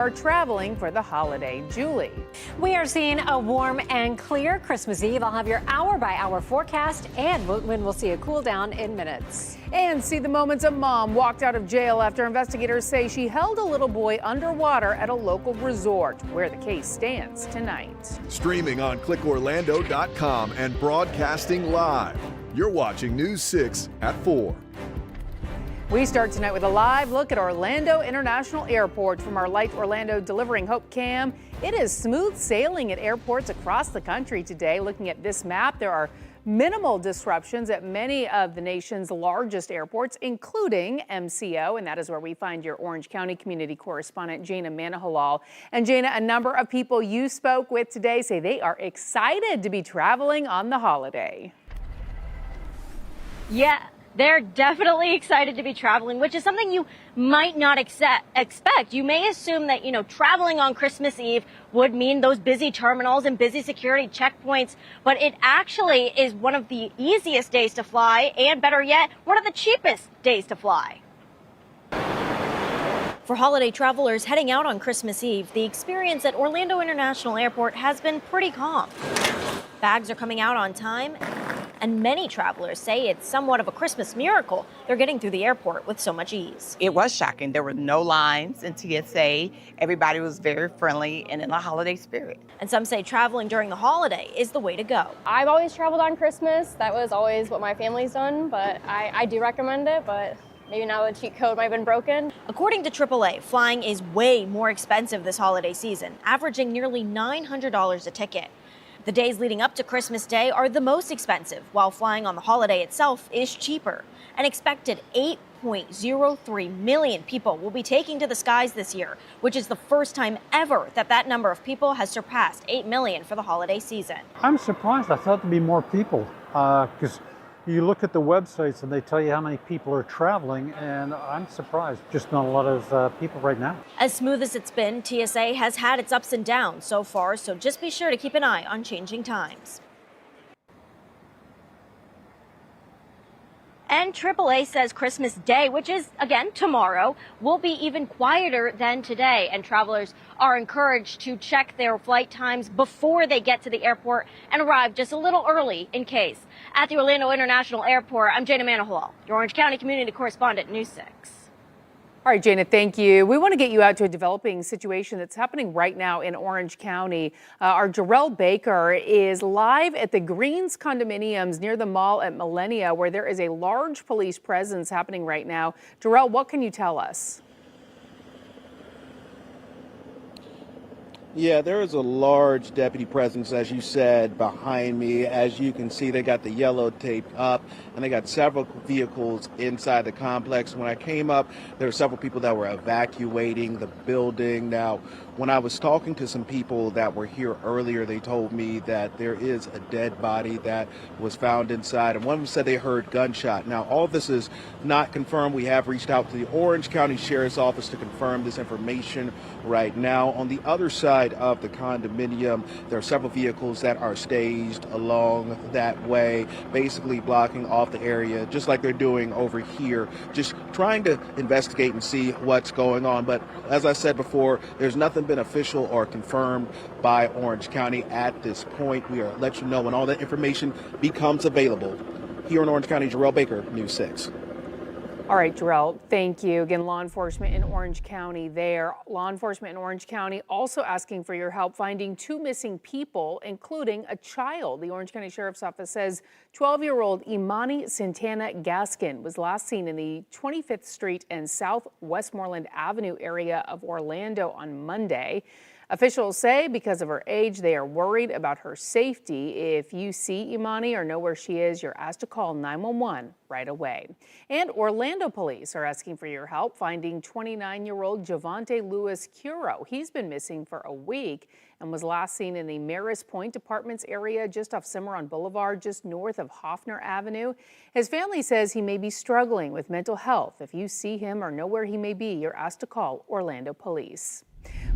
Are traveling for the holiday. Julie. We are seeing a warm and clear Christmas Eve. I'll have your hour-by-hour forecast, and when we'll see a cool down in minutes. And see the moments a mom walked out of jail after investigators say she held a little boy underwater at a local resort, where the case stands tonight. Streaming on clickorlando.com and broadcasting live. You're watching News 6 at 4. We start tonight with a live look at Orlando International Airport from our Light Orlando Delivering Hope cam. It is smooth sailing at airports across the country today. Looking at this map, there are minimal disruptions at many of the nation's largest airports, including MCO, and that is where we find your Orange County community correspondent, Jana Manahalal. And Jana, a number of people you spoke with today say they are excited to be traveling on the holiday. Yeah. They're definitely excited to be traveling, which is something you might not expect. You may assume that, traveling on Christmas Eve would mean those busy terminals and busy security checkpoints, but it actually is one of the easiest days to fly, and better yet, one of the cheapest days to fly. For holiday travelers heading out on Christmas Eve, the experience at Orlando International Airport has been pretty calm. Bags are coming out on time, and many travelers say it's somewhat of a Christmas miracle they're getting through the airport with so much ease. It was shocking. There were no lines in TSA. Everybody was very friendly and in a holiday spirit. And some say traveling during the holiday is the way to go. I've always traveled on Christmas. That was always what my family's done, but I do recommend it, but maybe now the cheat code might have been broken. According to AAA, flying is way more expensive this holiday season, averaging nearly $900 a ticket. The days leading up to Christmas Day are the most expensive, while flying on the holiday itself is cheaper. An expected 8.03 million people will be taking to the skies this year, which is the first time ever that number of people has surpassed 8 million for the holiday season. I'm surprised. I thought there'd be more people because you look at the websites and they tell you how many people are traveling, and I'm surprised. Just not a lot of people right now. As smooth as it's been, TSA has had its ups and downs so far, so just be sure to keep an eye on changing times. And AAA says Christmas Day, which is, again, tomorrow, will be even quieter than today. And travelers are encouraged to check their flight times before they get to the airport and arrive just a little early in case. At the Orlando International Airport, I'm Jana Manahalal, your Orange County Community Correspondent, News 6. All right, Jana, thank you. We want to get you out to a developing situation that's happening right now in Orange County. Our Jarrell Baker is live at the Greens condominiums near the mall at Millenia, where there is a large police presence happening right now. Jarrell, what can you tell us? Yeah, there is a large deputy presence, as you said, behind me. As you can see, they got the yellow tape up, and they got several vehicles inside the complex. When I came up, there were several people that were evacuating the building. Now, when I was talking to some people that were here earlier, they told me that there is a dead body that was found inside, and one of them said they heard gunshot. Now, all of this is not confirmed. We have reached out to the Orange County Sheriff's Office to confirm this information right now. On the other side of the condominium, there are several vehicles that are staged along that way, basically blocking off the area, just like they're doing over here, just trying to investigate and see what's going on. But as I said before, there's nothing been official or confirmed by Orange County at this point. We are let you know when all that information becomes available. Here in Orange County, Jarrell Baker, News 6. All right, Jarrell, thank you. Again, law enforcement in Orange County there. Law enforcement in Orange County also asking for your help finding 2 missing people, including a child. The Orange County Sheriff's Office says 12-year-old Imani Santana Gaskin was last seen in the 25th Street and South Westmoreland Avenue area of Orlando on Monday. Officials say because of her age, they are worried about her safety. If you see Imani or know where she is, you're asked to call 911 right away. And Orlando police are asking for your help finding 29-year-old Javante Lewis Curo. He's been missing for a week and was last seen in the Maris Point Apartments area just off Cimarron Boulevard, just north of Hoffner Avenue. His family says he may be struggling with mental health. If you see him or know where he may be, you're asked to call Orlando police.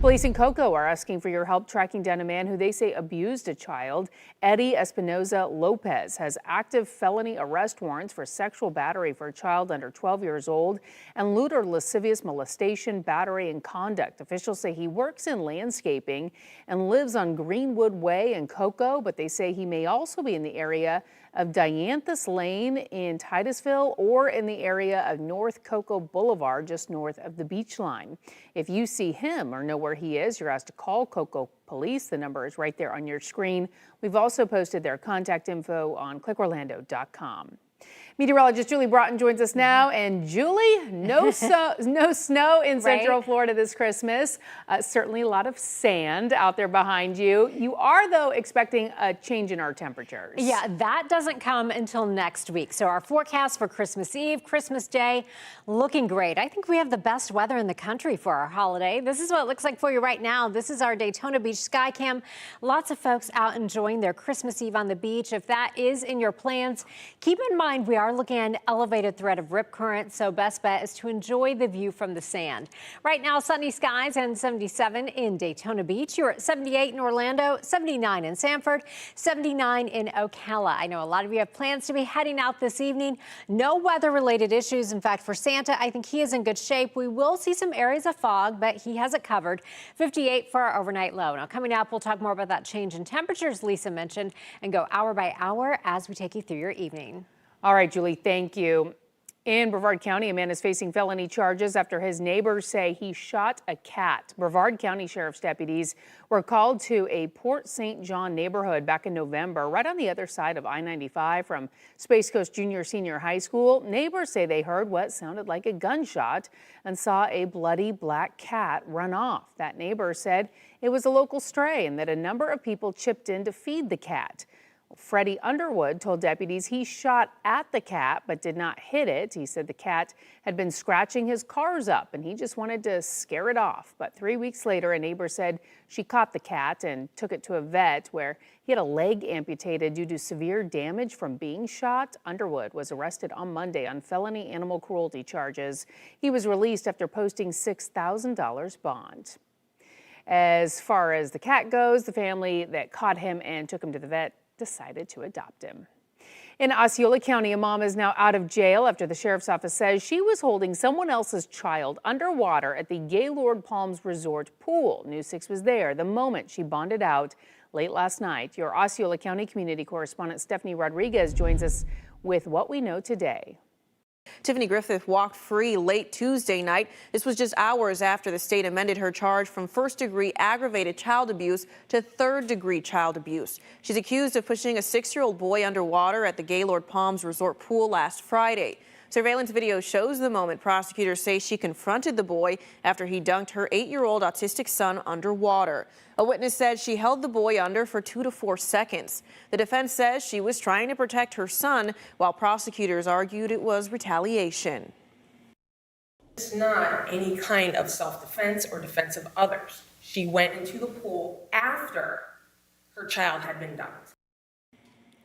Police in Cocoa are asking for your help tracking down a man who they say abused a child. Eddie Espinoza Lopez has active felony arrest warrants for sexual battery for a child under 12 years old and lewd or lascivious molestation, battery, and conduct. Officials say he works in landscaping and lives on Greenwood Way in Cocoa, but they say he may also be in the area of Dianthus Lane in Titusville or in the area of North Cocoa Boulevard, just north of the beach line. If you see him or know where he is, you're asked to call Cocoa Police. The number is right there on your screen. We've also posted their contact info on clickorlando.com. Meteorologist Julie Broughton joins us now. And Julie, no snow in Central Florida this Christmas. Certainly a lot of sand out there behind you. You are, though, expecting a change in our temperatures. Yeah, that doesn't come until next week. So our forecast for Christmas Eve, Christmas Day, looking great. I think we have the best weather in the country for our holiday. This is what it looks like for you right now. This is our Daytona Beach sky cam. Lots of folks out enjoying their Christmas Eve on the beach. If that is in your plans, keep in mind we are looking at an elevated threat of rip current, so best bet is to enjoy the view from the sand. Right now, sunny skies and 77 in Daytona Beach. You're at 78 in Orlando, 79 in Sanford, 79 in Ocala. I know a lot of you have plans to be heading out this evening. No weather-related issues. In fact, for Santa, I think he is in good shape. We will see some areas of fog, but he has it covered. 58 for our overnight low. Now, coming up, we'll talk more about that change in temperatures Lisa mentioned and go hour by hour as we take you through your evening. All right, Julie, thank you. In Brevard County, a man is facing felony charges after his neighbors say he shot a cat. Brevard County Sheriff's deputies were called to a Port St. John neighborhood back in November, right on the other side of I-95 from Space Coast Junior Senior High School. Neighbors say they heard what sounded like a gunshot and saw a bloody black cat run off. That neighbor said it was a local stray and that a number of people chipped in to feed the cat. Freddie Underwood told deputies he shot at the cat but did not hit it. He said the cat had been scratching his cars up and he just wanted to scare it off. But 3 weeks later, a neighbor said she caught the cat and took it to a vet where he had a leg amputated due to severe damage from being shot. Underwood was arrested on Monday on felony animal cruelty charges. He was released after posting $6,000 bond. As far as the cat goes, the family that caught him and took him to the vet decided to adopt him. In Osceola County, a mom is now out of jail after the sheriff's office says she was holding someone else's child underwater at the Gaylord Palms Resort pool. News 6 was there the moment she bonded out late last night. Your Osceola County community correspondent Stephanie Rodriguez joins us with what we know today. Tiffany Griffith walked free late Tuesday night. This was just hours after the state amended her charge from first-degree aggravated child abuse to third-degree child abuse. She's accused of pushing a 6-year-old boy underwater at the Gaylord Palms Resort pool last Friday. Surveillance video shows the moment prosecutors say she confronted the boy after he dunked her 8-year-old autistic son underwater. A witness said she held the boy under for 2 to 4 seconds. The defense says she was trying to protect her son, while prosecutors argued it was retaliation. It's not any kind of self-defense or defense of others. She went into the pool after her child had been dunked.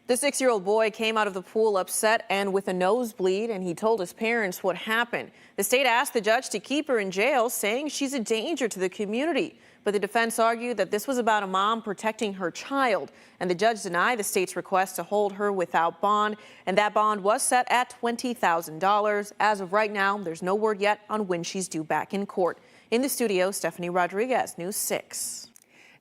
The 6-year-old boy came out of the pool upset and with a nosebleed, and he told his parents what happened. The state asked the judge to keep her in jail, saying she's a danger to the community. But the defense argued that this was about a mom protecting her child, and the judge denied the state's request to hold her without bond, and that bond was set at $20,000. As of right now, there's no word yet on when she's due back in court. In the studio, Stephanie Rodriguez, News 6.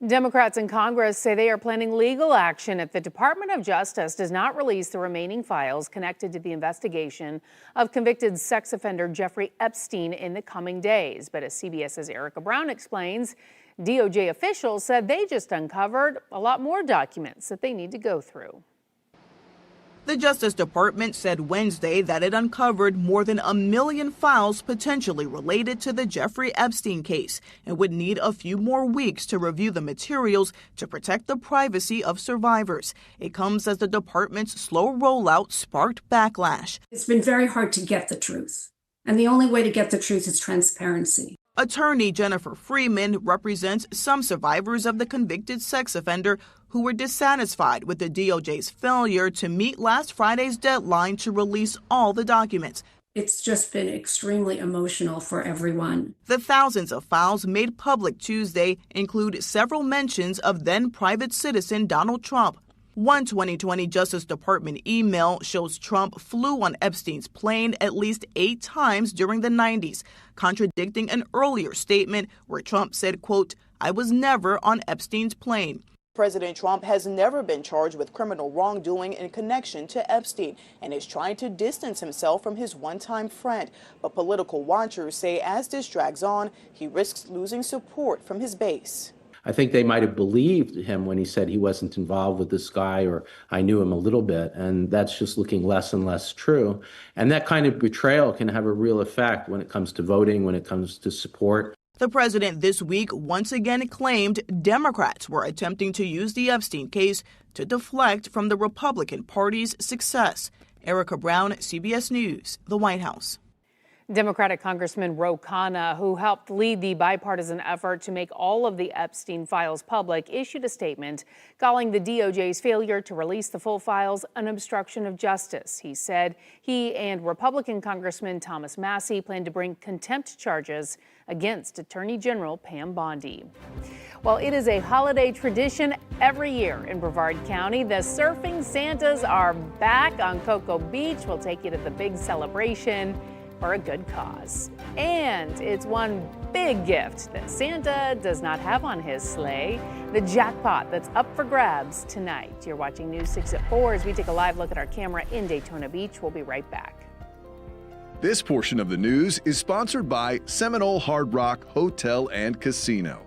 Democrats in Congress say they are planning legal action if the Department of Justice does not release the remaining files connected to the investigation of convicted sex offender Jeffrey Epstein in the coming days. But as CBS's Erica Brown explains, DOJ officials said they just uncovered a lot more documents that they need to go through. The Justice Department said Wednesday that it uncovered more than 1 million files potentially related to the Jeffrey Epstein case and would need a few more weeks to review the materials to protect the privacy of survivors. It comes as the department's slow rollout sparked backlash. It's been very hard to get the truth, and the only way to get the truth is transparency. Attorney Jennifer Freeman represents some survivors of the convicted sex offender who were dissatisfied with the DOJ's failure to meet last Friday's deadline to release all the documents. It's just been extremely emotional for everyone. The thousands of files made public Tuesday include several mentions of then private citizen Donald Trump. One 2020 Justice Department email shows Trump flew on Epstein's plane at least 8 times during the 90s, contradicting an earlier statement where Trump said, quote, "I was never on Epstein's plane." President Trump has never been charged with criminal wrongdoing in connection to Epstein and is trying to distance himself from his one-time friend. But political watchers say as this drags on, he risks losing support from his base. I think they might have believed him when he said he wasn't involved with this guy, or I knew him a little bit, and that's just looking less and less true. And that kind of betrayal can have a real effect when it comes to voting, when it comes to support. The president this week once again claimed Democrats were attempting to use the Epstein case to deflect from the Republican Party's success. Erica Brown, CBS News, the White House. Democratic Congressman Ro Khanna, who helped lead the bipartisan effort to make all of the Epstein files public, issued a statement calling the DOJ's failure to release the full files an obstruction of justice. He said he and Republican Congressman Thomas Massie plan to bring contempt charges against Attorney General Pam Bondi. Well, it is a holiday tradition every year in Brevard County. The Surfing Santas are back on Cocoa Beach. We'll take you to the big celebration for a good cause. And it's one big gift that Santa does not have on his sleigh, the jackpot that's up for grabs tonight. You're watching News 6 at 4 as we take a live look at our camera in Daytona Beach. We'll be right back. This portion of the news is sponsored by Seminole Hard Rock Hotel and Casino.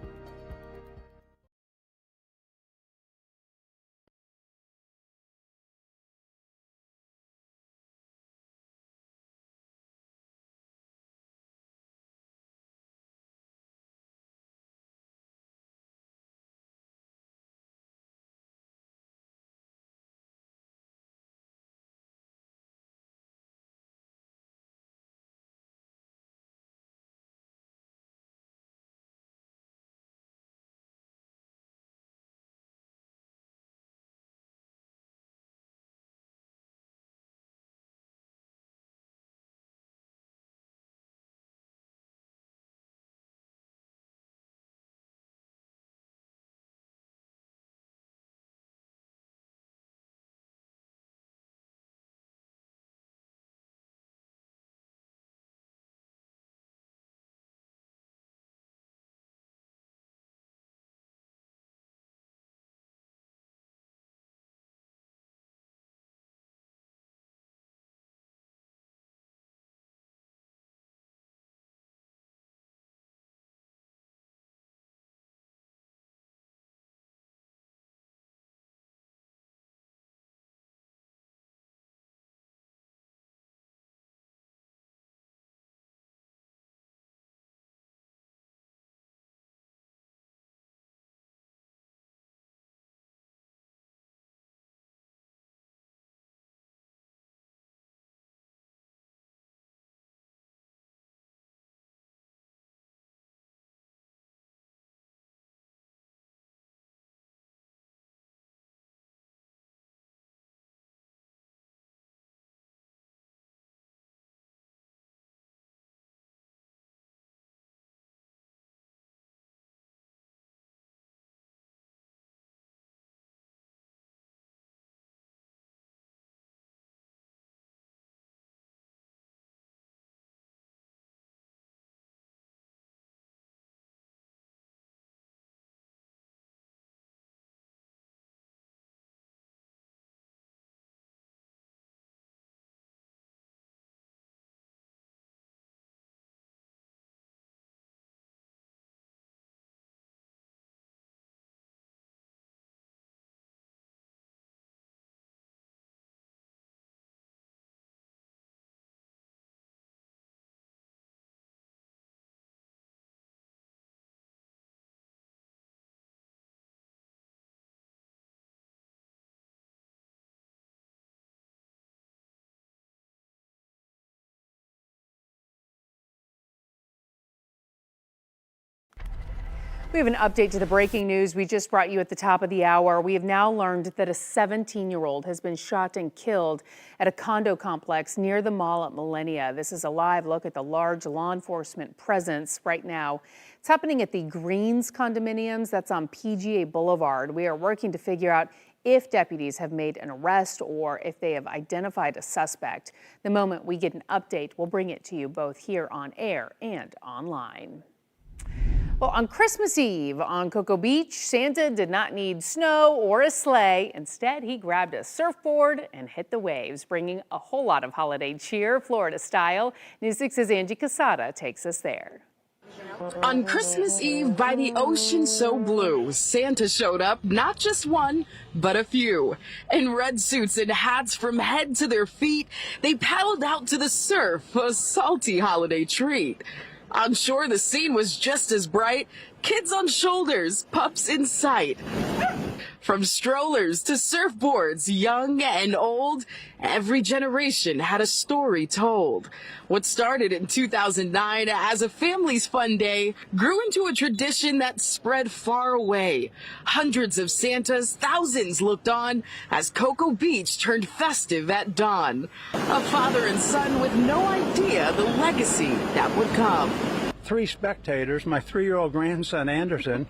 We have an update to the breaking news we just brought you at the top of the hour. We have now learned that a 17-year-old has been shot and killed at a condo complex near the mall at Millenia. This is a live look at the large law enforcement presence right now. It's happening at the Greens condominiums. That's on PGA Boulevard. We are working to figure out if deputies have made an arrest or if they have identified a suspect. The moment we get an update, we'll bring it to you both here on air and online. Well, on Christmas Eve on Cocoa Beach, Santa did not need snow or a sleigh. Instead, he grabbed a surfboard and hit the waves, bringing a whole lot of holiday cheer, Florida style. News 6's Angie Casada takes us there. On Christmas Eve by the ocean so blue, Santa showed up, not just one, but a few. In red suits and hats from head to their feet, they paddled out to the surf, a salty holiday treat. I'm sure the scene was just as bright. Kids on shoulders, pups in sight. From strollers to surfboards, young and old, every generation had a story told. What started in 2009 as a family's fun day grew into a tradition that spread far away. Hundreds of Santas, thousands looked on as Cocoa Beach turned festive at dawn. A father and son with no idea the legacy that would come. 3 spectators, my 3-year-old grandson Anderson,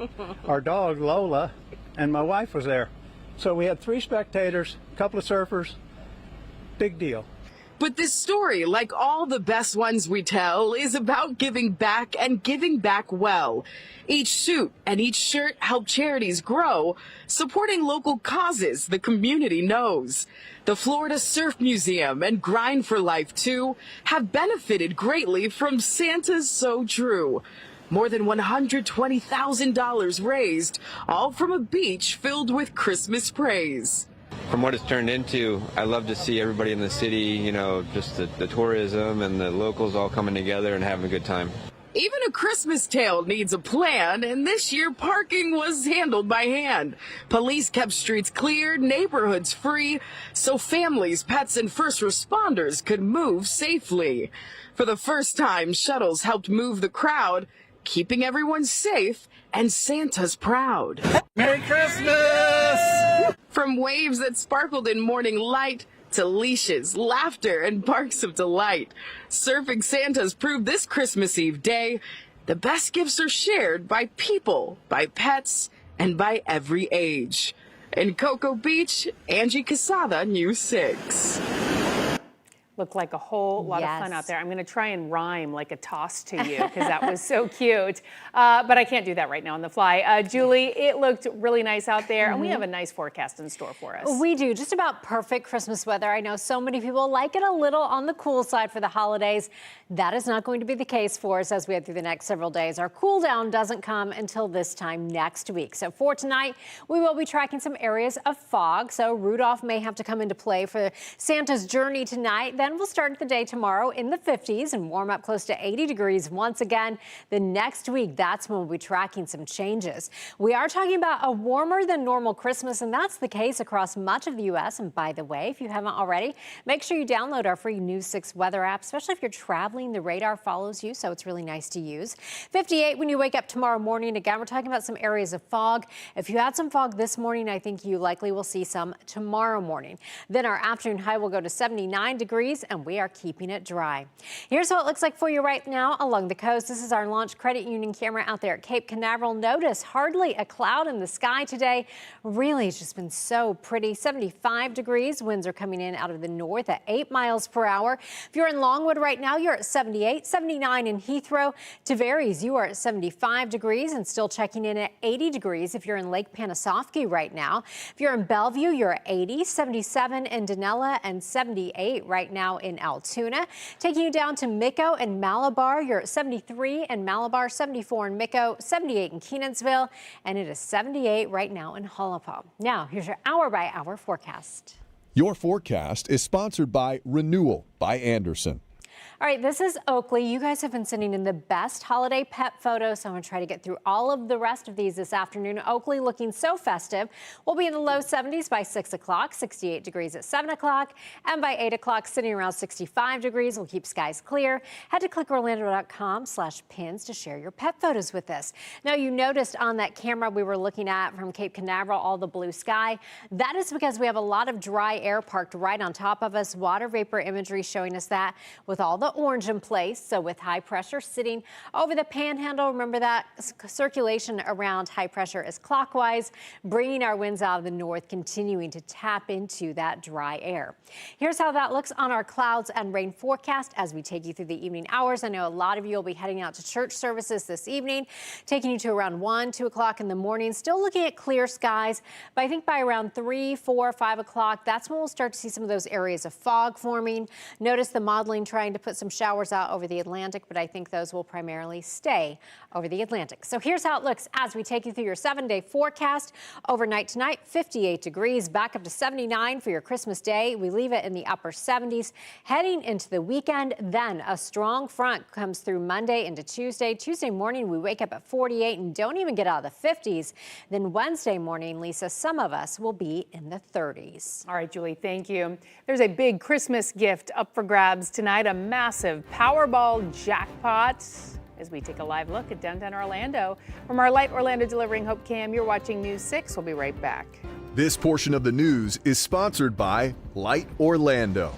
our dog Lola, and my wife was there. So we had 3 spectators, a couple of surfers, big deal. But this story, like all the best ones we tell, is about giving back and giving back well. Each suit and each shirt help charities grow, supporting local causes the community knows. The Florida Surf Museum and Grind for Life, too, have benefited greatly from Santa's So True. More than $120,000 raised, all from a beach filled with Christmas praise. From what it's turned into, I love to see everybody in the city, you know, just the tourism and the locals all coming together and having a good time. Even a Christmas tale needs a plan, and this year parking was handled by hand. Police kept streets clear, neighborhoods free, so families, pets, and first responders could move safely. For the first time, shuttles helped move the crowd, keeping everyone safe and Santa's proud. Merry Christmas! From waves that sparkled in morning light to leashes, laughter, and barks of delight, surfing Santas proved this Christmas Eve day the best gifts are shared by people, by pets, and by every age. In Cocoa Beach, Angie Casada, News 6. Looked like a whole lot of fun out there. I'm going to try and rhyme like a toss to you because that was so cute. But I can't do that right now on the fly. Julie, it looked really nice out there, and we have a nice forecast in store for us. We do. Just about perfect Christmas weather. I know so many people like it a little on the cool side for the holidays. That is not going to be the case for us as we head through the next several days. Our cool down doesn't come until this time next week. So for tonight, we will be tracking some areas of fog. So Rudolph may have to come into play for Santa's journey tonight. Then we'll start the day tomorrow in the 50s and warm up close to 80 degrees once again. The next week, that's when we'll be tracking some changes. We are talking about a warmer than normal Christmas, and that's the case across much of the U.S. And by the way, if you haven't already, make sure you download our free News 6 weather app, especially if you're traveling. The radar follows you, so it's really nice to use. 58 when you wake up tomorrow morning. Again, we're talking about some areas of fog. If you had some fog this morning, I think you likely will see some tomorrow morning. Then our afternoon high will go to 79 degrees, and we are keeping it dry. Here's what it looks like for you right now along the coast. This is our Launch Credit Union camera out there at Cape Canaveral. Notice hardly a cloud in the sky today. Really, it's just been so pretty. 75 degrees. Winds are coming in out of the north at 8 miles per hour. If you're in Longwood right now, you're at 78, 79 in Heathrow. Tavares, you are at 75 degrees and still checking in at 80 degrees if you're in Lake Panasoffkee right now. If you're in Bellevue, you're at 80, 77 in Denella, and 78 right now in Altoona. Taking you down to Micco and Malabar, you're at 73 in Malabar, 74 in Micco, 78 in Kenansville, and it is 78 right now in Hullapaw. Now, here's your hour-by-hour forecast. Your forecast is sponsored by Renewal by Andersen. All right, this is Oakley. You guys have been sending in the best holiday pet photos, so I'm going to try to get through all of the rest of these this afternoon. Oakley looking so festive. We'll be in the low 70s by 6 o'clock, 68 degrees at 7 o'clock, and by 8 o'clock, sitting around 65 degrees. We'll keep skies clear. Head to clickorlando.com/pins to share your pet photos with us. Now, you noticed on that camera we were looking at from Cape Canaveral, all the blue sky. That is because we have a lot of dry air parked right on top of us. Water vapor imagery showing us that with all the orange in place. So with high pressure sitting over the panhandle, remember that circulation around high pressure is clockwise, bringing our winds out of the north, continuing to tap into that dry air. Here's how that looks on our clouds and rain forecast as we take you through the evening hours. I know a lot of you will be heading out to church services this evening, taking you to around 1, 2 o'clock in the morning. Still looking at clear skies, but I think by around 3, 4, 5 o'clock, that's when we'll start to see some of those areas of fog forming. Notice the modeling trying to put some showers out over the Atlantic, but I think those will primarily stay over the Atlantic. So here's how it looks as we take you through your 7-day forecast. Overnight tonight, 58 degrees, back up to 79 for your Christmas Day. We leave it in the upper 70s. Heading into the weekend, then a strong front comes through Monday into Tuesday. Tuesday morning, we wake up at 48 and don't even get out of the 50s. Then Wednesday morning, Lisa, some of us will be in the 30s. All right, Julie, thank you. There's a big Christmas gift up for grabs tonight, a massive Powerball jackpot. As we take a live look at downtown Orlando. From our Light Orlando Delivering Hope cam, you're watching News 6. We'll be right back. This portion of the news is sponsored by Light Orlando.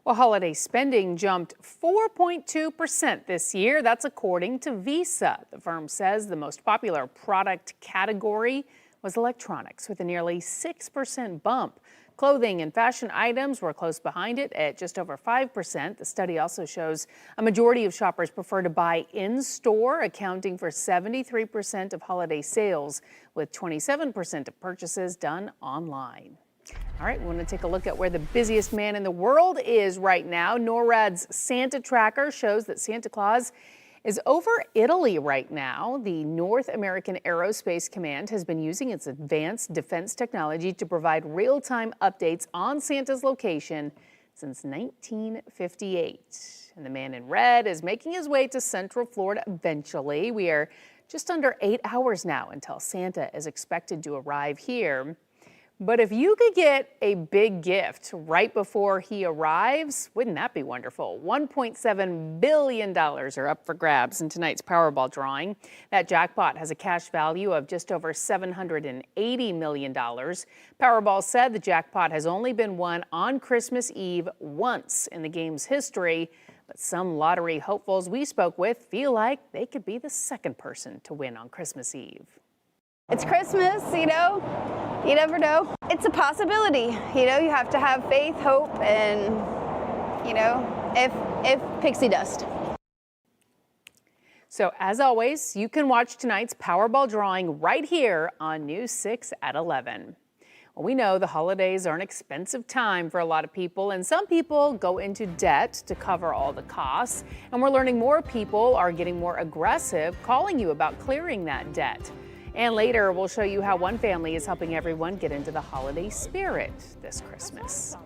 Well, holiday spending jumped 4.2% this year. That's according to Visa. The firm says the most popular product category was electronics, with a nearly 6% bump. Clothing and fashion items were close behind it at just over 5%. The study also shows a majority of shoppers prefer to buy in-store, accounting for 73% of holiday sales, with 27% of purchases done online. All right, we want to take a look at where the busiest man in the world is right now. NORAD's Santa Tracker shows that Santa Claus is over Italy right now. The North American Aerospace Command has been using its advanced defense technology to provide real-time updates on Santa's location since 1958. And the man in red is making his way to Central Florida eventually. We are just under 8 hours now until Santa is expected to arrive here. But if you could get a big gift right before he arrives, wouldn't that be wonderful? $1.7 billion are up for grabs in tonight's Powerball drawing. That jackpot has a cash value of just over $780 million. Powerball said the jackpot has only been won on Christmas Eve once in the game's history, but some lottery hopefuls we spoke with feel like they could be the second person to win on Christmas Eve. It's Christmas, you never know. It's a possibility, you have to have faith, hope, and, if pixie dust. So as always, you can watch tonight's Powerball drawing right here on News 6 at 11. Well, we know the holidays are an expensive time for a lot of people, and some people go into debt to cover all the costs. And we're learning more people are getting more aggressive, calling you about clearing that debt. And later, we'll show you how one family is helping everyone get into the holiday spirit this Christmas.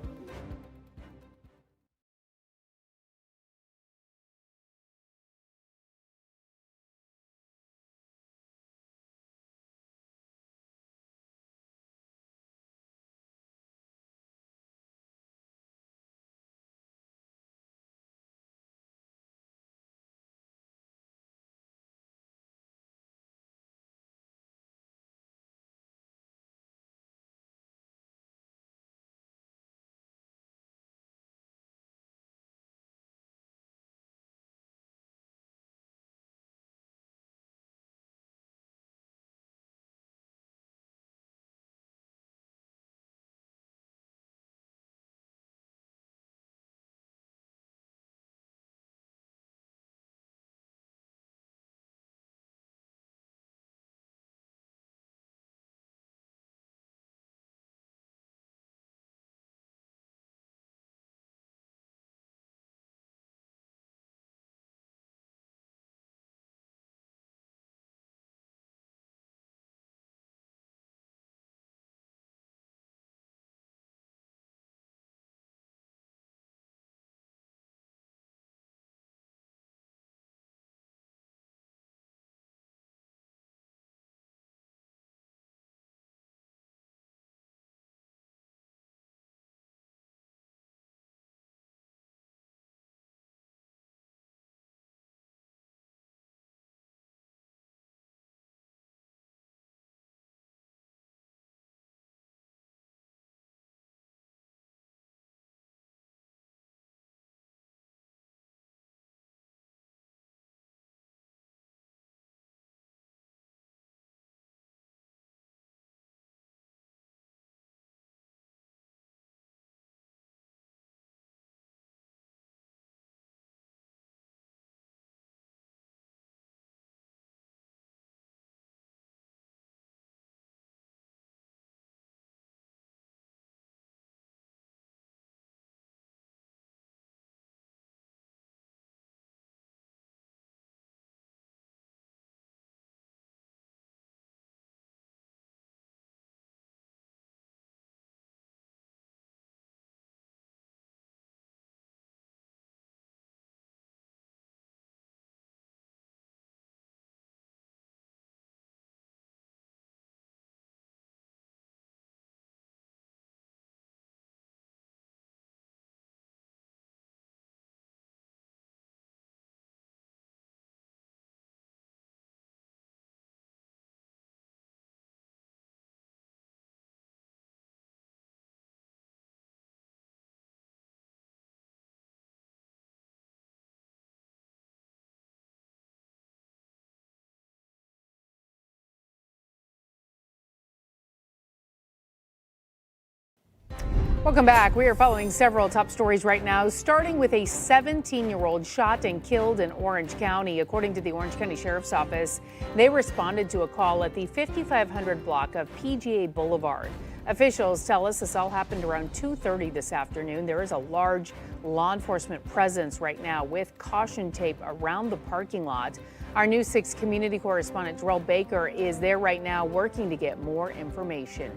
Welcome back. We are following several top stories right now, starting with a 17-year-old shot and killed in Orange County. According to the Orange County Sheriff's Office, they responded to a call at the 5500 block of PGA Boulevard. Officials tell us this all happened around 2:30 this afternoon. There is a large law enforcement presence right now with caution tape around the parking lot. Our News 6 community correspondent Jarrell Baker is there right now working to get more information.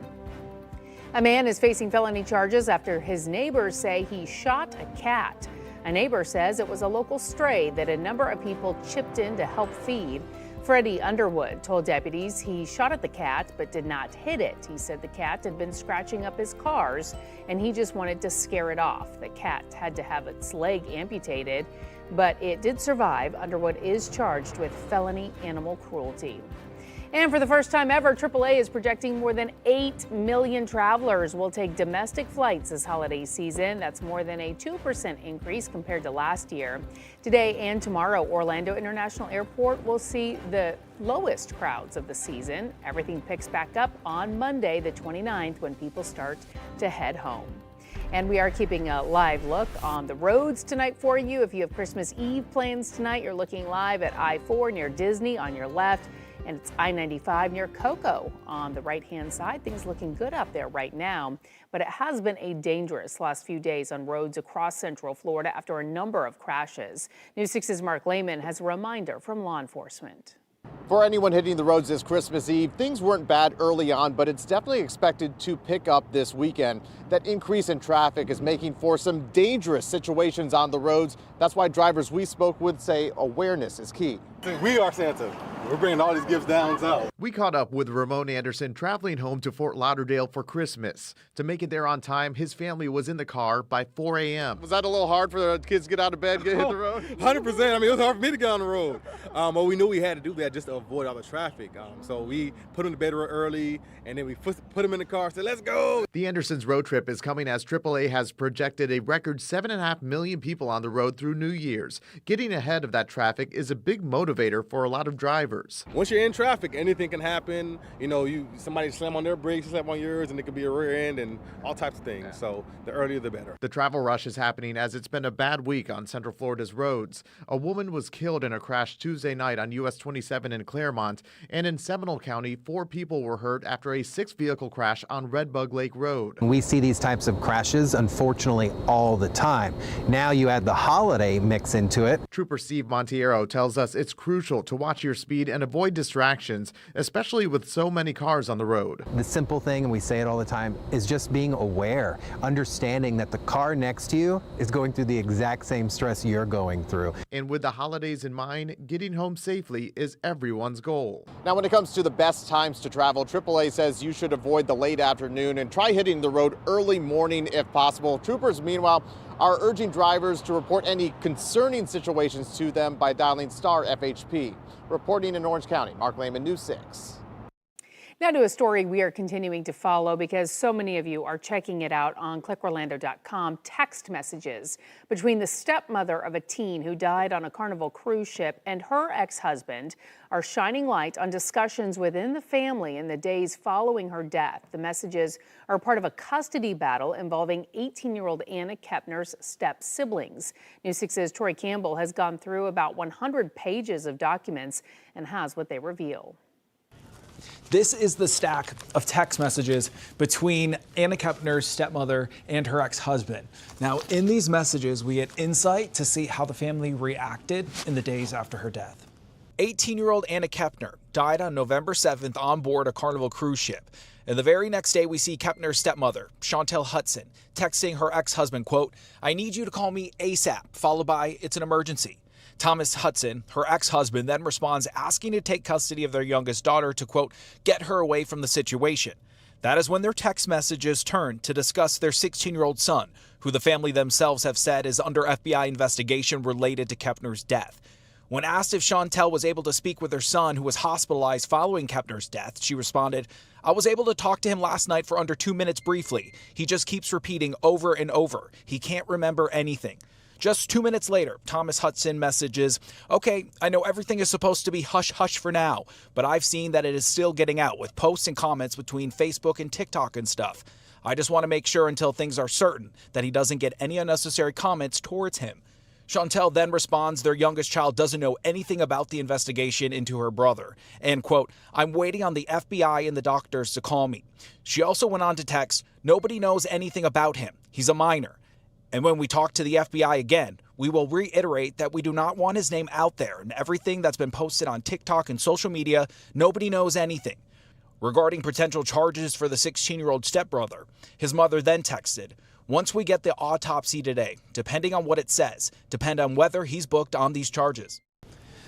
A man is facing felony charges after his neighbors say he shot a cat. A neighbor says it was a local stray that a number of people chipped in to help feed. Freddie Underwood told deputies he shot at the cat but did not hit it. He said the cat had been scratching up his cars and he just wanted to scare it off. The cat had to have its leg amputated, but it did survive. Underwood is charged with felony animal cruelty. And for the first time ever, AAA is projecting more than 8 million travelers will take domestic flights this holiday season. That's more than a 2% increase compared to last year. Today and tomorrow, Orlando International Airport will see the lowest crowds of the season. Everything picks back up on Monday, the 29th, when people start to head home. And we are keeping a live look on the roads tonight for you. If you have Christmas Eve plans tonight, you're looking live at I-4 near Disney on your left. And it's I-95 near Cocoa on the right-hand side. Things looking good up there right now. But it has been a dangerous last few days on roads across Central Florida after a number of crashes. News 6's Mark Lehman has a reminder from law enforcement. For anyone hitting the roads this Christmas Eve, things weren't bad early on, but it's definitely expected to pick up this weekend. That increase in traffic is making for some dangerous situations on the roads. That's why drivers we spoke with say awareness is key. We are Santa. We're bringing all these gifts down south. We caught up with Ramon Anderson traveling home to Fort Lauderdale for Christmas. To make it there on time, his family was in the car by 4 a.m. Was that a little hard for the kids to get out of bed, hit the road? 100%. I mean, it was hard for me to get on the road. But we knew we had to do that just to avoid all the traffic. So we put them to bed early, and then we put them in the car and said, let's go. The Andersons' road trip is coming as AAA has projected a record 7.5 million people on the road through New Year's. Getting ahead of that traffic is a big motivator for a lot of drivers. Once you're in traffic, anything can happen. You know, somebody slam on their brakes, slam on yours, and it could be a rear end and all types of things. So the earlier, the better. The travel rush is happening as it's been a bad week on Central Florida's roads. A woman was killed in a crash Tuesday night on US 27 in Claremont, and in Seminole County, 4 people were hurt after a 6-vehicle crash on Redbug Lake Road. We see these types of crashes, unfortunately, all the time. Now you add the holiday mix into it. Trooper Steve Montiero tells us it's crucial to watch your speed and avoid distractions, especially with so many cars on the road. The simple thing, and we say it all the time, is just being aware, understanding that the car next to you is going through the exact same stress you're going through. And with the holidays in mind, getting home safely is everyone's goal. Now, when it comes to the best times to travel, AAA says you should avoid the late afternoon and try hitting the road early morning if possible. Troopers, meanwhile, are urging drivers to report any concerning situations to them by dialing star FHP. Reporting in Orange County, Mark Lehman, News 6. Now to a story we are continuing to follow because so many of you are checking it out on clickorlando.com. Text messages between the stepmother of a teen who died on a Carnival cruise ship and her ex-husband are shining light on discussions within the family in the days following her death. The messages are part of a custody battle involving 18-year-old Anna Kepner's step-siblings. News 6's Tori Campbell has gone through about 100 pages of documents and has what they reveal. This is the stack of text messages between Anna Kepner's stepmother and her ex-husband. Now, in these messages, we get insight to see how the family reacted in the days after her death. 18-year-old Anna Kepner died on November 7th on board a Carnival cruise ship. And the very next day, we see Kepner's stepmother, Chantel Hudson, texting her ex-husband, quote, "I need you to call me ASAP," followed by, "It's an emergency." Thomas Hudson, her ex-husband, then responds asking to take custody of their youngest daughter to, quote, "get her away from the situation." That is when their text messages turn to discuss their 16-year-old son, who the family themselves have said is under FBI investigation related to Kepner's death. When asked if Chantel was able to speak with her son, who was hospitalized following Kepner's death, she responded, "I was able to talk to him last night for under 2 minutes briefly. He just keeps repeating over and over. He can't remember anything." Just 2 minutes later, Thomas Hudson messages, "Okay, I know everything is supposed to be hush-hush for now, but I've seen that it is still getting out with posts and comments between Facebook and TikTok and stuff. I just want to make sure until things are certain that he doesn't get any unnecessary comments towards him. Chantel then responds their youngest child doesn't know anything about the investigation into her brother. And, quote, I'm waiting on the FBI and the doctors to call me. She also went on to text, nobody knows anything about him. He's a minor. And when we talk to the FBI again, we will reiterate that we do not want his name out there, and everything that's been posted on TikTok and social media, nobody knows anything. Regarding potential charges for the 16-year-old stepbrother, his mother then texted, once we get the autopsy today, depending on what it says, depend on whether he's booked on these charges.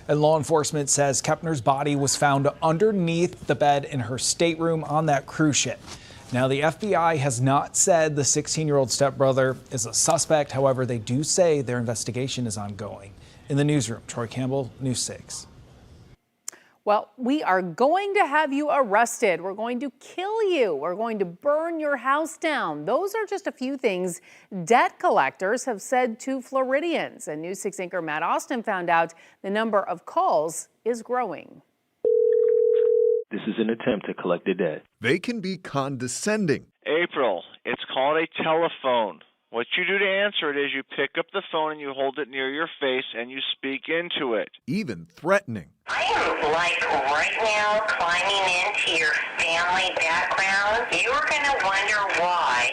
And law enforcement says Kepner's body was found underneath the bed in her stateroom on that cruise ship. Now, the FBI has not said the 16-year-old stepbrother is a suspect. However, they do say their investigation is ongoing. In the newsroom, Troy Campbell, News 6. Well, we are going to have you arrested. We're going to kill you. We're going to burn your house down. Those are just a few things debt collectors have said to Floridians. And News 6 anchor Matt Austin found out the number of calls is growing. This is an attempt to collect a debt. They can be condescending. April, it's called a telephone. What you do to answer it is you pick up the phone and you hold it near your face and you speak into it. Even threatening. I am right now climbing into your family background. You're going to wonder why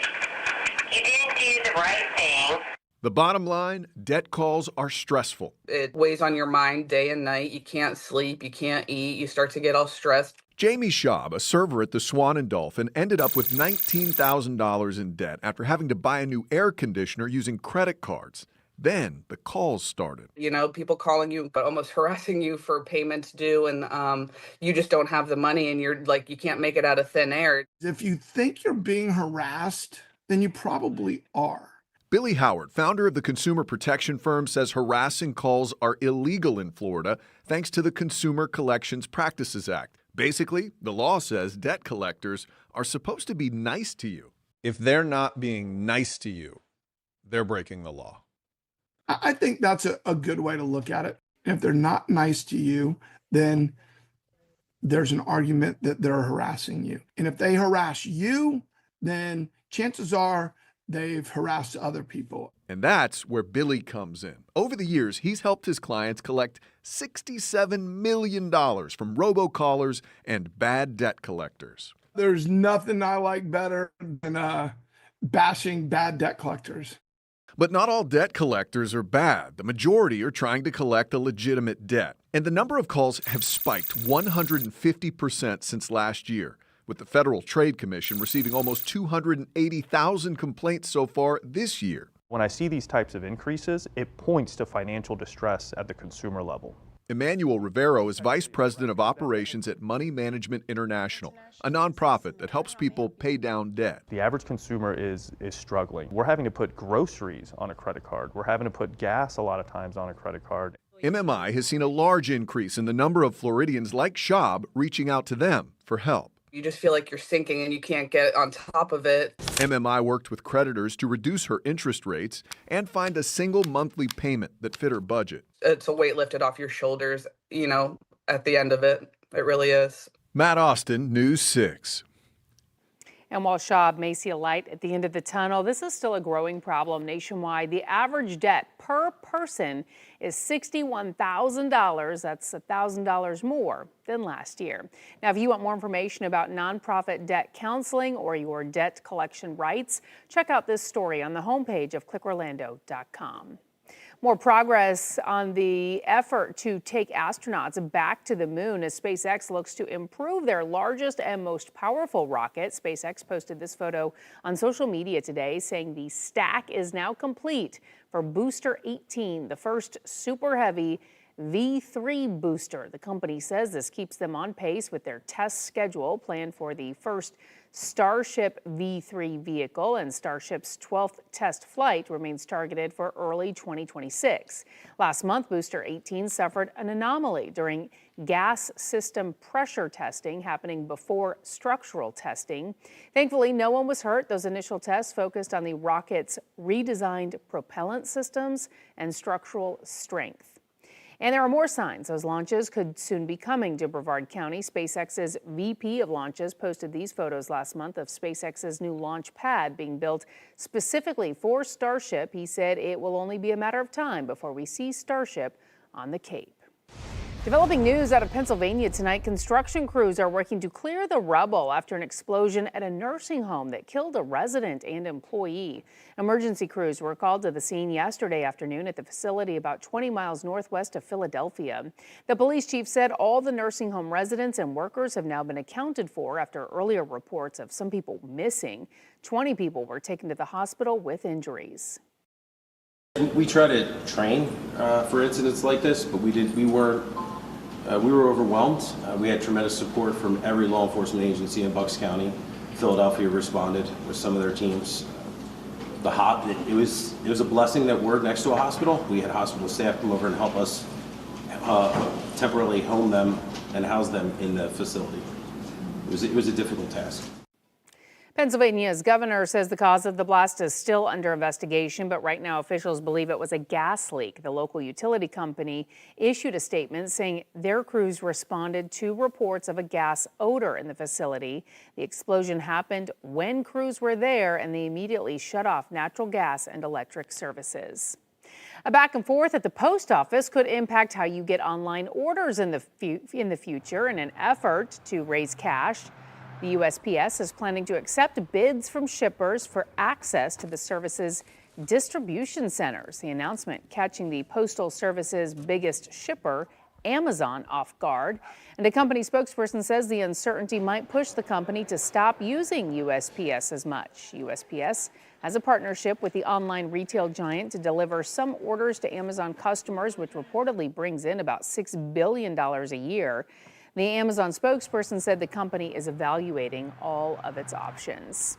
you didn't do the right thing. The bottom line, debt calls are stressful. It weighs on your mind day and night. You can't sleep, you can't eat, you start to get all stressed. Jamie Schaub, a server at the Swan and Dolphin, ended up with $19,000 in debt after having to buy a new air conditioner using credit cards. Then the calls started. You know, people calling you, but almost harassing you for payments due, and you just don't have the money, and you're like, you can't make it out of thin air. If you think you're being harassed, then you probably are. Billy Howard, founder of the consumer protection firm, says harassing calls are illegal in Florida thanks to the Consumer Collections Practices Act. Basically, the law says debt collectors are supposed to be nice to you. If they're not being nice to you, they're breaking the law. I think that's a good way to look at it. If they're not nice to you, then there's an argument that they're harassing you. And if they harass you, then chances are they've harassed other people. And that's where Billy comes in. Over the years, he's helped his clients collect $67 million from robocallers and bad debt collectors. There's nothing I like better than bashing bad debt collectors. But not all debt collectors are bad. The majority are trying to collect a legitimate debt. And the number of calls have spiked 150% since last year, with the Federal Trade Commission receiving almost 280,000 complaints so far this year. When I see these types of increases, it points to financial distress at the consumer level. Emmanuel Rivero is Vice President of Operations at Money Management International, a nonprofit that helps people pay down debt. The average consumer is struggling. We're having to put groceries on a credit card. We're having to put gas a lot of times on a credit card. MMI has seen a large increase in the number of Floridians like Schaub reaching out to them for help. You just feel like you're sinking and you can't get on top of it. MMI worked with creditors to reduce her interest rates and find a single monthly payment that fit her budget. It's a weight lifted off your shoulders, you know, at the end of it. It really is. Matt Austin, News 6. And while Schaub may see a light at the end of the tunnel, this is still a growing problem nationwide. The average debt per person is $61,000. That's $1,000 more than last year. Now, if you want more information about nonprofit debt counseling or your debt collection rights, check out this story on the homepage of clickorlando.com. More progress on the effort to take astronauts back to the moon as SpaceX looks to improve their largest and most powerful rocket. SpaceX posted this photo on social media today saying the stack is now complete for Booster 18, the first super heavy V3 booster. The company says this keeps them on pace with their test schedule planned for the first Starship V3 vehicle, and Starship's 12th test flight remains targeted for early 2026. Last month, Booster 18 suffered an anomaly during gas system pressure testing happening before structural testing. Thankfully, no one was hurt. Those initial tests focused on the rocket's redesigned propellant systems and structural strength. And there are more signs those launches could soon be coming to Brevard County. SpaceX's VP of launches posted these photos last month of SpaceX's new launch pad being built specifically for Starship. He said it will only be a matter of time before we see Starship on the Cape. Developing news out of Pennsylvania tonight. Construction crews are working to clear the rubble after an explosion at a nursing home that killed a resident and employee. Emergency crews were called to the scene yesterday afternoon at the facility about 20 miles northwest of Philadelphia. The police chief said all the nursing home residents and workers have now been accounted for after earlier reports of some people missing. 20 people were taken to the hospital with injuries. We try to train for incidents like this, but we were overwhelmed. We had tremendous support from every law enforcement agency in Bucks County. Philadelphia responded with some of their teams. It was a blessing that we're next to a hospital. We had hospital staff come over and help us temporarily home them and house them in the facility. It was a difficult task. Pennsylvania's governor says the cause of the blast is still under investigation, but right now officials believe it was a gas leak. The local utility company issued a statement saying their crews responded to reports of a gas odor in the facility. The explosion happened when crews were there, and they immediately shut off natural gas and electric services. A back and forth at the post office could impact how you get online orders in the future. In an effort to raise cash, the USPS is planning to accept bids from shippers for access to the service's distribution centers. The announcement catching the Postal Service's biggest shipper, Amazon, off guard. And a company spokesperson says the uncertainty might push the company to stop using USPS as much. USPS has a partnership with the online retail giant to deliver some orders to Amazon customers, which reportedly brings in about $6 billion a year. The Amazon spokesperson said the company is evaluating all of its options.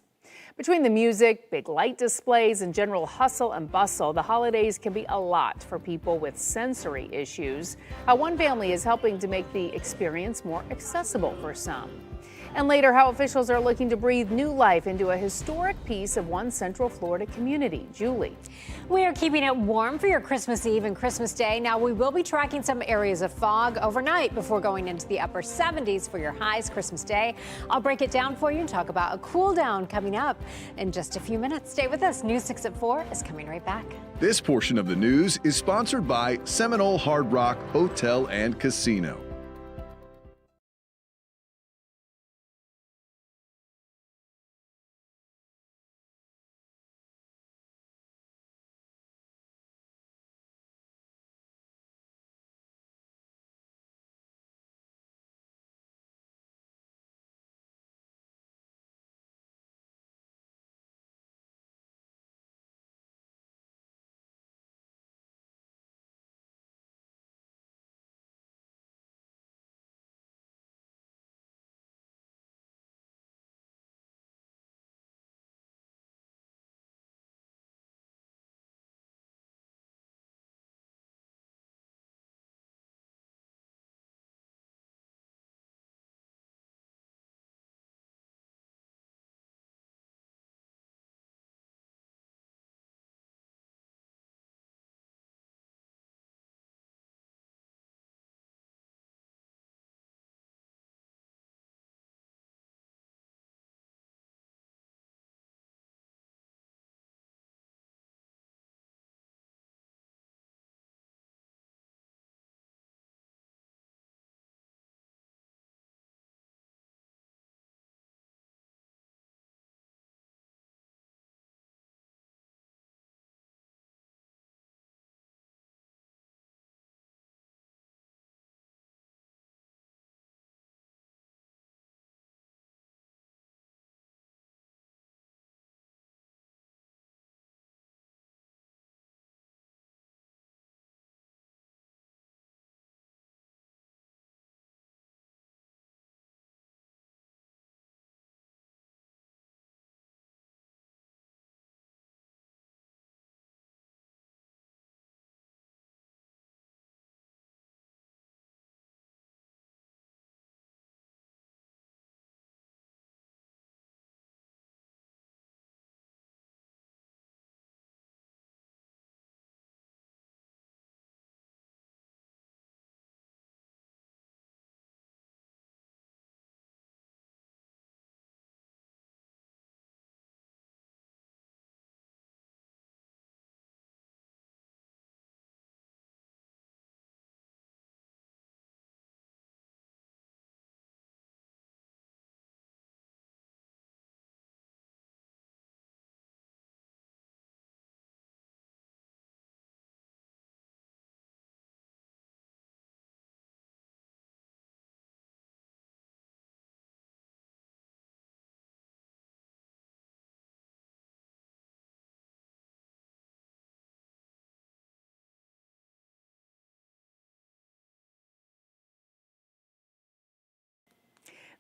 Between the music, big light displays, and general hustle and bustle, the holidays can be a lot for people with sensory issues. How one family is helping to make the experience more accessible for some. And later, how officials are looking to breathe new life into a historic piece of one Central Florida community. Julie. We are keeping it warm for your Christmas Eve and Christmas Day. Now, we will be tracking some areas of fog overnight before going into the upper 70s for your highs Christmas Day. I'll break it down for you and talk about a cool down coming up in just a few minutes. Stay with us. News 6 at 4 is coming right back. This portion of the news is sponsored by Seminole Hard Rock Hotel and Casino.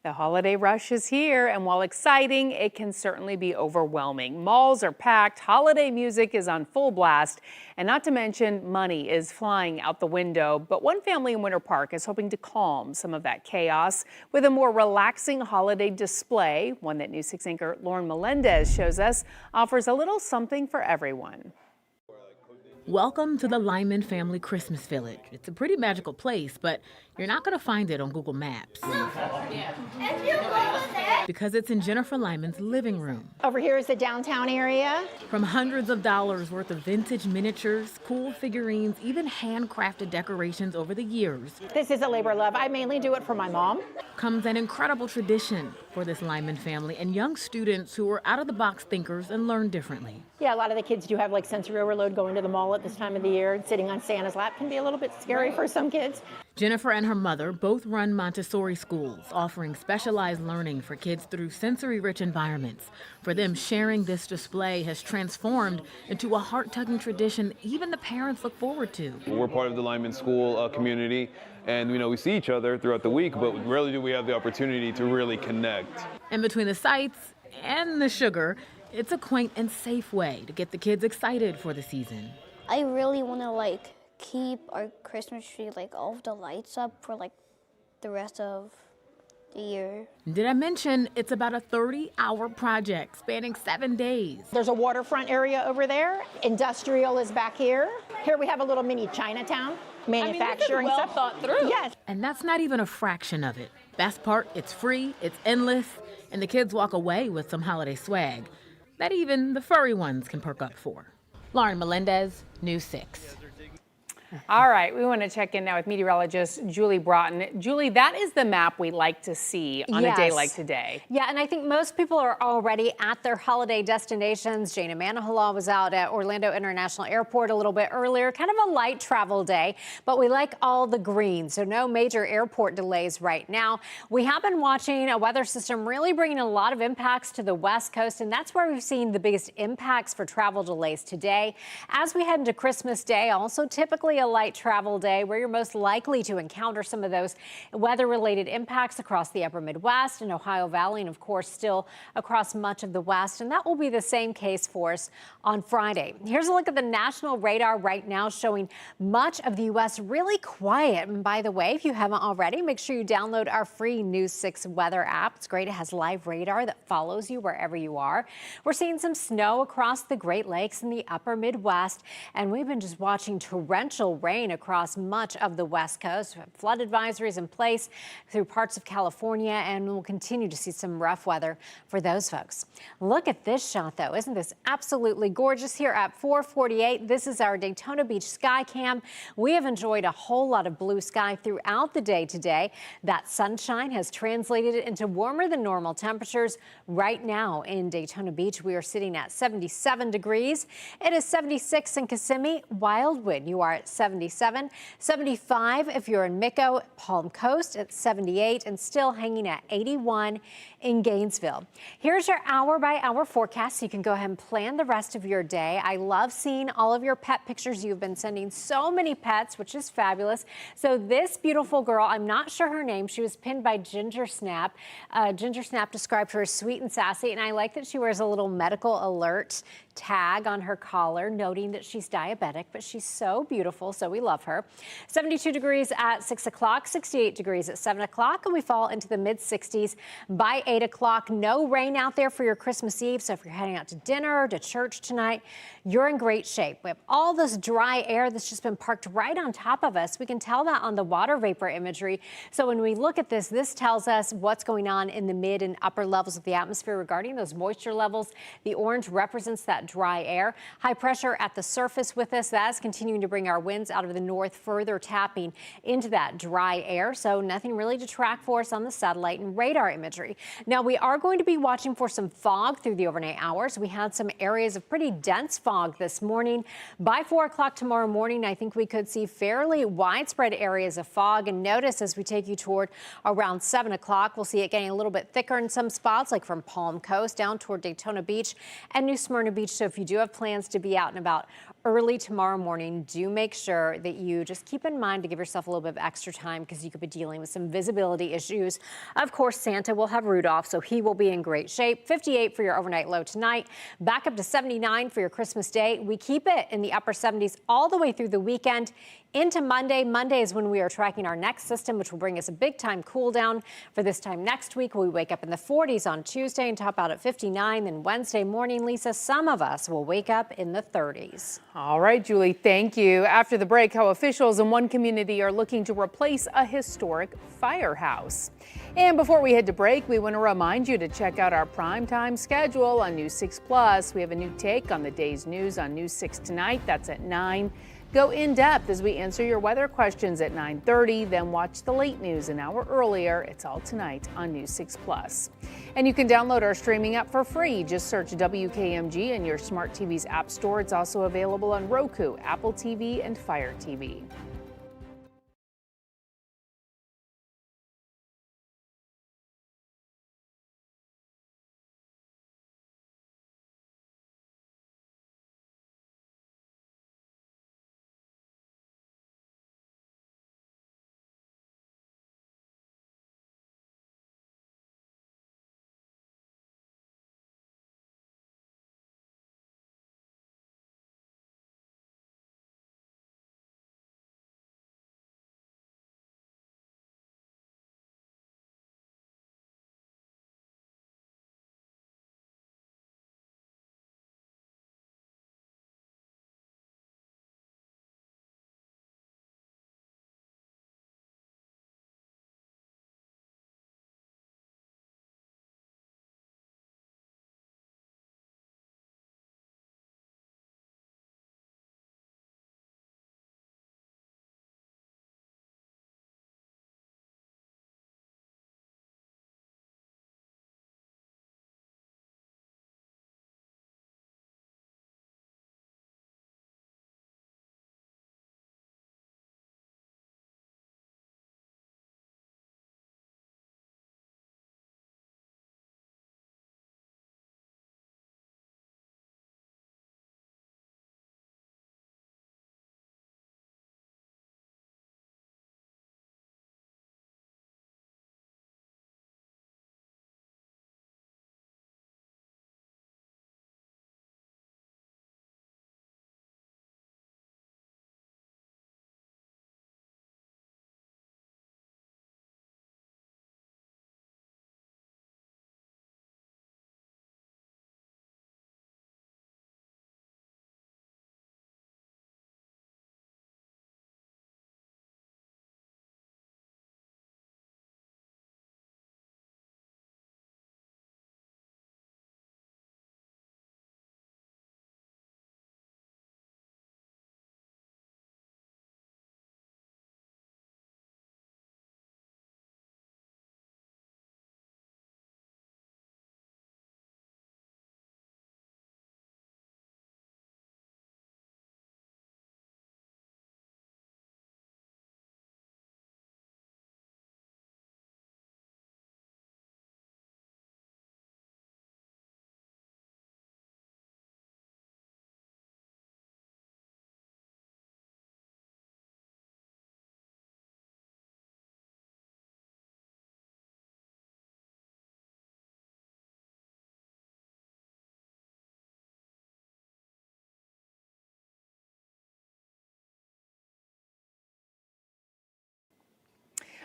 The holiday rush is here, and while exciting, it can certainly be overwhelming. Malls are packed, holiday music is on full blast, and not to mention money is flying out the window. But one family in Winter Park is hoping to calm some of that chaos with a more relaxing holiday display. One that News 6 anchor Lauren Melendez shows us offers a little something for everyone. Welcome to the Lyman Family Christmas Village. It's a pretty magical place, but you're not going to find it on Google Maps. Because it's in Jennifer Lyman's living room. Over here is the downtown area. From hundreds of dollars worth of vintage miniatures, cool figurines, even handcrafted decorations over the years. This is a labor of love. I mainly do it for my mom. Comes an incredible tradition for this Lyman family and young students who are out-of-the-box thinkers and learn differently. Yeah, a lot of the kids do have like sensory overload going to the mall at this time of the year. And sitting on Santa's lap can be a little bit scary for some kids. Jennifer and her mother both run Montessori schools, offering specialized learning for kids through sensory-rich environments. For them, sharing this display has transformed into a heart-tugging tradition even the parents look forward to. We're part of the Lyman School community, and we see each other throughout the week, but rarely do we have the opportunity to really connect. And between the sights and the sugar, it's a quaint and safe way to get the kids excited for the season. I really want to keep our Christmas tree, all of the lights up for the rest of the year. Did I mention it's about a 30-hour project spanning 7 days? There's a waterfront area over there. Industrial is back here. Here we have a little mini Chinatown. Manufacturing this is well stuff. thought through. Yes. And that's not even a fraction of it. Best part, it's free, it's endless, and the kids walk away with some holiday swag that even the furry ones can perk up for. Lauren Melendez, News 6. All right, we want to check in now with meteorologist Julie Broughton. Julie, that is the map we like to see on a day like today. Yeah, and I think most people are already at their holiday destinations. Jana Manahala was out at Orlando International Airport a little bit earlier, kind of a light travel day, but we like all the green, so no major airport delays right now. We have been watching a weather system really bringing a lot of impacts to the West Coast, and that's where we've seen the biggest impacts for travel delays today. As we head into Christmas Day, also typically a light travel day where you're most likely to encounter some of those weather-related impacts across the upper Midwest and Ohio Valley, and of course still across much of the West. And that will be the same case for us on Friday. Here's a look at the national radar right now, showing much of the U.S. really quiet. And by the way, if you haven't already, make sure you download our free News 6 weather app. It's great. It has live radar that follows you wherever you are. We're seeing some snow across the Great Lakes in the upper Midwest, and we've been just watching torrential rain across much of the West Coast. Flood advisories in place through parts of California, and we'll continue to see some rough weather for those folks. Look at this shot, though. Isn't this absolutely gorgeous here at 4:48? This is our Daytona Beach sky cam. We have enjoyed a whole lot of blue sky throughout the day today. That sunshine has translated into warmer than normal temperatures. Right now in Daytona Beach, we are sitting at 77 degrees. It is 76 in Kissimmee. Wildwood, you are at 77, 75 if you're in Mico, Palm Coast at 78, and still hanging at 81 in Gainesville. Here's your hour-by-hour forecast, so you can go ahead and plan the rest of your day. I love seeing all of your pet pictures. You've been sending so many pets, which is fabulous. So this beautiful girl, I'm not sure her name, she was pinned by Ginger Snap. Ginger Snap described her as sweet and sassy, and I like that she wears a little medical alert tag on her collar, noting that she's diabetic, but she's so beautiful, so we love her. 72 degrees at 6 o'clock, 68 degrees at 7 o'clock, and we fall into the mid-60s by 8 o'clock. No rain out there for your Christmas Eve, so if you're heading out to dinner or to church tonight, you're in great shape. We have all this dry air that's just been parked right on top of us. We can tell that on the water vapor imagery. So when we look at this, this tells us what's going on in the mid and upper levels of the atmosphere regarding those moisture levels. The orange represents that dry air. High pressure at the surface with us. That is continuing to bring our winds out of the north, further tapping into that dry air. So nothing really to track for us on the satellite and radar imagery. Now we are going to be watching for some fog through the overnight hours. We had some areas of pretty dense fog this morning. By 4 o'clock tomorrow morning, I think we could see fairly widespread areas of fog. And notice as we take you toward around 7 o'clock, we'll see it getting a little bit thicker in some spots, like from Palm Coast down toward Daytona Beach and New Smyrna Beach. So if you do have plans to be out and about early tomorrow morning, do make sure that you just keep in mind to give yourself a little bit of extra time because you could be dealing with some visibility issues. Of course, Santa will have Rudolph, so he will be in great shape. 58 for your overnight low tonight, back up to 79 for your Christmas Day. We keep it in the upper 70s all the way through the weekend into Monday. Monday is when we are tracking our next system, which will bring us a big time cool down. For this time next week, we wake up in the 40s on Tuesday and top out at 59. Then Wednesday morning, Lisa, some of us will wake up in the 30s. All right, Julie, thank you. After the break, how officials in one community are looking to replace a historic firehouse. And before we head to break, we want to remind you to check out our primetime schedule on News 6 Plus. We have a new take on the day's news on News 6 tonight. That's at 9. Go in depth as we answer your weather questions at 9:30, then watch the late news an hour earlier. It's all tonight on News 6 Plus. And you can download our streaming app for free. Just search WKMG in your smart TV's app store. It's also available on Roku, Apple TV, and Fire TV.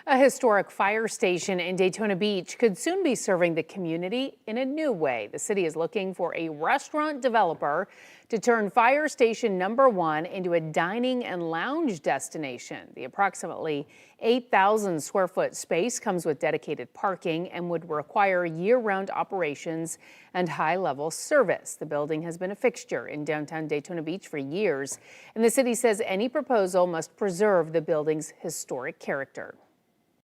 A historic fire station in Daytona Beach could soon be serving the community in a new way. The city is looking for a restaurant developer to turn Fire Station number 1 into a dining and lounge destination. The approximately 8,000 square foot space comes with dedicated parking and would require year-round operations and high-level service. The building has been a fixture in downtown Daytona Beach for years, and the city says any proposal must preserve the building's historic character.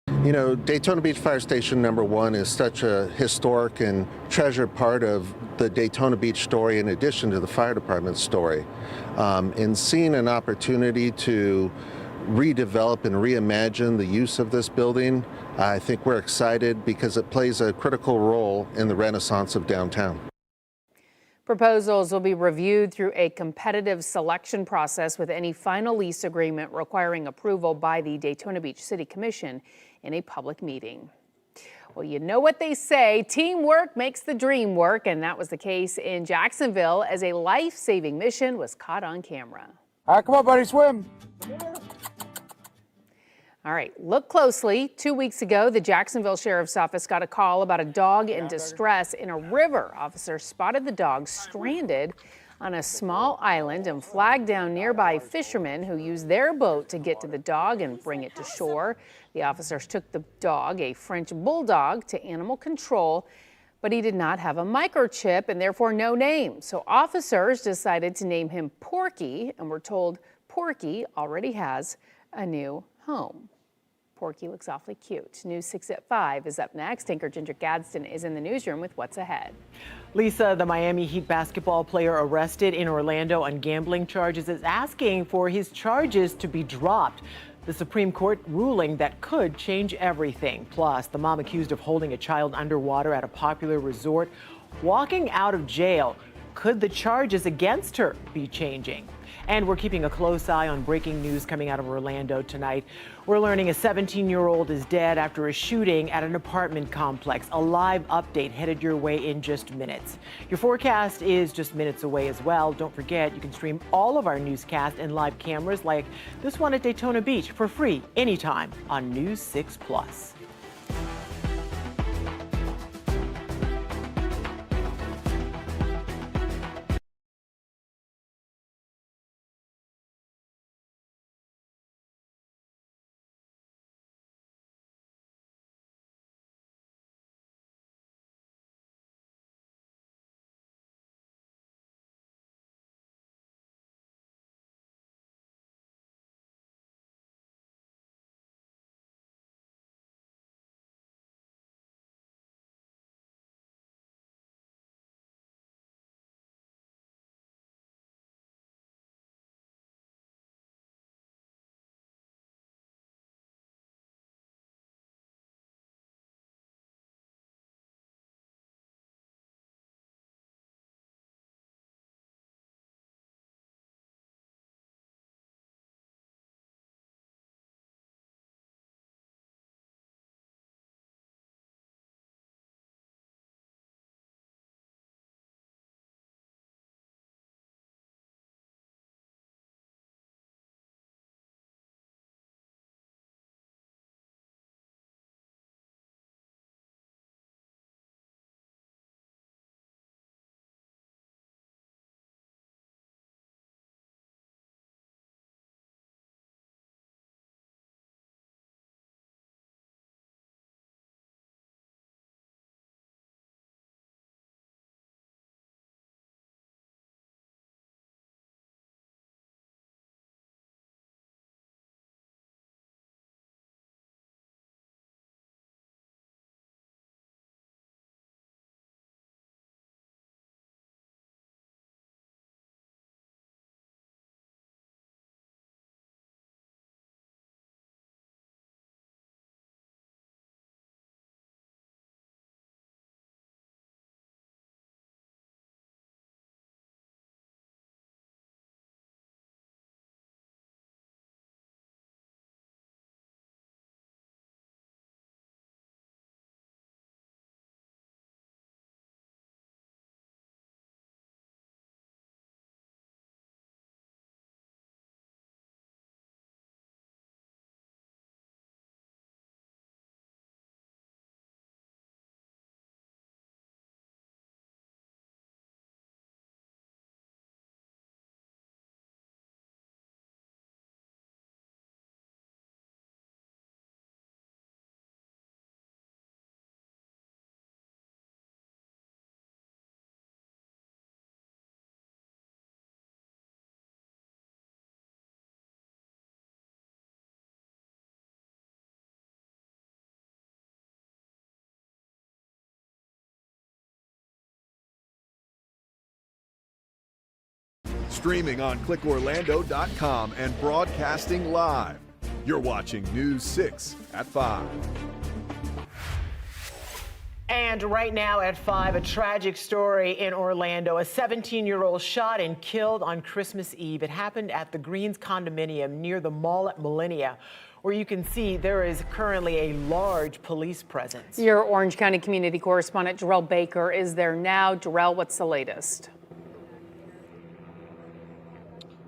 You know, Daytona Beach Fire Station number 1 is such a historic and treasured part of the Daytona Beach story in addition to the fire department story. And seeing an opportunity to redevelop and reimagine the use of this building, I think we're excited because it plays a critical role in the renaissance of downtown. Proposals will be reviewed through a competitive selection process, with any final lease agreement requiring approval by the Daytona Beach City Commission in a public meeting. Well, you know what they say, teamwork makes the dream work, and that was the case in Jacksonville as a life-saving mission was caught on camera. All right, come on, buddy, swim. All right, look closely. 2 weeks ago, the Jacksonville Sheriff's Office got a call about a dog in distress in a river. Officers spotted the dog stranded on a small island and flagged down nearby fishermen who used their boat to get to the dog and bring it to shore. The officers took the dog, a French bulldog, to animal control, but he did not have a microchip and therefore no name. So officers decided to name him Porky, and we're told Porky already has a new home. Porky looks awfully cute. News 6 at 5 is up next. Anchor Ginger Gadsden is in the newsroom with what's ahead. Lisa, the Miami Heat basketball player arrested in Orlando on gambling charges, is asking for his charges to be dropped. The Supreme Court ruling that could change everything. Plus, the mom accused of holding a child underwater at a popular resort walking out of jail. Could the charges against her be changing? And we're keeping a close eye on breaking news coming out of Orlando tonight. We're learning a 17-year-old is dead after a shooting at an apartment complex. A live update headed your way in just minutes. Your forecast is just minutes away as well. Don't forget, you can stream all of our newscasts and live cameras like this one at Daytona Beach for free anytime on News 6 Plus. Streaming on clickorlando.com and broadcasting live. You're watching News 6 at 5. And right now at 5, a tragic story in Orlando. A 17-year-old shot and killed on Christmas Eve. It happened at the Greens condominium near the mall at Millennia, where you can see there is currently a large police presence. Your Orange County community correspondent Jarrell Baker is there now. Jarrell, what's the latest?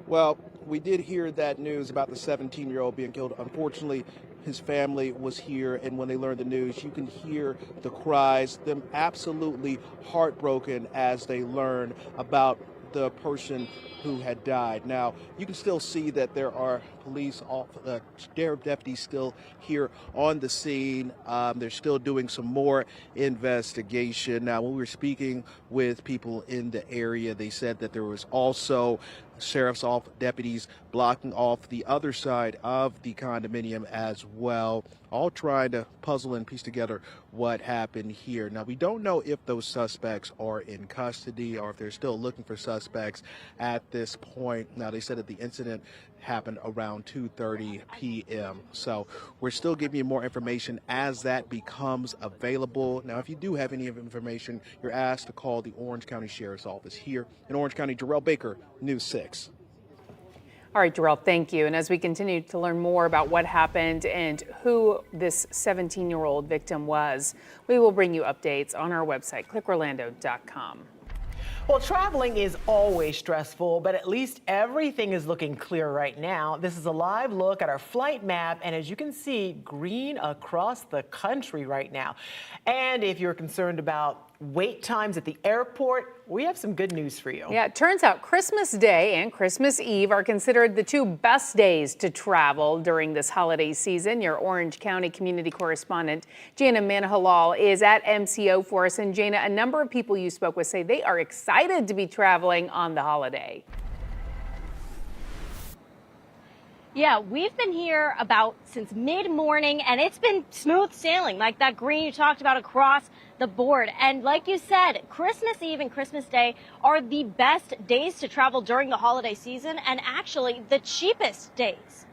Well, we did hear that news about the 17-year-old being killed. Unfortunately, his family was here, and when they learned the news, you can hear the cries, them absolutely heartbroken as they learn about the person who had died. Now, you can still see that there are police, sheriff deputies still here on the scene. They're still doing some more investigation. Now, when we were speaking with people in the area, they said that there was also sheriff's office deputies blocking off the other side of the condominium as well, all trying to puzzle and piece together what happened here. Now, we don't know if those suspects are in custody or if they're still looking for suspects at this point. Now, they said that the incident happened around 2:30 p.m. So we're still giving you more information as that becomes available. Now, if you do have any information, you're asked to call the Orange County Sheriff's Office here in Orange County. Jarrell Baker, News 6. All right, Jarrell, thank you. And as we continue to learn more about what happened and who this 17-year-old victim was, we will bring you updates on our website, clickorlando.com. Well, traveling is always stressful, but at least everything is looking clear right now. This is a live look at our flight map, and as you can see, green across the country right now. And if you're concerned about wait times at the airport, we have some good news for you. Yeah, it turns out Christmas Day and Christmas Eve are considered the two best days to travel during this holiday season. Your Orange County community correspondent, Jana Manahalal, is at MCO for us. And Jana, a number of people you spoke with say they are excited to be traveling on the holiday. Yeah, we've been here about since mid-morning, and it's been smooth sailing, like that green you talked about across the board. And like you said, Christmas Eve and Christmas Day are the best days to travel during the holiday season, and actually the cheapest days.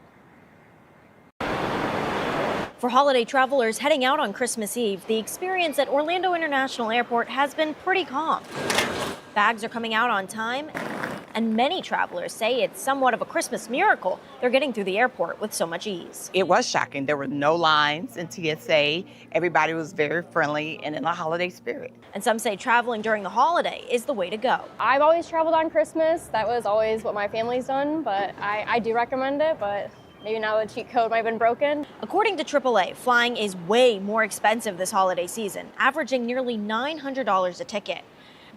For holiday travelers heading out on Christmas Eve, the experience at Orlando International Airport has been pretty calm. Bags are coming out on time, and many travelers say it's somewhat of a Christmas miracle they're getting through the airport with so much ease. It was shocking. There were no lines in TSA. Everybody was very friendly and in a holiday spirit. And some say traveling during the holiday is the way to go. I've always traveled on Christmas. That was always what my family's done, but I do recommend it, but maybe now the cheat code might have been broken. According to AAA, flying is way more expensive this holiday season, averaging nearly $900 a ticket.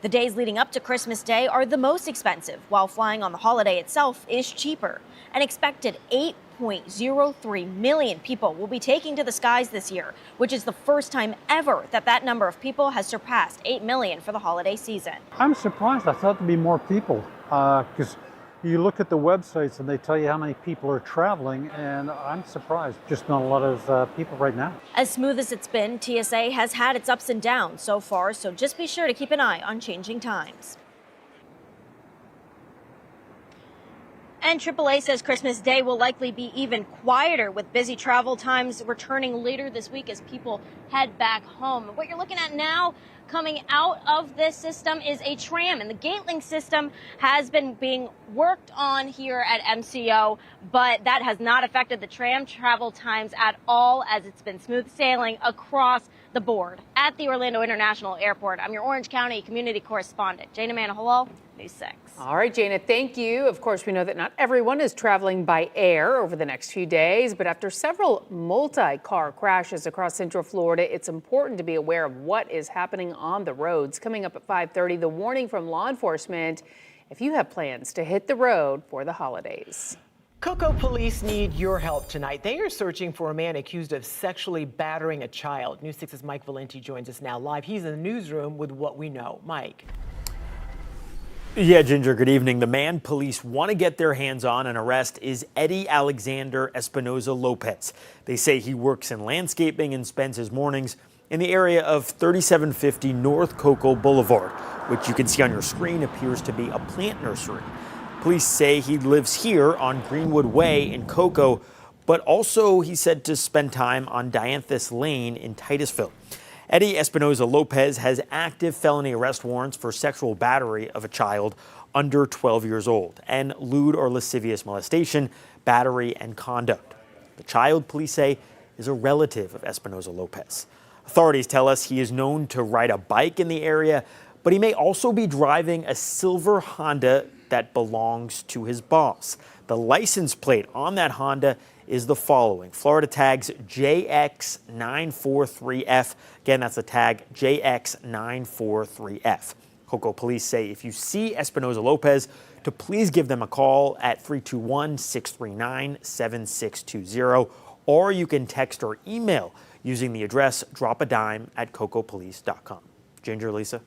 The days leading up to Christmas Day are the most expensive, while flying on the holiday itself is cheaper. An expected 8.03 million people will be taking to the skies this year, which is the first time ever that number of people has surpassed 8 million for the holiday season. I'm surprised. I thought there'd be more people because you look at the websites and they tell you how many people are traveling, and I'm surprised. Just not a lot of people right now. As smooth as it's been, TSA has had its ups and downs so far, so just be sure to keep an eye on changing times. And AAA says Christmas Day will likely be even quieter, with busy travel times returning later this week as people head back home. What you're looking at now coming out of this system is a tram, and the Gatelink system has been being worked on here at MCO, but that has not affected the tram travel times at all, as it's been smooth sailing across the board. At the Orlando International Airport, I'm your Orange County community correspondent, Jana Manahalal, News 6. All right, Jana, thank you. Of course, we know that not everyone is traveling by air over the next few days, but after several multi-car crashes across Central Florida, it's important to be aware of what is happening on the roads. Coming up at 5:30, the warning from law enforcement if you have plans to hit the road for the holidays. Cocoa police need your help tonight. They are searching for a man accused of sexually battering a child. News 6's Mike Valenti joins us now live. He's in the newsroom with what we know. Mike. Yeah, Ginger, good evening. The man police want to get their hands on and arrest is Eddie Alexander Espinoza Lopez. They say he works in landscaping and spends his mornings in the area of 3750 North Cocoa Boulevard, which you can see on your screen appears to be a plant nursery. Police say he lives here on Greenwood Way in Cocoa, but also he said to spend time on Dianthus Lane in Titusville. Eddie Espinoza Lopez has active felony arrest warrants for sexual battery of a child under 12 years old and lewd or lascivious molestation, battery, and conduct. The child, police say, is a relative of Espinoza Lopez. Authorities tell us he is known to ride a bike in the area, but he may also be driving a silver Honda that belongs to his boss. The license plate on that Honda is the following: Florida tags JX943F. Again, that's the tag JX943F. Cocoa police say if you see Espinoza Lopez, to please give them a call at 321-639-7620, or you can text or email using the address dropadime@cocopolice.com. Ginger, Lisa.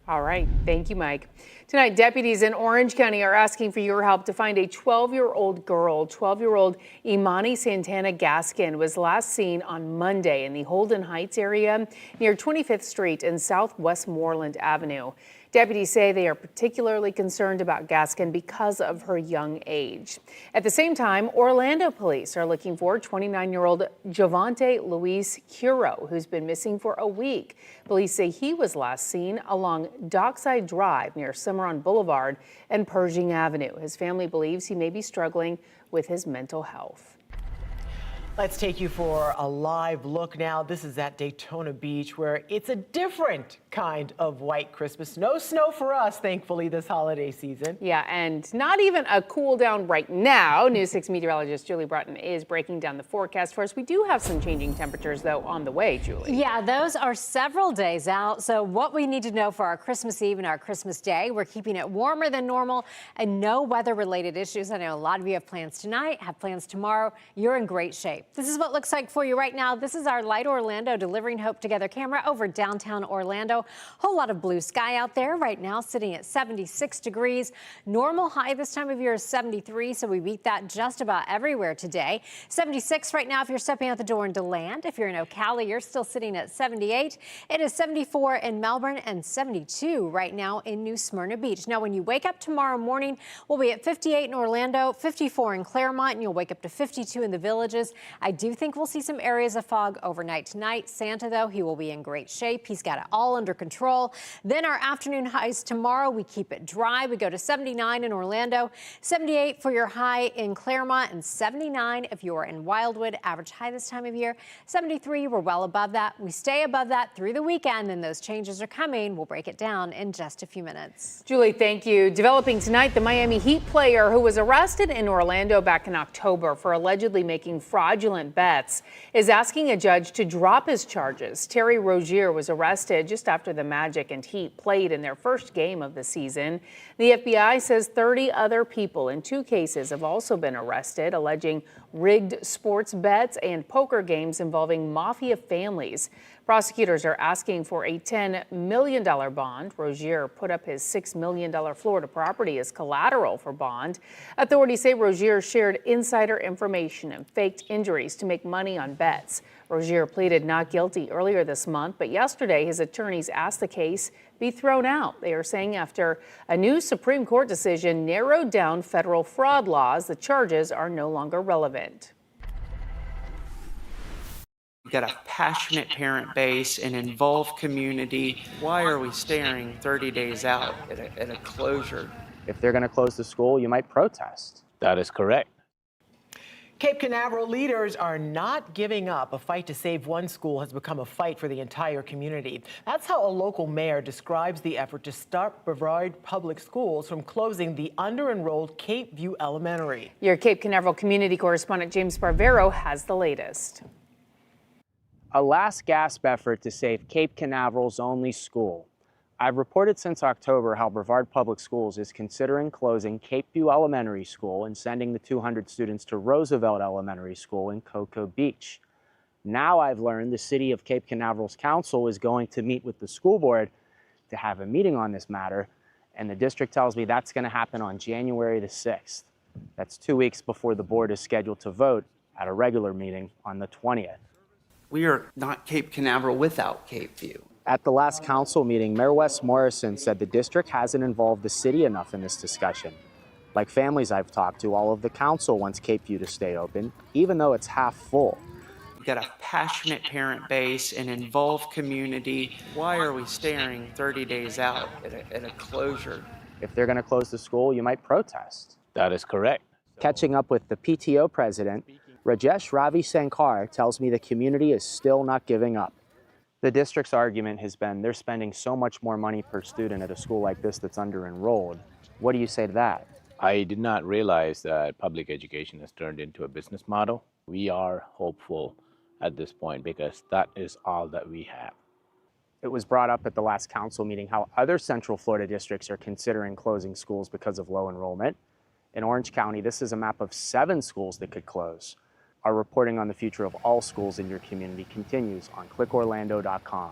All right. Thank you, Mike. Tonight, deputies in Orange County are asking for your help to find a 12-year-old girl. 12-year-old Imani Santana Gaskin was last seen on Monday in the Holden Heights area near 25th Street and South Westmoreland Avenue. Deputies say they are particularly concerned about Gaskin because of her young age. At the same time, Orlando police are looking for 29-year-old Javante Luis Curo, who's been missing for a week. Police say he was last seen along Dockside Drive near Cimarron Boulevard and Pershing Avenue. His family believes he may be struggling with his mental health. Let's take you for a live look now. This is at Daytona Beach, where it's a different kind of white Christmas. No snow for us, thankfully, this holiday season. Yeah, and not even a cool down right now. News 6 meteorologist Julie Broughton is breaking down the forecast for us. We do have some changing temperatures, though, on the way, Julie. Yeah, those are several days out. So what we need to know for our Christmas Eve and our Christmas Day, we're keeping it warmer than normal and no weather-related issues. I know a lot of you have plans tonight, have plans tomorrow. You're in great shape. This is what it looks like for you right now. This is our Light Orlando Delivering Hope Together camera over downtown Orlando. Whole lot of blue sky out there right now, sitting at 76 degrees. Normal high this time of year is 73, so we beat that just about everywhere today. 76 right now if you're stepping out the door into Land. If you're in Ocala, you're still sitting at 78. It is 74 in Melbourne and 72 right now in New Smyrna Beach. Now, when you wake up tomorrow morning, we'll be at 58 in Orlando, 54 in Claremont, and you'll wake up to 52 in the Villages. I do think we'll see some areas of fog overnight tonight. Santa, though, he will be in great shape. He's got it all under control. Then our afternoon highs tomorrow, we keep it dry. We go to 79 in Orlando, 78 for your high in Claremont, and 79 if you're in Wildwood. Average high this time of year, 73. We're well above that. We stay above that through the weekend, and those changes are coming. We'll break it down in just a few minutes. Julie, thank you. Developing tonight, the Miami Heat player who was arrested in Orlando back in October for allegedly making fraudulent bets is asking a judge to drop his charges. Terry Rozier was arrested just after the Magic and Heat played in their first game of the season. The FBI says 30 other people in 2 cases have also been arrested, alleging rigged sports bets and poker games involving mafia families. Prosecutors are asking for a $10 million bond. Rozier put up his $6 million Florida property as collateral for bond. Authorities say Rozier shared insider information and faked injuries to make money on bets. Rozier pleaded not guilty earlier this month, but yesterday his attorneys asked the case be thrown out. They are saying after a new Supreme Court decision narrowed down federal fraud laws, the charges are no longer relevant. We've got a passionate parent base, an involved community. Why are we staring 30 days out at a closure? If they're going to close the school, you might protest. That is correct. Cape Canaveral leaders are not giving up. A fight to save one school has become a fight for the entire community. That's how a local mayor describes the effort to stop Brevard Public Schools from closing the under-enrolled Cape View Elementary. Your Cape Canaveral community correspondent James Barbero has the latest. A last-gasp effort to save Cape Canaveral's only school. I've reported since October how Brevard Public Schools is considering closing Cape View Elementary School and sending the 200 students to Roosevelt Elementary School in Cocoa Beach. Now I've learned the City of Cape Canaveral's council is going to meet with the school board to have a meeting on this matter, and the district tells me that's going to happen on January the 6th. That's 2 weeks before the board is scheduled to vote at a regular meeting on the 20th. We are not Cape Canaveral without Cape View. At the last council meeting, Mayor Wes Morrison said the district hasn't involved the city enough in this discussion. Like families I've talked to, all of the council wants Cape View to stay open, even though it's half full. We've got a passionate parent base, an involved community. Why are we staring 30 days out at a closure? If they're going to close the school, you might protest. That is correct. Catching up with the PTO president, Rajesh Ravi Sankar tells me the community is still not giving up. The district's argument has been they're spending so much more money per student at a school like this that's under-enrolled. What do you say to that? I did not realize that public education has turned into a business model. We are hopeful at this point because that is all that we have. It was brought up at the last council meeting how other Central Florida districts are considering closing schools because of low enrollment. In Orange County, this is a map of 7 schools that could close. Our reporting on the future of all schools in your community continues on clickorlando.com.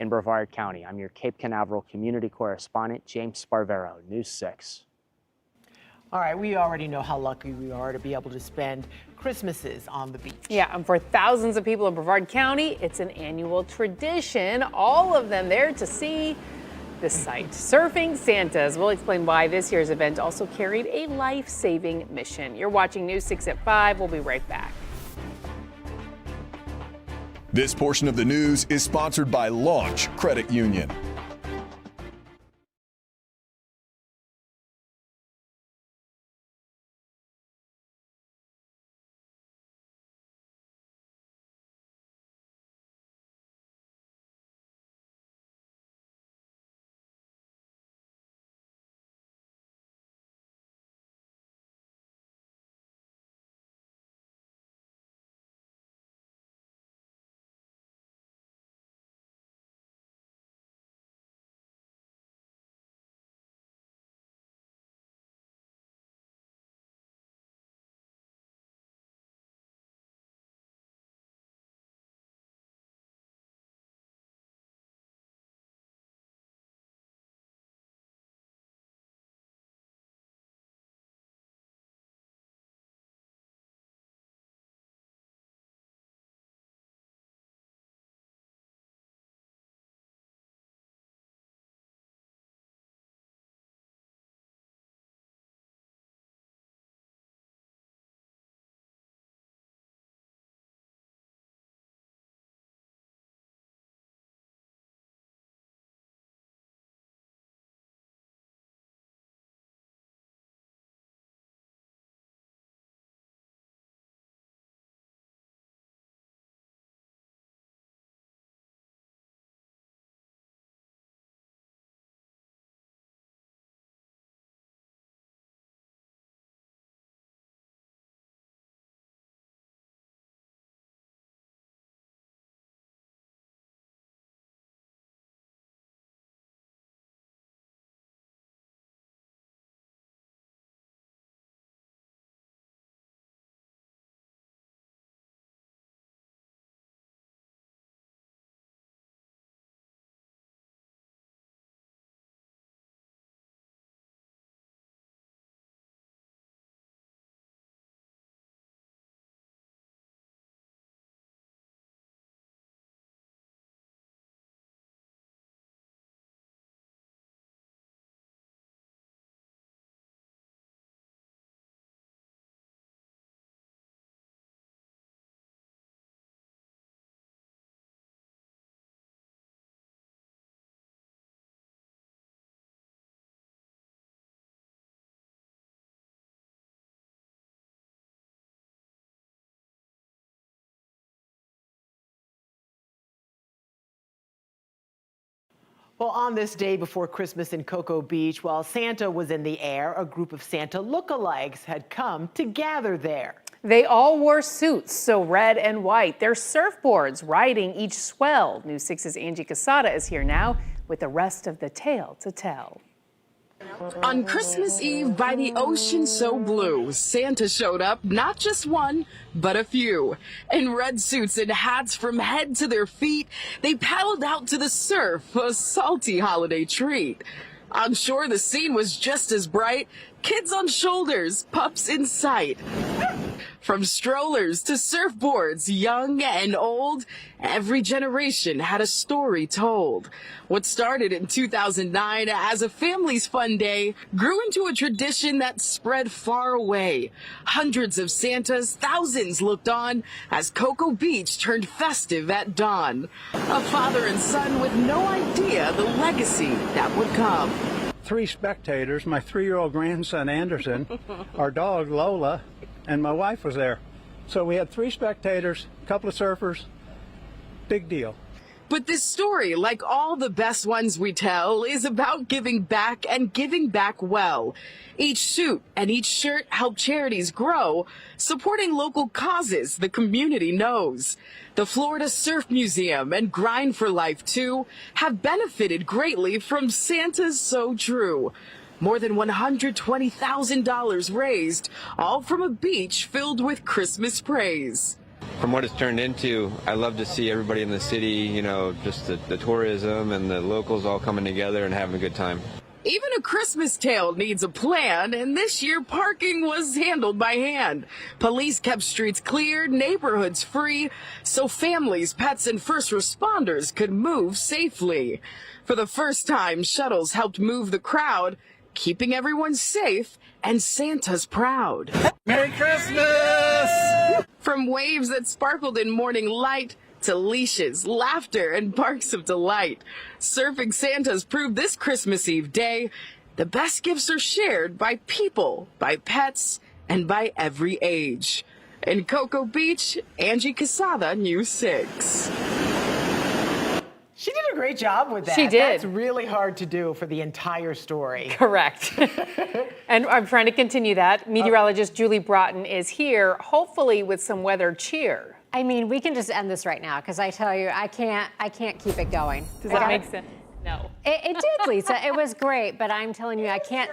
In Brevard County, I'm your Cape Canaveral community correspondent, James Sparvero, News 6. All right, we already know how lucky we are to be able to spend Christmases on the beach. Yeah, and for thousands of people in Brevard County, it's an annual tradition. All of them there to see the sight. Surfing Santas. We'll explain why this year's event also carried a life-saving mission. You're watching News 6 at 5. We'll be right back. This portion of the news is sponsored by Launch Credit Union. Well, on this day before Christmas in Cocoa Beach, while Santa was in the air, a group of Santa lookalikes had come to gather there. They all wore suits, so red and white. Their surfboards riding each swell. News 6's Angie Casada is here now with the rest of the tale to tell. On Christmas Eve by the ocean so blue, Santa showed up, not just one, but a few. In red suits and hats from head to their feet, they paddled out to the surf, a salty holiday treat. On shore, the scene was just as bright, kids on shoulders, pups in sight. From strollers to surfboards, young and old, every generation had a story told. What started in 2009 as a family's fun day grew into a tradition that spread far away. Hundreds of Santas, thousands looked on as Cocoa Beach turned festive at dawn. A father and son with no idea the legacy that would come. 3 spectators, my 3-year-old grandson Anderson, our dog Lola, and my wife was there. So we had 3 spectators, a couple of surfers, big deal. But this story, like all the best ones we tell, is about giving back and giving back well. Each suit and each shirt help charities grow, supporting local causes the community knows. The Florida Surf Museum and Grind for Life, too, have benefited greatly from Santa's So True. More than $120,000 raised, all from a beach filled with Christmas praise. From what it's turned into, I love to see everybody in the city, you know, just the tourism and the locals all coming together and having a good time. Even a Christmas tale needs a plan, and this year parking was handled by hand. Police kept streets clear, neighborhoods free, so families, pets, and first responders could move safely. For the first time, shuttles helped move the crowd, keeping everyone safe and Santa's proud. Merry Christmas! From waves that sparkled in morning light to leashes, laughter, and barks of delight, Surfing Santas proved this Christmas Eve day the best gifts are shared by people, by pets, and by every age. In Cocoa Beach, Angie Casada, News 6. She did a great job with that. She did. That's really hard to do for the entire story. Correct. And I'm trying to continue that. Meteorologist Julie Broughton is here, hopefully with some weather cheer. I mean, we can just end this right now because I tell you, I can't keep it going. Does that make sense? No. It did, Lisa. It was great, but I'm telling you, I can't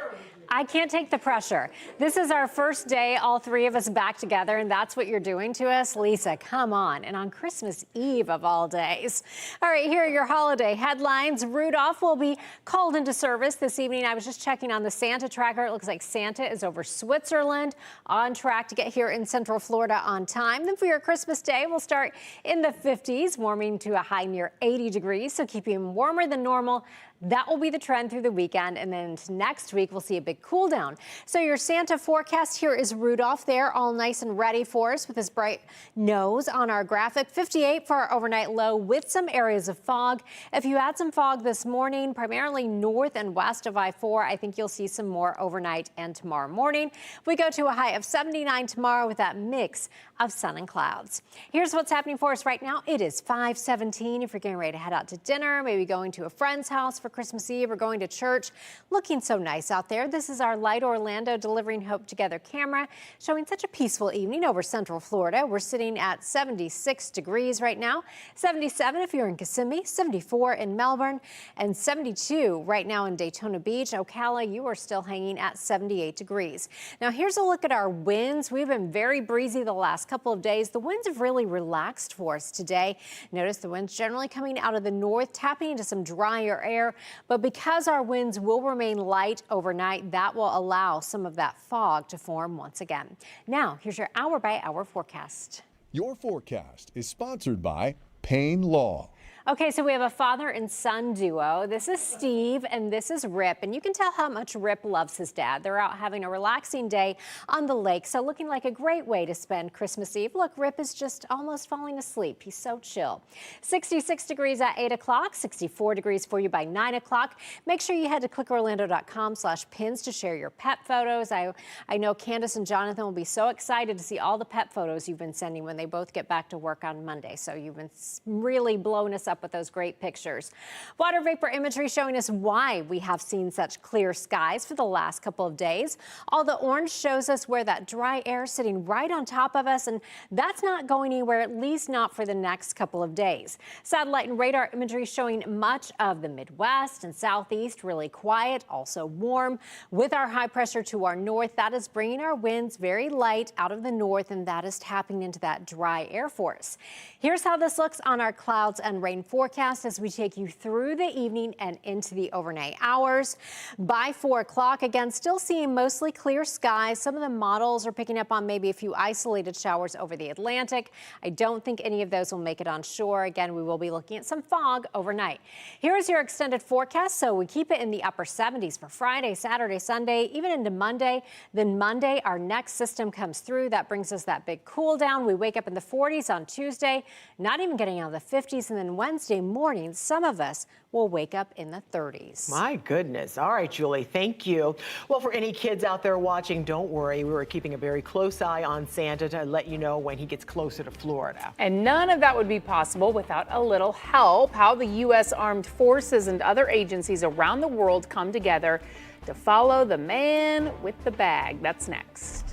take the pressure. This is our first day, all 3 of us back together, and that's what you're doing to us? Lisa, come on. And on Christmas Eve of all days. All right, here are your holiday headlines. Rudolph will be called into service this evening. I was just checking on the Santa tracker. It looks like Santa is over Switzerland, on track to get here in Central Florida on time. Then for your Christmas day, we'll start in the 50s, warming to a high near 80 degrees, so keeping warmer than normal. That will be the trend through the weekend, and then next week we'll see a big cool down. So your Santa forecast, here is Rudolph there, all nice and ready for us with his bright nose on our graphic. 58 for our overnight low with some areas of fog. If you had some fog this morning, primarily north and west of I-4, I think you'll see some more overnight and tomorrow morning. We go to a high of 79 tomorrow with that mix of sun and clouds. Here's what's happening for us right now. It is 5:17. If you're getting ready to head out to dinner, maybe going to a friend's house for Christmas Eve or going to church, looking so nice out there. This is our Light Orlando Delivering Hope Together camera showing such a peaceful evening over Central Florida. We're sitting at 76 degrees right now, 77 if you're in Kissimmee, 74 in Melbourne, and 72 right now in Daytona Beach. Ocala, you are still hanging at 78 degrees. Now here's a look at our winds. We've been very breezy the last couple of days. The winds have really relaxed for us today. Notice the winds generally coming out of the north, tapping into some drier air. But because our winds will remain light overnight, that will allow some of that fog to form once again. Now, here's your hour-by-hour forecast. Your forecast is sponsored by Payne Law. Okay, so we have a father and son duo. This is Steve and this is Rip, and you can tell how much Rip loves his dad. They're out having a relaxing day on the lake, so looking like a great way to spend Christmas Eve. Look, Rip is just almost falling asleep. He's so chill. 66 degrees at 8 o'clock, 64 degrees for you by 9 o'clock. Make sure you head to clickorlando.com/pins to share your pet photos. I know Candace and Jonathan will be so excited to see all the pet photos you've been sending when they both get back to work on Monday. So you've been really blowing us up with those great pictures. Water vapor imagery showing us why we have seen such clear skies for the last couple of days. All the orange shows us where that dry air is sitting right on top of us, and that's not going anywhere, at least not for the next couple of days. Satellite and radar imagery showing much of the Midwest and Southeast really quiet, also warm. With our high pressure to our north, that is bringing our winds very light out of the north, and that is tapping into that dry air for us. Here's how this looks on our clouds and rain rain forecast as we take you through the evening and into the overnight hours. By 4 o'clock, again, still seeing mostly clear skies. Some of the models are picking up on maybe a few isolated showers over the Atlantic. I don't think any of those will make it on shore. Again, we will be looking at some fog overnight. Here is your extended forecast. So we keep it in the upper 70s for Friday, Saturday, Sunday, even into Monday. Then Monday, our next system comes through. That brings us that big cool down. We wake up in the 40s on Tuesday, not even getting out of the 50s. And then Wednesday morning, some of us will wake up in the 30s. My goodness. All right, Julie, thank you. Well, for any kids out there watching, don't worry. We were keeping a very close eye on Santa to let you know when he gets closer to Florida. And none of that would be possible without a little help. How the U.S. Armed Forces and other agencies around the world come together to follow the man with the bag. That's next.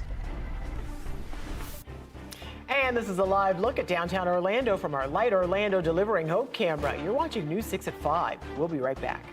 And this is a live look at downtown Orlando from our Light Orlando Delivering Hope camera. You're watching News 6 at 5. We'll be right back.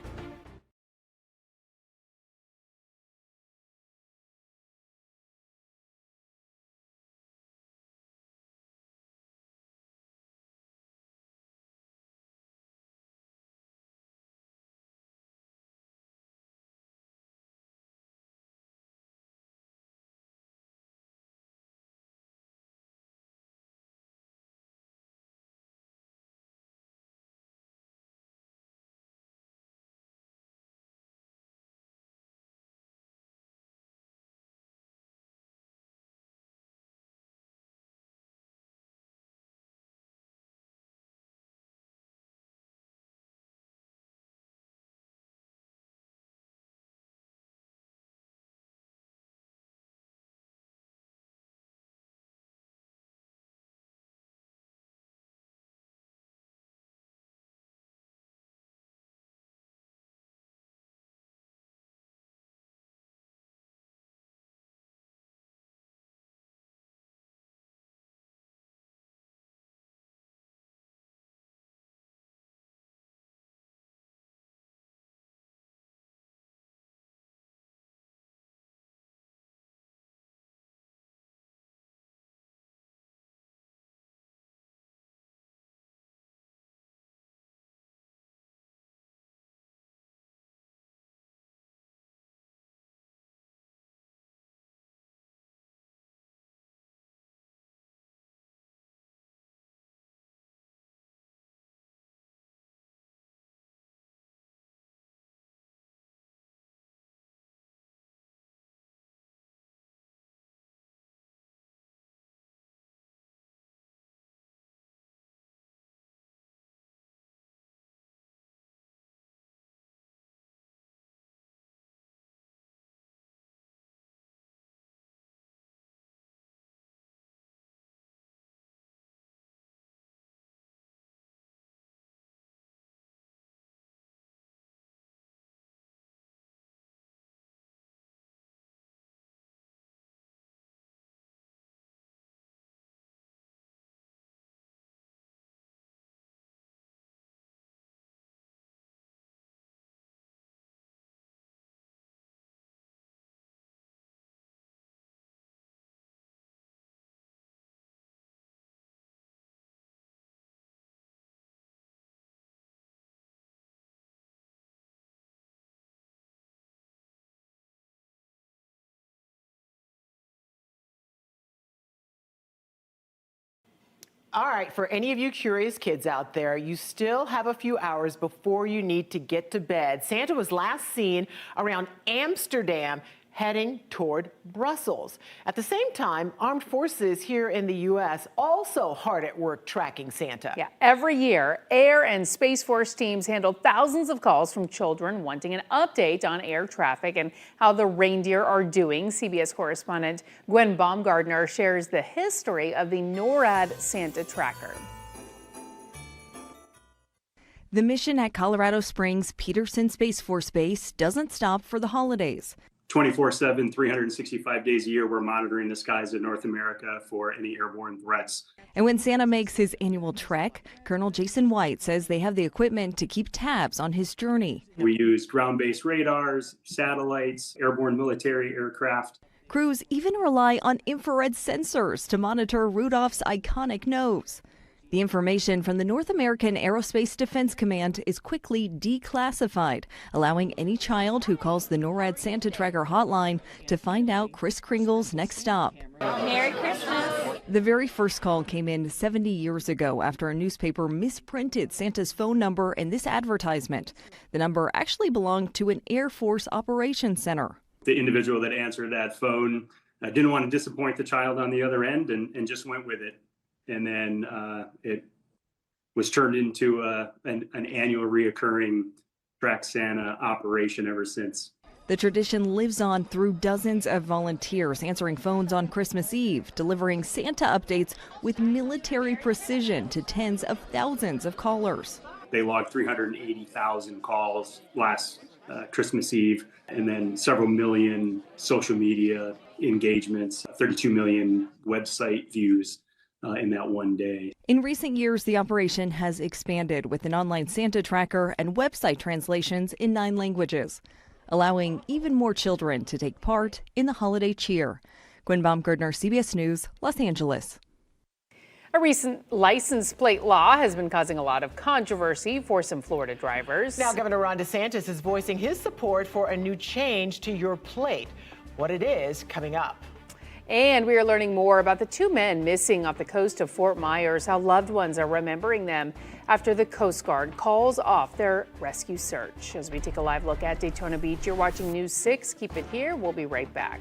All right, for any of you curious kids out there, you still have a few hours before you need to get to bed. Santa was last seen around Amsterdam, heading toward Brussels. At the same time, armed forces here in the U.S. also hard at work tracking Santa. Yeah, every year, Air and Space Force teams handle thousands of calls from children wanting an update on air traffic and how the reindeer are doing. CBS correspondent Gwen Baumgardner shares the history of the NORAD Santa Tracker. The mission at Colorado Springs Peterson Space Force Base doesn't stop for the holidays. 24/7, 365 days a year, we're monitoring the skies of North America for any airborne threats. And when Santa makes his annual trek, Colonel Jason White says they have the equipment to keep tabs on his journey. We use ground-based radars, satellites, airborne military aircraft. Crews even rely on infrared sensors to monitor Rudolph's iconic nose. The information from the North American Aerospace Defense Command is quickly declassified, allowing any child who calls the NORAD Santa Tracker hotline to find out Kris Kringle's next stop. Merry Christmas. The very first call came in 70 years ago after a newspaper misprinted Santa's phone number in this advertisement. The number actually belonged to an Air Force Operations Center. The individual that answered that phone didn't want to disappoint the child on the other end and just went with it. And then it was turned into an annual reoccurring Track Santa operation ever since. The tradition lives on through dozens of volunteers answering phones on Christmas Eve, delivering Santa updates with military precision to tens of thousands of callers. They logged 380,000 calls last Christmas Eve, and then several million social media engagements, 32 million website views in that one day. In recent years, the operation has expanded with an online Santa tracker and website translations in 9 languages, allowing even more children to take part in the holiday cheer. Gwen Baumgartner, CBS News, Los Angeles. A recent license plate law has been causing a lot of controversy for some Florida drivers. Now, Governor Ron DeSantis is voicing his support for a new change to your plate. What it is, coming up. And we are learning more about the 2 men missing off the coast of Fort Myers, how loved ones are remembering them after the Coast Guard calls off their rescue search. As we take a live look at Daytona Beach, you're watching News 6. Keep it here. We'll be right back.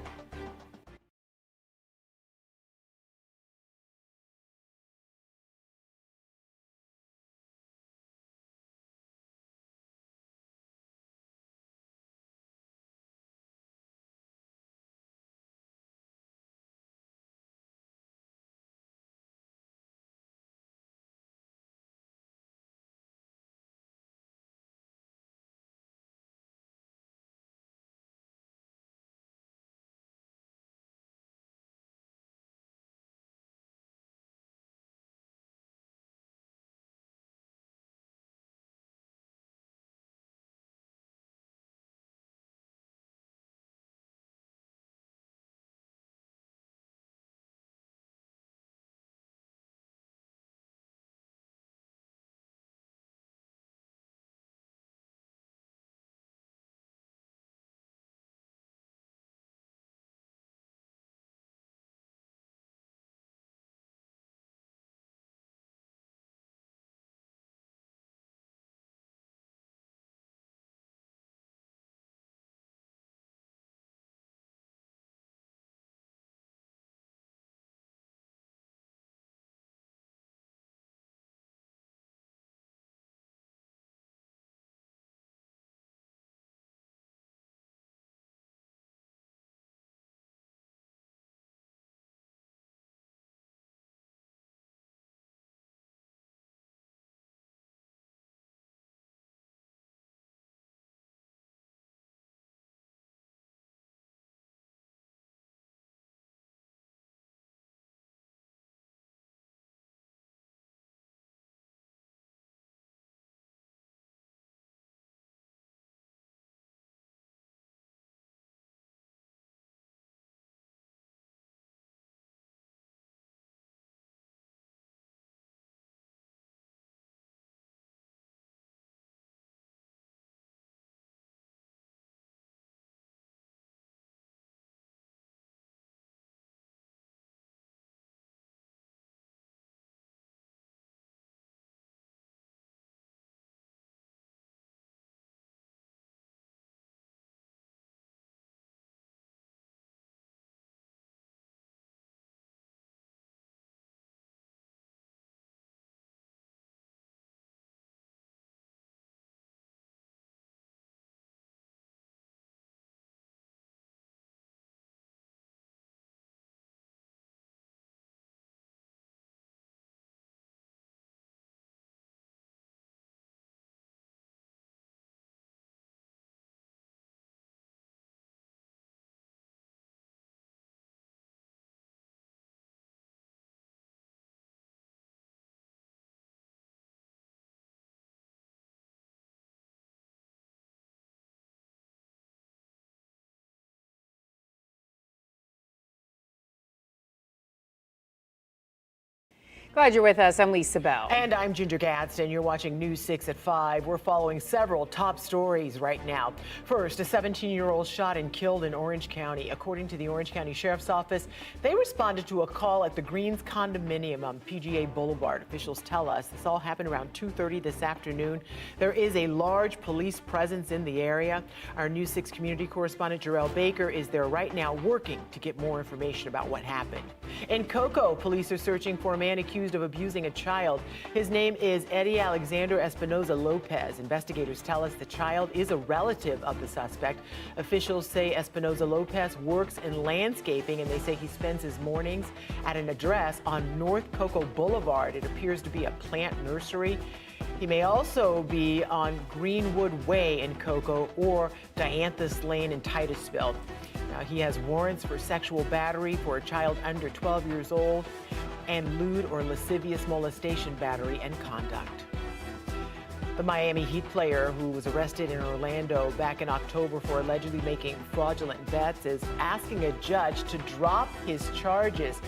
Glad you're with us. I'm Lisa Bell. And I'm Ginger Gadsden. You're watching News 6 at 5. We're following several top stories right now. First, a 17-year-old shot and killed in Orange County. According to the Orange County Sheriff's Office, they responded to a call at the Greens condominium on PGA Boulevard. Officials tell us this all happened around 2:30 this afternoon. There is a large police presence in the area. Our News 6 community correspondent Jarrell Baker is there right now working to get more information about what happened. In Cocoa, police are searching for a man accused of abusing a child. His name is Eddie Alexander Espinoza Lopez. Investigators tell us the child is a relative of the suspect. Officials say Espinoza Lopez works in landscaping, and they say he spends his mornings at an address on North Cocoa Boulevard. It appears to be a plant nursery. He may also be on Greenwood Way in Cocoa or Dianthus Lane in Titusville. Now, he has warrants for sexual battery for a child under 12 years old and lewd or lascivious molestation, battery, and conduct. The Miami Heat player who was arrested in Orlando back in October for allegedly making fraudulent bets is asking a judge to drop his charges.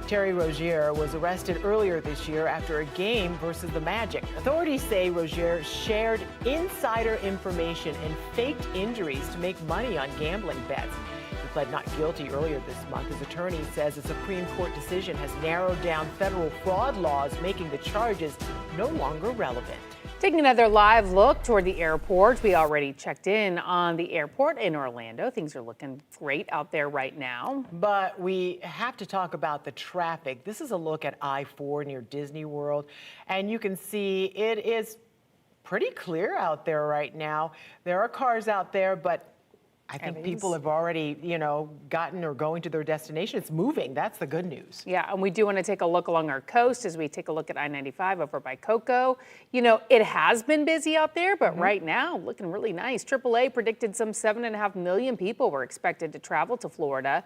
Terry Rozier was arrested earlier this year after a game versus the Magic. Authorities say Rozier shared insider information and faked injuries to make money on gambling bets. He pled not guilty earlier this month. His attorney says a Supreme Court decision has narrowed down federal fraud laws, making the charges no longer relevant. Taking another live look toward the airport. We already checked in on the airport in Orlando. Things are looking great out there right now. But we have to talk about the traffic. This is a look at I-4 near Disney World, and you can see it is pretty clear out there right now. There are cars out there, but I think people have already, gotten or going to their destination. It's moving. That's the good news. Yeah, and we do want to take a look along our coast as we take a look at I-95 over by Cocoa. It has been busy out there, but right now, looking really nice. AAA predicted some 7.5 million people were expected to travel to Florida.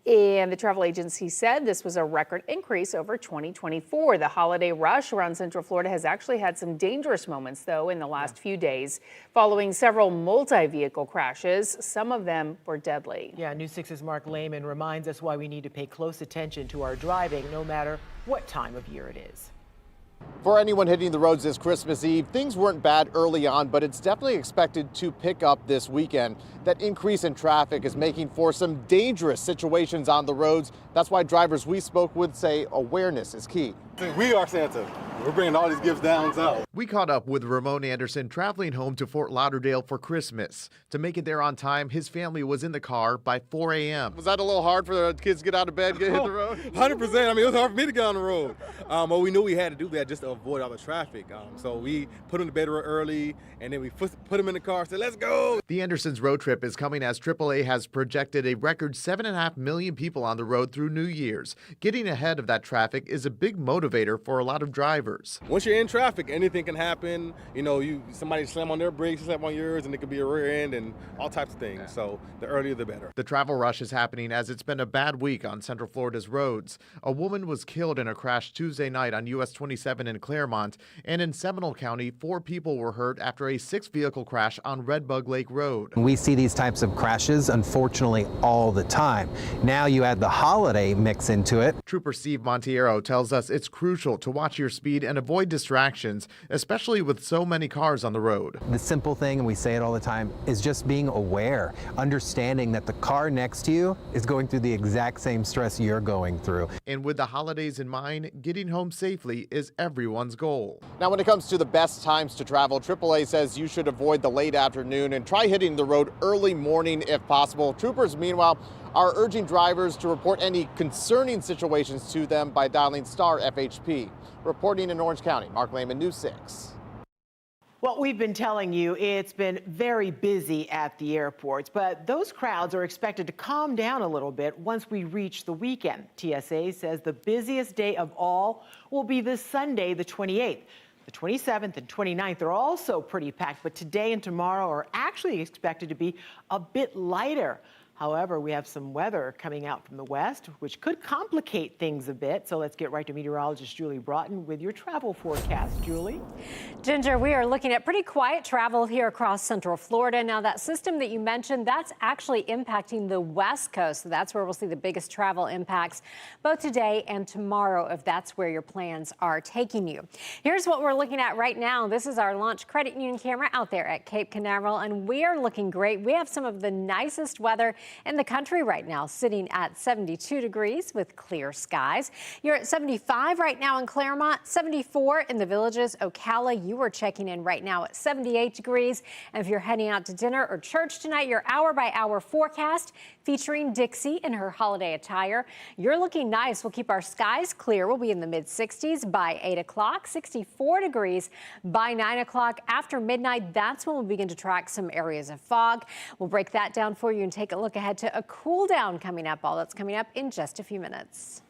And the travel agency said this was a record increase over 2024. The holiday rush around Central Florida has actually had some dangerous moments, though, in the last few days, following several multi-vehicle crashes. Some of them were deadly. Yeah, News 6's Mark Lehman reminds us why we need to pay close attention to our driving, no matter what time of year it is. For anyone hitting the roads this Christmas Eve, things weren't bad early on, but it's definitely expected to pick up this weekend. That increase in traffic is making for some dangerous situations on the roads. That's why drivers we spoke with say awareness is key. We are Santa. We're bringing all these gifts down south. We caught up with Ramon Anderson traveling home to Fort Lauderdale for Christmas. To make it there on time, his family was in the car by 4 a.m. Was that a little hard for the kids to get out of bed, get hit the road? 100%. I mean, it was hard for me to get on the road. But we knew we had to do that just to avoid all the traffic. So we put them to bed early, and then we put them in the car and said, let's go. The Andersons' road trip is coming as AAA has projected a record 7.5 million people on the road through New Year's. Getting ahead of that traffic is a big motivator for a lot of drivers. Once you're in traffic, anything can happen. Somebody slam on their brakes, slam on yours, and it could be a rear end and all types of things. So the earlier, the better. The travel rush is happening as it's been a bad week on Central Florida's roads. A woman was killed in a crash Tuesday night on US 27 in Claremont, and in Seminole County, 4 people were hurt after a 6-vehicle crash on Redbug Lake Road. We see these types of crashes, unfortunately, all the time. Now you add the holiday mix into it. Trooper Steve Montiero tells us it's crucial to watch your speed and avoid distractions, especially with so many cars on the road. The simple thing, and we say it all the time, is just being aware, understanding that the car next to you is going through the exact same stress you're going through. And with the holidays in mind, getting home safely is everyone's goal. Now, when it comes to the best times to travel, AAA says you should avoid the late afternoon and try hitting the road early morning if possible. Troopers, meanwhile, are urging drivers to report any concerning situations to them by dialing star FHP. Reporting in Orange County, Mark Lehman, News 6. Well, we've been telling you it's been very busy at the airports, but those crowds are expected to calm down a little bit once we reach the weekend. TSA says the busiest day of all will be this Sunday, the 28th. The 27th and 29th are also pretty packed, but today and tomorrow are actually expected to be a bit lighter. However, we have some weather coming out from the west, which could complicate things a bit. So let's get right to meteorologist Julie Broughton with your travel forecast. Julie? Ginger, we are looking at pretty quiet travel here across central Florida. Now, that system that you mentioned, that's actually impacting the west coast. So that's where we'll see the biggest travel impacts both today and tomorrow, if that's where your plans are taking you. Here's what we're looking at right now. This is our Launch Credit Union camera out there at Cape Canaveral, and we are looking great. We have some of the nicest weather in the country right now, sitting at 72 degrees with clear skies. You're at 75 right now in Claremont, 74 in the Villages. Ocala, you are checking in right now at 78 degrees. And if you're heading out to dinner or church tonight, your hour-by-hour forecast featuring Dixie in her holiday attire. You're looking nice. We'll keep our skies clear. We'll be in the mid-60s by 8 o'clock, 64 degrees by 9 o'clock. After midnight, that's when we'll begin to track some areas of fog. We'll break that down for you and take a look ahead to a cool down coming up. All that's coming up in just a few minutes.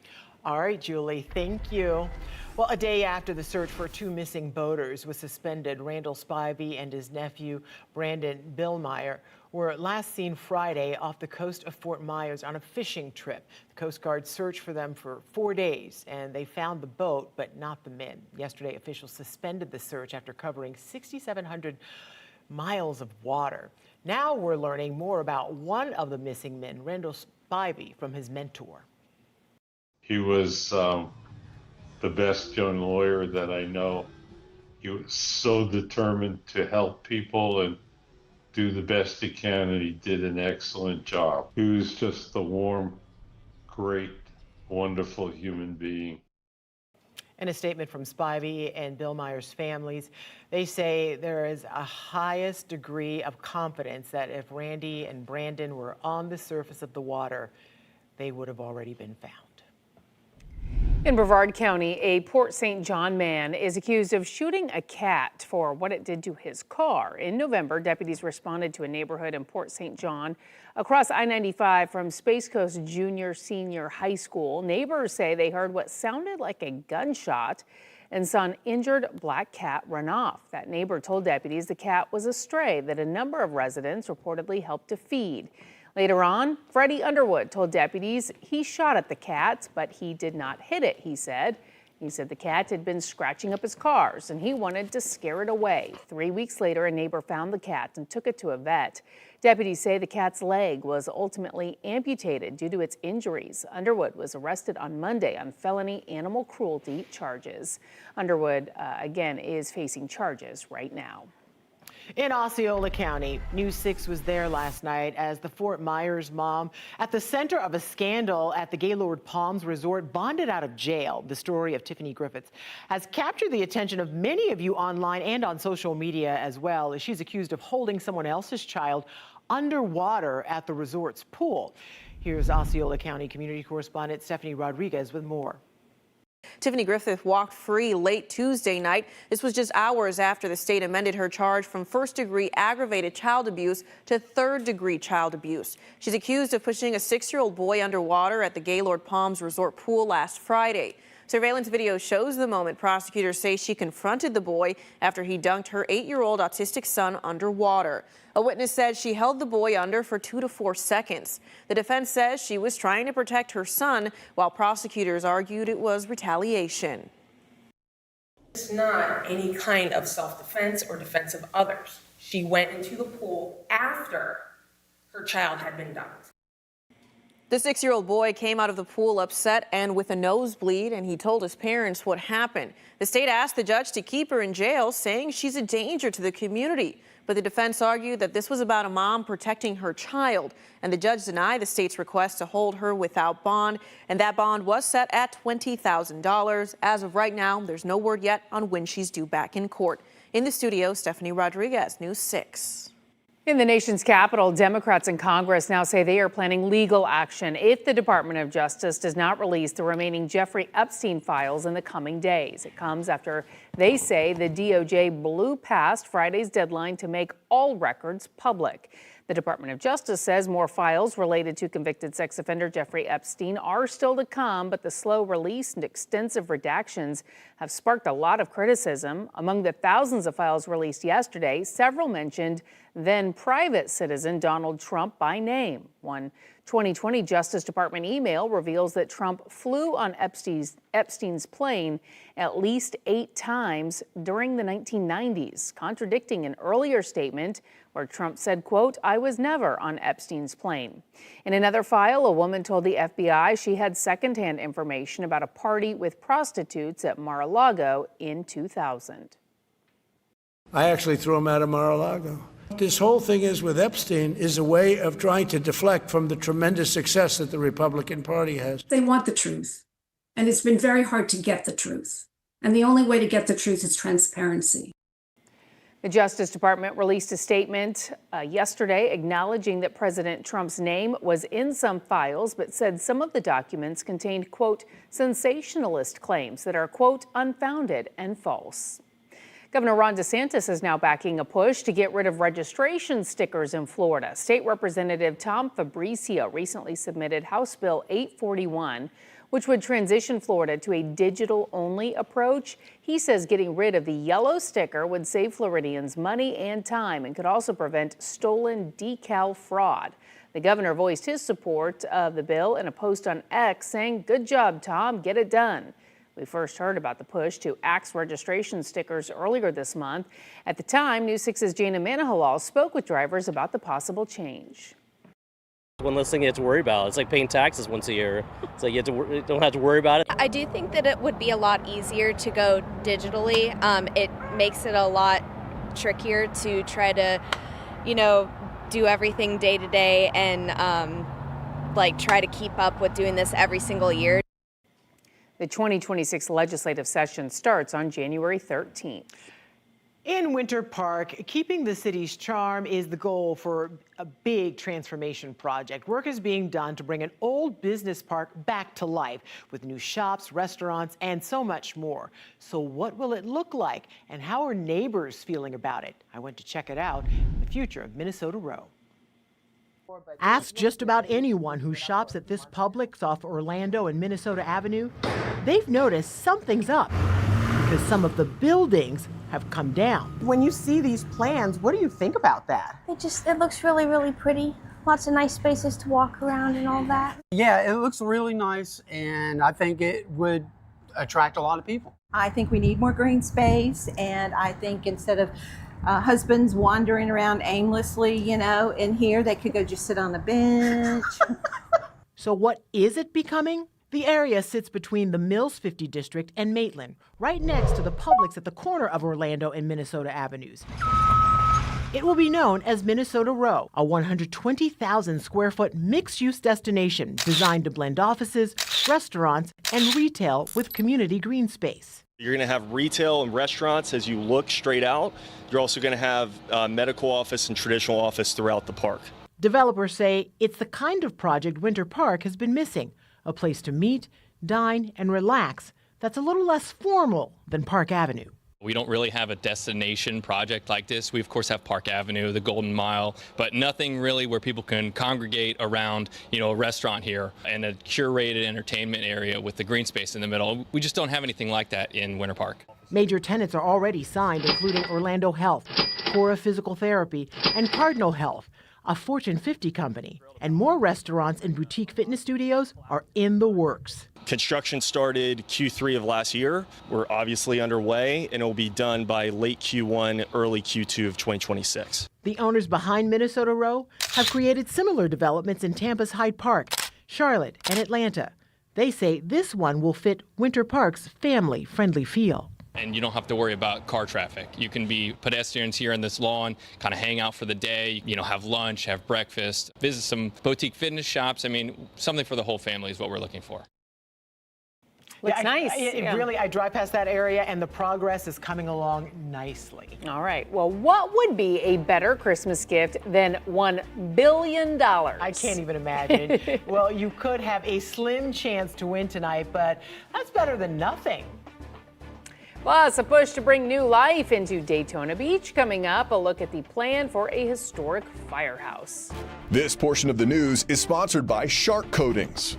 All right, Julie, thank you. Well, a day after the search for two missing boaters was suspended, Randall Spivey and his nephew, Brandon Billmeyer, were last seen Friday off the coast of Fort Myers on a fishing trip. The Coast Guard searched for them for 4 days, and they found the boat, but not the men. Yesterday, officials suspended the search after covering 6,700 miles of water. Now we're learning more about one of the missing men, Randall Spivey, from his mentor. He was the best young lawyer that I know. He was so determined to help people and do the best he can, and he did an excellent job. He was just a warm, great, wonderful human being. In a statement from Spivey and Billmeyer's families, they say there is a highest degree of confidence that if Randy and Brandon were on the surface of the water, they would have already been found. In Brevard County, a Port St. John man is accused of shooting a cat for what it did to his car. In November, deputies responded to a neighborhood in Port St. John across I-95 from Space Coast Junior-Senior High School. Neighbors say they heard what sounded like a gunshot and saw an injured black cat run off. That neighbor told deputies the cat was a stray that a number of residents reportedly helped to feed. Later on, Freddie Underwood told deputies he shot at the cat, but he did not hit it, he said. He said the cat had been scratching up his cars and he wanted to scare it away. 3 weeks later, a neighbor found the cat and took it to a vet. Deputies say the cat's leg was ultimately amputated due to its injuries. Underwood was arrested on Monday on felony animal cruelty charges. Underwood, again, is facing charges right now. In Osceola County, News 6 was there last night as the Fort Myers mom, at the center of a scandal at the Gaylord Palms Resort, bonded out of jail. The story of Tiffany Griffiths has captured the attention of many of you online and on social media as well, as she's accused of holding someone else's child underwater at the resort's pool. Here's Osceola County community correspondent Stephanie Rodriguez with more. Tiffany Griffith walked free late Tuesday night. This was just hours after the state amended her charge from first-degree aggravated child abuse to third-degree child abuse. She's accused of pushing a 6-year-old boy underwater at the Gaylord Palms Resort pool last Friday. Surveillance video shows the moment prosecutors say she confronted the boy after he dunked her 8-year-old autistic son underwater. A witness said she held the boy under for 2 to 4 seconds. The defense says she was trying to protect her son, while prosecutors argued it was retaliation. It's not any kind of self-defense or defense of others. She went into the pool after her child had been dunked. The 6-year-old boy came out of the pool upset and with a nosebleed, and he told his parents what happened. The state asked the judge to keep her in jail, saying she's a danger to the community. But the defense argued that this was about a mom protecting her child, and the judge denied the state's request to hold her without bond, and that bond was set at $20,000. As of right now, there's no word yet on when she's due back in court. In the studio, Stephanie Rodriguez, News 6. In the nation's capital, Democrats in Congress now say they are planning legal action if the Department of Justice does not release the remaining Jeffrey Epstein files in the coming days. It comes after They say the DOJ blew past Friday's deadline to make all records public. The Department of Justice says more files related to convicted sex offender Jeffrey Epstein are still to come, but the slow release and extensive redactions have sparked a lot of criticism. Among the thousands of files released yesterday, several mentioned then private citizen Donald Trump by name. One 2020 Justice Department email reveals that Trump flew on Epstein's plane at least 8 times during the 1990s, contradicting an earlier statement where Trump said, quote, "I was never on Epstein's plane." In another file, a woman told the FBI she had secondhand information about a party with prostitutes at Mar-a-Lago in 2000. I actually threw him out of Mar-a-Lago. This whole thing is with Epstein is a way of trying to deflect from the tremendous success that the Republican Party has. They want the truth, and it's been very hard to get the truth. And the only way to get the truth is transparency. The Justice Department released a statement yesterday acknowledging that President Trump's name was in some files, but said some of the documents contained, quote, sensationalist claims that are, quote, unfounded and false. Governor Ron DeSantis is now backing a push to get rid of registration stickers in Florida. State Representative Tom Fabricio recently submitted House Bill 841, which would transition Florida to a digital-only approach. He says getting rid of the yellow sticker would save Floridians money and time and could also prevent stolen decal fraud. The governor voiced his support of the bill in a post on X, saying, "Good job, Tom, get it done." We first heard about the push to axe registration stickers earlier this month. At the time, News 6's Jana Manahalal spoke with drivers about the possible change. One less thing you have to worry about. It's like paying taxes once a year. It's like you don't have to worry about it. I do think that it would be a lot easier to go digitally. It makes it a lot trickier to try to, do everything day to day and try to keep up with doing this every single year. The 2026 legislative session starts on January 13th. In Winter Park, keeping the city's charm is the goal for a big transformation project. Work is being done to bring an old business park back to life with new shops, restaurants, and so much more. So what will it look like, and how are neighbors feeling about it? I went to check it out, the future of Minnesota Row. Ask just about anyone who shops at this Publix off Orlando and Minnesota Avenue. They've noticed something's up because some of the buildings have come down. When you see these plans, what do you think about that? It looks really, really pretty. Lots of nice spaces to walk around and all that. Yeah, it looks really nice, and I think it would attract a lot of people. I think we need more green space, and I think instead of husbands wandering around aimlessly, in here, they could go just sit on a bench. So what is it becoming? The area sits between the Mills 50 district and Maitland, right next to the Publix at the corner of Orlando and Minnesota Avenues. It will be known as Minnesota Row, a 120,000 square foot mixed-use destination designed to blend offices, restaurants, and retail with community green space. You're going to have retail and restaurants as you look straight out. You're also going to have medical office and traditional office throughout the park. Developers say it's the kind of project Winter Park has been missing, a place to meet, dine, and relax that's a little less formal than Park Avenue. We don't really have a destination project like this. We, of course, have Park Avenue, the Golden Mile, but nothing really where people can congregate around, a restaurant here and a curated entertainment area with the green space in the middle. We just don't have anything like that in Winter Park. Major tenants are already signed, including Orlando Health, Cora Physical Therapy, and Cardinal Health, a Fortune 50 company. And more restaurants and boutique fitness studios are in the works. Construction started Q3 of last year. We're obviously underway, and it will be done by late Q1, early Q2 of 2026. The owners behind Minnesota Row have created similar developments in Tampa's Hyde Park, Charlotte, and Atlanta. They say this one will fit Winter Park's family-friendly feel. And you don't have to worry about car traffic. You can be pedestrians here on this lawn, kind of hang out for the day, have lunch, have breakfast, visit some boutique fitness shops. Something for the whole family is what we're looking for. Looks nice. Really, I drive past that area and the progress is coming along nicely. All right. Well, what would be a better Christmas gift than $1 billion? I can't even imagine. Well, you could have a slim chance to win tonight, but that's better than nothing. Plus, a push to bring new life into Daytona Beach. Coming up, a look at the plan for a historic firehouse. This portion of the news is sponsored by Shark Coatings.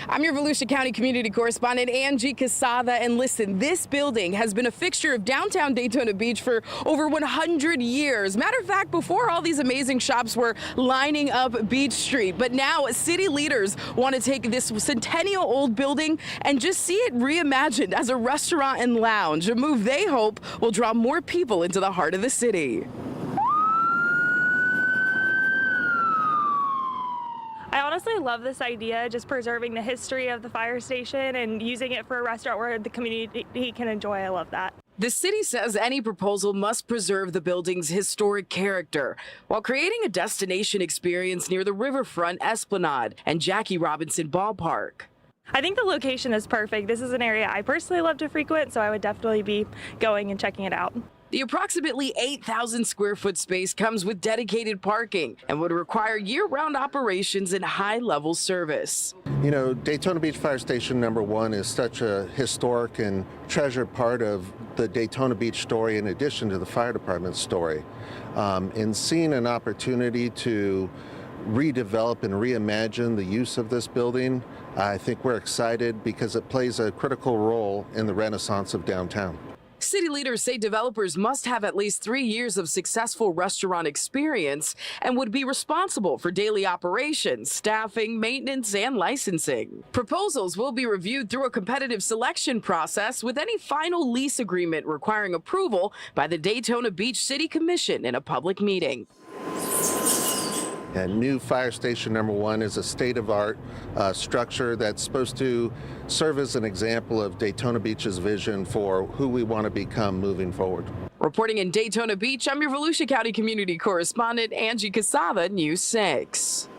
I'm your Volusia County community correspondent, Angie Casada, and listen, this building has been a fixture of downtown Daytona Beach for over 100 years. Matter of fact, before all these amazing shops were lining up Beach Street, but now city leaders want to take this centennial-old building and just see it reimagined as a restaurant and lounge, a move they hope will draw more people into the heart of the city. I honestly love this idea, just preserving the history of the fire station and using it for a restaurant where the community can enjoy. I love that. The city says any proposal must preserve the building's historic character while creating a destination experience near the riverfront Esplanade and Jackie Robinson Ballpark. I think the location is perfect. This is an area I personally love to frequent, so I would definitely be going and checking it out. The approximately 8,000 square foot space comes with dedicated parking and would require year-round operations and high-level service. You know, Daytona Beach Fire Station #1 is such a historic and treasured part of the Daytona Beach story in addition to the fire department's story. And seeing an opportunity to redevelop and reimagine the use of this building, I think we're excited because it plays a critical role in the renaissance of downtown. City leaders say developers must have at least 3 years of successful restaurant experience and would be responsible for daily operations, staffing, maintenance, and licensing. Proposals will be reviewed through a competitive selection process, with any final lease agreement requiring approval by the Daytona Beach City Commission in a public meeting. And new Fire Station #1 is a state-of-the-art structure that's supposed to serve as an example of Daytona Beach's vision for who we want to become moving forward. Reporting in Daytona Beach, I'm your Volusia County community correspondent, Angie Casada, News 6.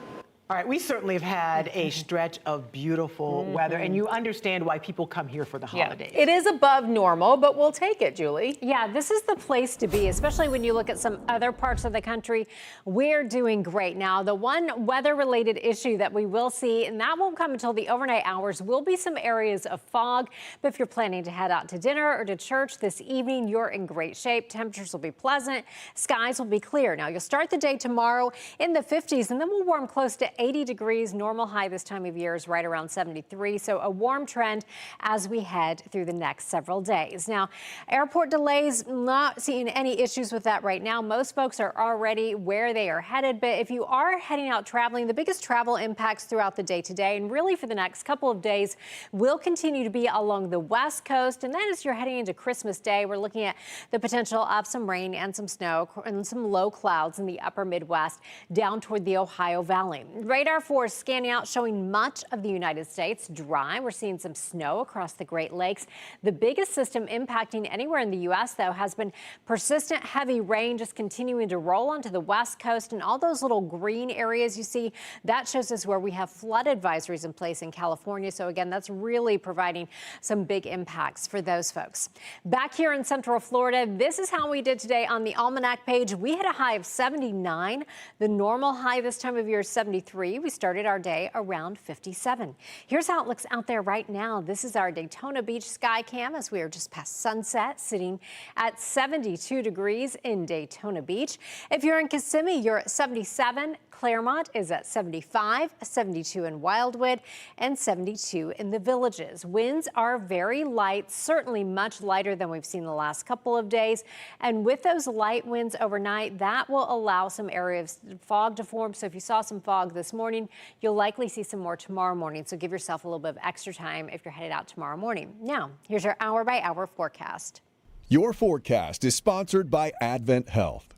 All right, we certainly have had a stretch of beautiful weather, and you understand why people come here for the holidays. It is above normal, but we'll take it, Julie. Yeah, this is the place to be, especially when you look at some other parts of the country. We're doing great now. The one weather-related issue that we will see, and that won't come until the overnight hours, will be some areas of fog. But if you're planning to head out to dinner or to church this evening, you're in great shape. Temperatures will be pleasant. Skies will be clear. Now, you'll start the day tomorrow in the 50s, and then we'll warm close to 80 degrees. Normal high this time of year is right around 73. So a warm trend as we head through the next several days. Now, airport delays, not seeing any issues with that right now. Most folks are already where they are headed. But if you are heading out traveling, the biggest travel impacts throughout the day today and really for the next couple of days will continue to be along the West Coast. And then as you're heading into Christmas Day, we're looking at the potential of some rain and some snow and some low clouds in the upper Midwest down toward the Ohio Valley. Radar 4 is scanning out, showing much of the United States dry. We're seeing some snow across the Great Lakes. The biggest system impacting anywhere in the U.S., though, has been persistent heavy rain just continuing to roll onto the West Coast. And all those little green areas you see, that shows us where we have flood advisories in place in California. So again, that's really providing some big impacts for those folks. Back here in Central Florida, this is how we did today on the Almanac page. We hit a high of 79. The normal high this time of year is 73. We started our day around 57. Here's how it looks out there right now. This is our Daytona Beach sky cam as we are just past sunset, sitting at 72 degrees in Daytona Beach. If you're in Kissimmee, you're at 77. Claremont is at 75, 72 in Wildwood, and 72 in the Villages. Winds are very light, certainly much lighter than we've seen the last couple of days. And with those light winds overnight, that will allow some areas of fog to form. So if you saw some fog this morning, you'll likely see some more tomorrow morning. So give yourself a little bit of extra time if you're headed out tomorrow morning. Now, here's your hour-by-hour forecast. Your forecast is sponsored by Advent Health.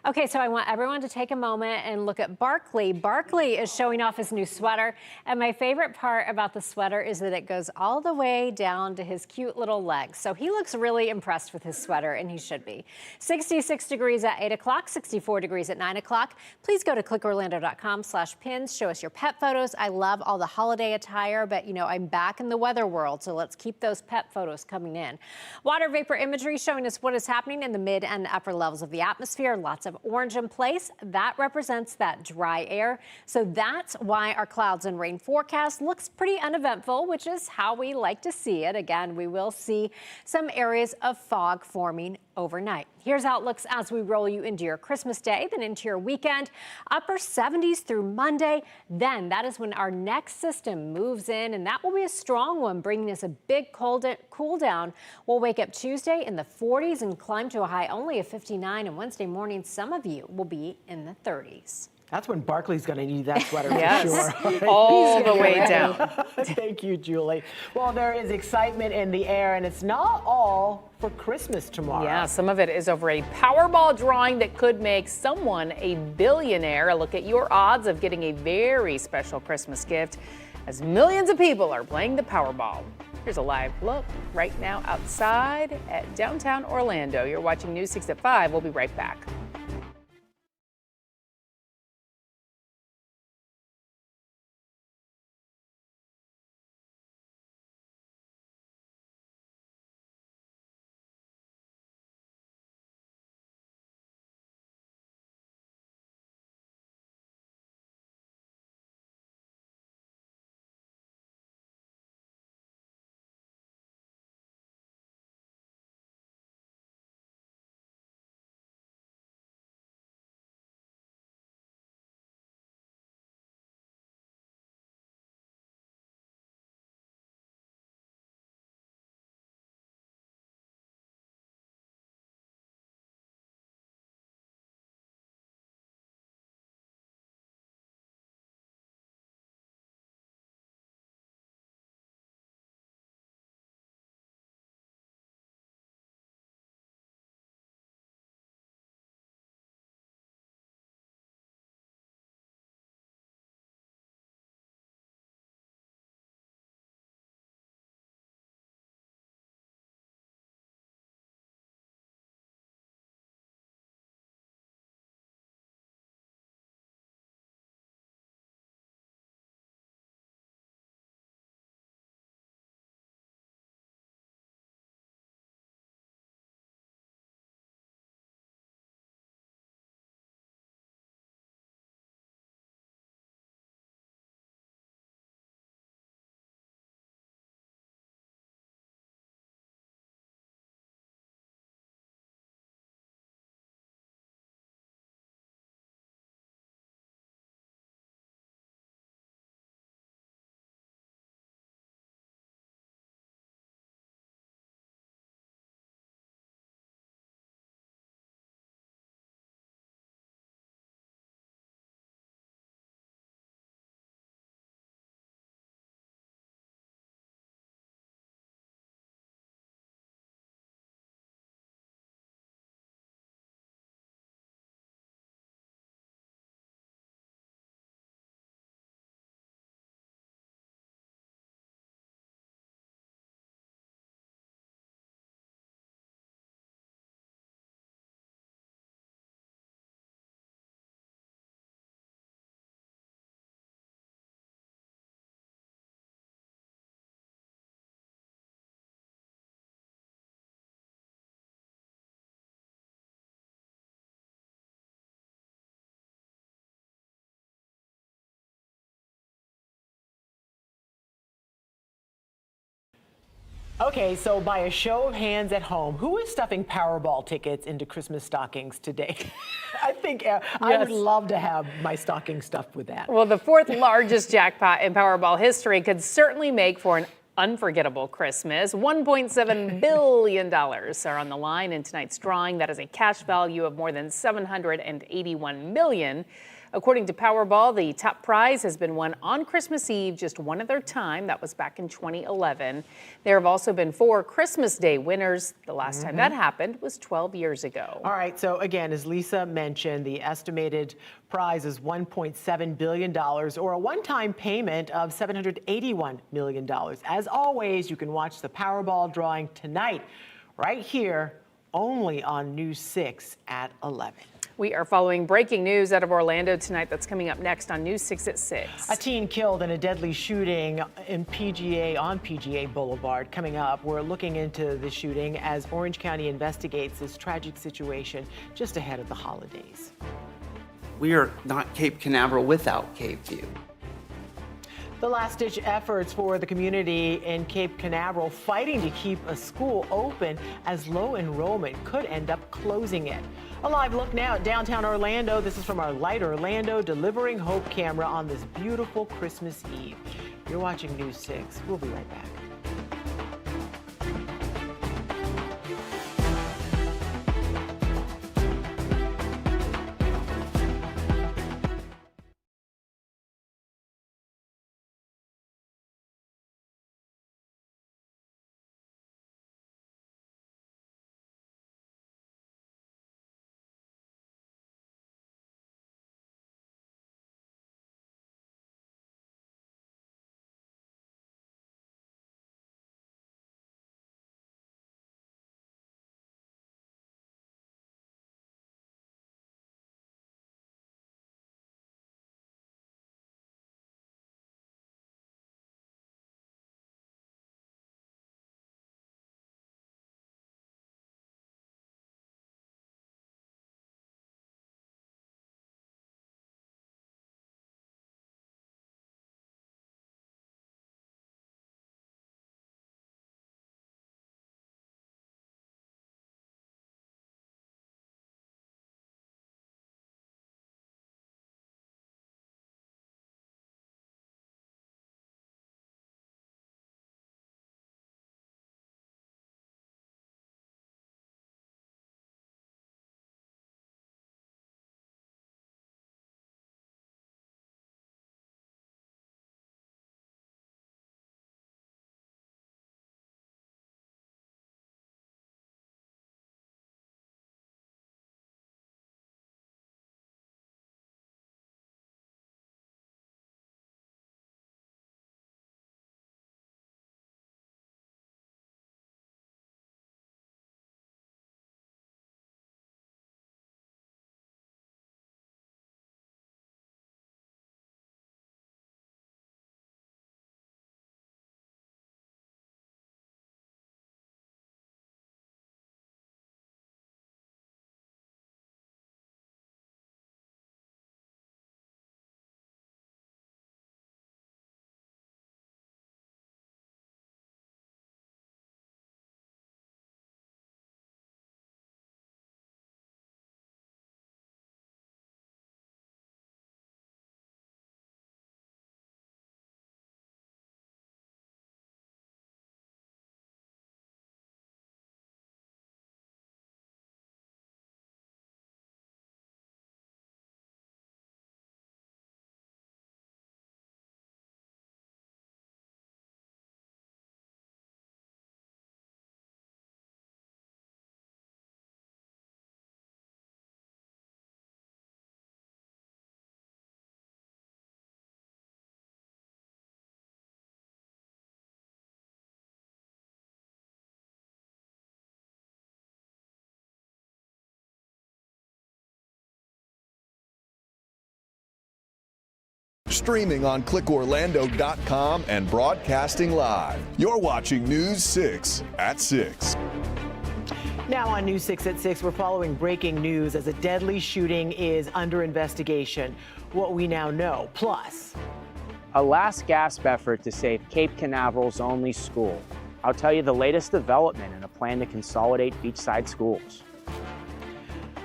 Okay, so I want everyone to take a moment and look at Barkley. Barkley is showing off his new sweater, and my favorite part about the sweater is that it goes all the way down to his cute little legs. So he looks really impressed with his sweater, and he should be. 66 degrees at 8 o'clock, 64 degrees at 9 o'clock. Please go to clickorlando.com/pins. Show us your pet photos. I love all the holiday attire, but you know, I'm back in the weather world, so let's keep those pet photos coming in. Water vapor imagery showing us what is happening in the mid and upper levels of the atmosphere. Lots of orange in place. That represents that dry air. So that's why our clouds and rain forecast looks pretty uneventful, which is how we like to see it. Again, we will see some areas of fog forming overnight. Here's how it looks as we roll you into your Christmas Day, then into your weekend. Upper 70s through Monday. Then that is when our next system moves in, and that will be a strong one, bringing us a big cool down. We'll wake up Tuesday in the 40s and climb to a high only of 59. And Wednesday morning, some of you will be in the 30s. That's when Barkley's going to need that sweater Yes, for sure. all the way down. Thank you, Julie. Well, there is excitement in the air, and it's not all for Christmas tomorrow. Yeah, some of it is over a Powerball drawing that could make someone a billionaire. A look at your odds of getting a very special Christmas gift as millions of people are playing the Powerball. Here's a live look right now outside at downtown Orlando. You're watching News 6 at 5. We'll be right back. Okay, so by a show of hands at home, who is stuffing Powerball tickets into Christmas stockings today? I think I would love to have my stocking stuffed with that. Well, the fourth largest jackpot in Powerball history could certainly make for an unforgettable Christmas. $1.7 billion are on the line in tonight's drawing. That is a cash value of more than $781 million. According to Powerball, the top prize has been won on Christmas Eve just one other time. That was back in 2011. There have also been 4 Christmas Day winners. The last time that happened was 12 years ago. All right, so again, as Lisa mentioned, the estimated prize is $1.7 billion, or a one-time payment of $781 million. As always, you can watch the Powerball drawing tonight, right here, only on News 6 at 11. We are following breaking news out of Orlando tonight. That's coming up next on News 6 at 6. A teen killed in a deadly shooting on PGA Boulevard. Coming up, we're looking into the shooting as Orange County investigates this tragic situation just ahead of the holidays. We are not Cape Canaveral without Cape View. The last-ditch efforts for the community in Cape Canaveral fighting to keep a school open as low enrollment could end up closing it. A live look now at downtown Orlando. This is from our Light Orlando Delivering Hope camera on this beautiful Christmas Eve. You're watching News 6. We'll be right back. Streaming on clickorlando.com and broadcasting live. You're watching News 6 at 6. Now on News 6 at 6, we're following breaking news as a deadly shooting is under investigation. What we now know, plus a last gasp effort to save Cape Canaveral's only school. I'll tell you the latest development in a plan to consolidate beachside schools.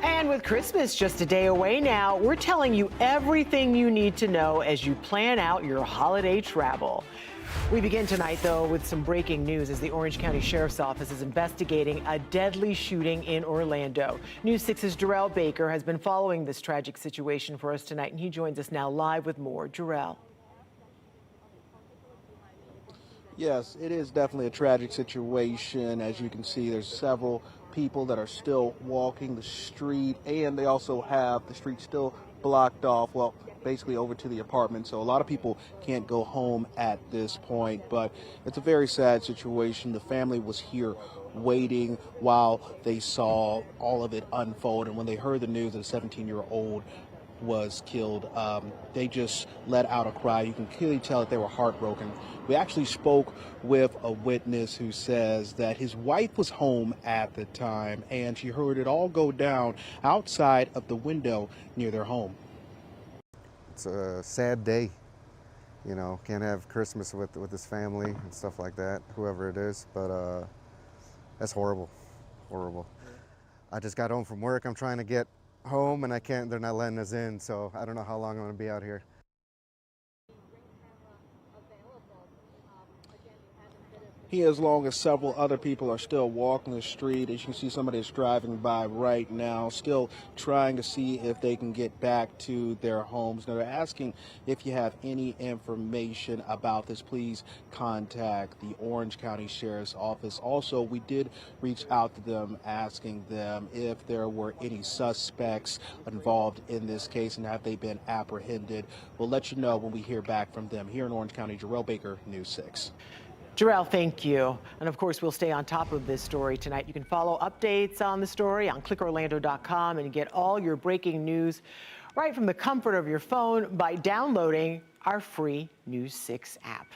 And with Christmas just a day away now, we're telling you everything you need to know as you plan out your holiday travel. We begin tonight, though, with some breaking news as the Orange County Sheriff's Office is investigating a deadly shooting in Orlando. News 6's Jarrell Baker has been following this tragic situation for us tonight, and he joins us now live with more. Jarrell. Yes, it is definitely a tragic situation. As you can see, there's several people that are still walking the street, and they also have the street still blocked off, well, basically over to the apartment. So a lot of people can't go home at this point, but it's a very sad situation. The family was here waiting while they saw all of it unfold, and when they heard the news that a 17-year-old was killed, they just let out a cry. You can clearly tell that they were heartbroken. We actually spoke with a witness who says that his wife was home at the time and she heard it all go down outside of the window near their home. It's a sad day, you know, can't have Christmas with his family and stuff like that, whoever it is, but that's horrible, horrible. I just got home from work. I'm trying to get home and they're not letting us in, so I don't know how long I'm gonna be out here. As long as several other people are still walking the street. As you can see, somebody is driving by right now, still trying to see if they can get back to their homes. Now, they're asking if you have any information about this, please contact the Orange County Sheriff's Office. Also, we did reach out to them asking them if there were any suspects involved in this case and have they been apprehended. We'll let you know when we hear back from them. Here in Orange County, Jarrell Baker, News 6. Jarrell, thank you. And of course, we'll stay on top of this story tonight. You can follow updates on the story on clickorlando.com and get all your breaking news right from the comfort of your phone by downloading our free News 6 app.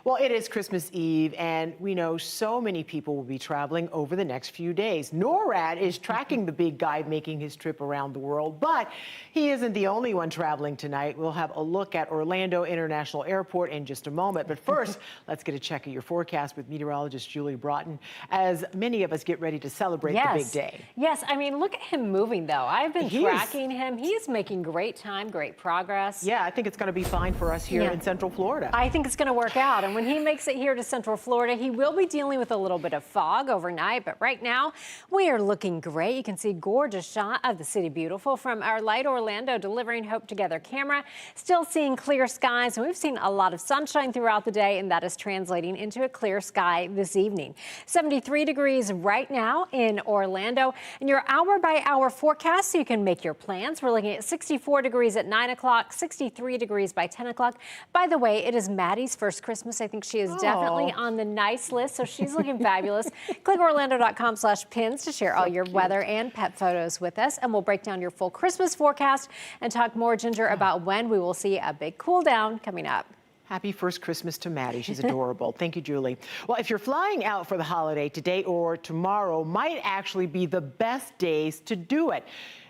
Well, it is Christmas Eve, and we know so many people will be traveling over the next few days. NORAD is tracking the big guy making his trip around the world, but he isn't the only one traveling tonight. We'll have a look at Orlando International Airport in just a moment. But first, let's get a check of your forecast with meteorologist Julie Broughton, as many of us get ready to celebrate the big day. Yes, I mean, look at him moving, though. I've been tracking him. He's making great time, great progress. Yeah, I think it's going to be fine for us here in Central Florida. I think it's going to work out. And when he makes it here to Central Florida, he will be dealing with a little bit of fog overnight. But right now, we are looking great. You can see a gorgeous shot of the city beautiful from our Light Orlando Delivering Hope Together camera. Still seeing clear skies. And we've seen a lot of sunshine throughout the day, and that is translating into a clear sky this evening. 73 degrees right now in Orlando. And your hour-by-hour forecast, so you can make your plans. We're looking at 64 degrees at 9 o'clock, 63 degrees by 10 o'clock. By the way, it is Maddie's first Christmas. I think she is definitely on the nice list, so she's looking fabulous. Click orlando.com/pins to share all your weather and pet photos with us, and we'll break down your full Christmas forecast and talk more, Ginger, about when we will see a big cool down coming up. Happy first Christmas to Maddie. She's adorable. Thank you, Julie. Well, if you're flying out for the holiday, today or tomorrow might actually be the best days to do it.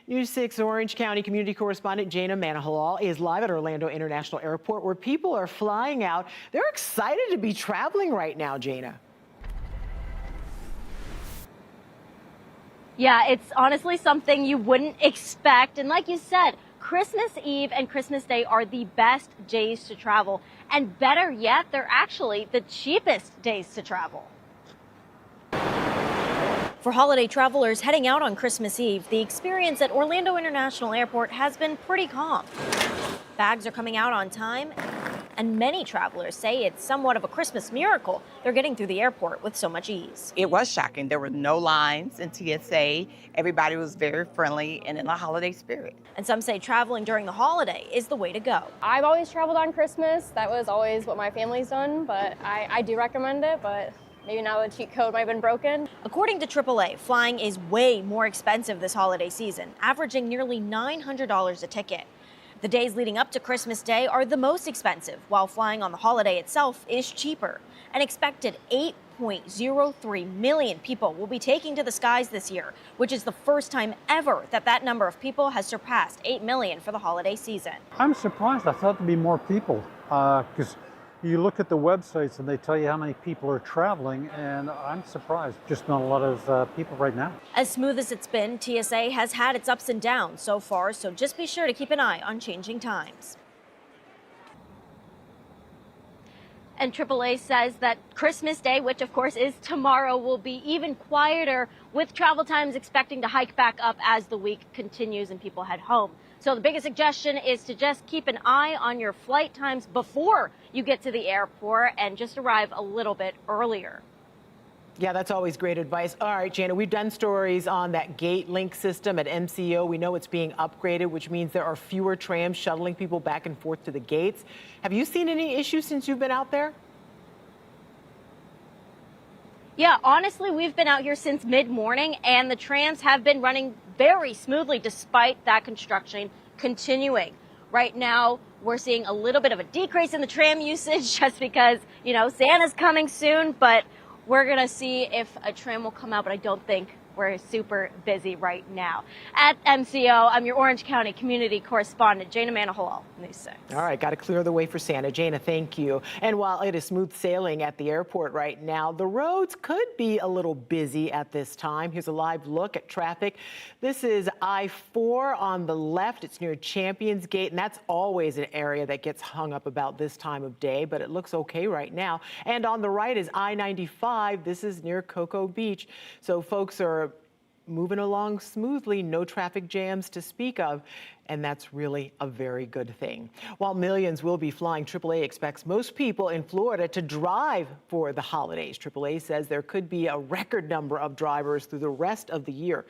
News 6 Orange County community correspondent Jana Manahalal is live at Orlando International Airport, where people are flying out. They're excited to be traveling right now, Jana. Yeah, it's honestly something you wouldn't expect. And like you said, Christmas Eve and Christmas Day are the best days to travel. And better yet, they're actually the cheapest days to travel. For holiday travelers heading out on Christmas Eve, the experience at Orlando International Airport has been pretty calm. Bags are coming out on time, and many travelers say it's somewhat of a Christmas miracle they're getting through the airport with so much ease. It was shocking. There were no lines in TSA. Everybody was very friendly and in a holiday spirit. And some say traveling during the holiday is the way to go. I've always traveled on Christmas. That was always what my family's done, but I do recommend it, but maybe now the cheat code might have been broken. According to AAA, flying is way more expensive this holiday season, averaging nearly $900 a ticket. The days leading up to Christmas Day are the most expensive, while flying on the holiday itself is cheaper. An expected 8.03 million people will be taking to the skies this year, which is the first time ever that number of people has surpassed 8 million for the holiday season. I'm surprised. I thought there'd be more people because You look at the websites and they tell you how many people are traveling, and I'm surprised. Just not a lot of people right now. As smooth as it's been, TSA has had its ups and downs so far, so just be sure to keep an eye on changing times. And AAA says that Christmas Day, which of course is tomorrow, will be even quieter, with travel times expecting to hike back up as the week continues and people head home. So the biggest suggestion is to just keep an eye on your flight times before you get to the airport and just arrive a little bit earlier. Yeah, that's always great advice. All right, Jana, we've done stories on that gate link system at MCO. We know it's being upgraded, which means there are fewer trams shuttling people back and forth to the gates. Have you seen any issues since you've been out there? Yeah, honestly, we've been out here since mid-morning, and the trams have been running very smoothly despite that construction continuing. Right now, we're seeing a little bit of a decrease in the tram usage just because, you know, Santa's coming soon, but we're going to see if a tram will come out, but I don't think we're super busy right now. At MCO, I'm your Orange County community correspondent, Jana Manahalal, News 6. All right, got to clear the way for Santa. Jana, thank you. And while it is smooth sailing at the airport right now, the roads could be a little busy at this time. Here's a live look at traffic. This is I-4 on the left. It's near Champions Gate, and that's always an area that gets hung up about this time of day, but it looks okay right now. And on the right is I-95. This is near Cocoa Beach. So folks are moving along smoothly, no traffic jams to speak of, and that's really a very good thing. While millions will be flying, AAA expects most people in Florida to drive for the holidays. AAA says there could be a record number of drivers through the rest of the year.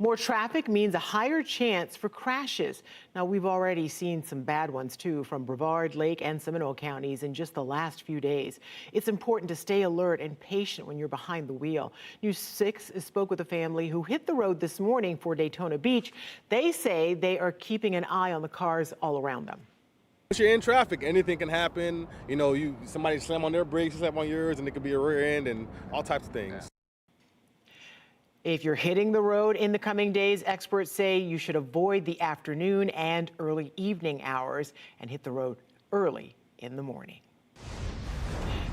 More traffic means a higher chance for crashes. Now, we've already seen some bad ones, too, from Brevard, Lake, and Seminole counties in just the last few days. It's important to stay alert and patient when you're behind the wheel. News 6 spoke with a family who hit the road this morning for Daytona Beach. They say they are keeping an eye on the cars all around them. Once you're in traffic, anything can happen. You know, somebody slam on their brakes, slap on yours, and it could be a rear end and all types of things. If you're hitting the road in the coming days, experts say you should avoid the afternoon and early evening hours and hit the road early in the morning.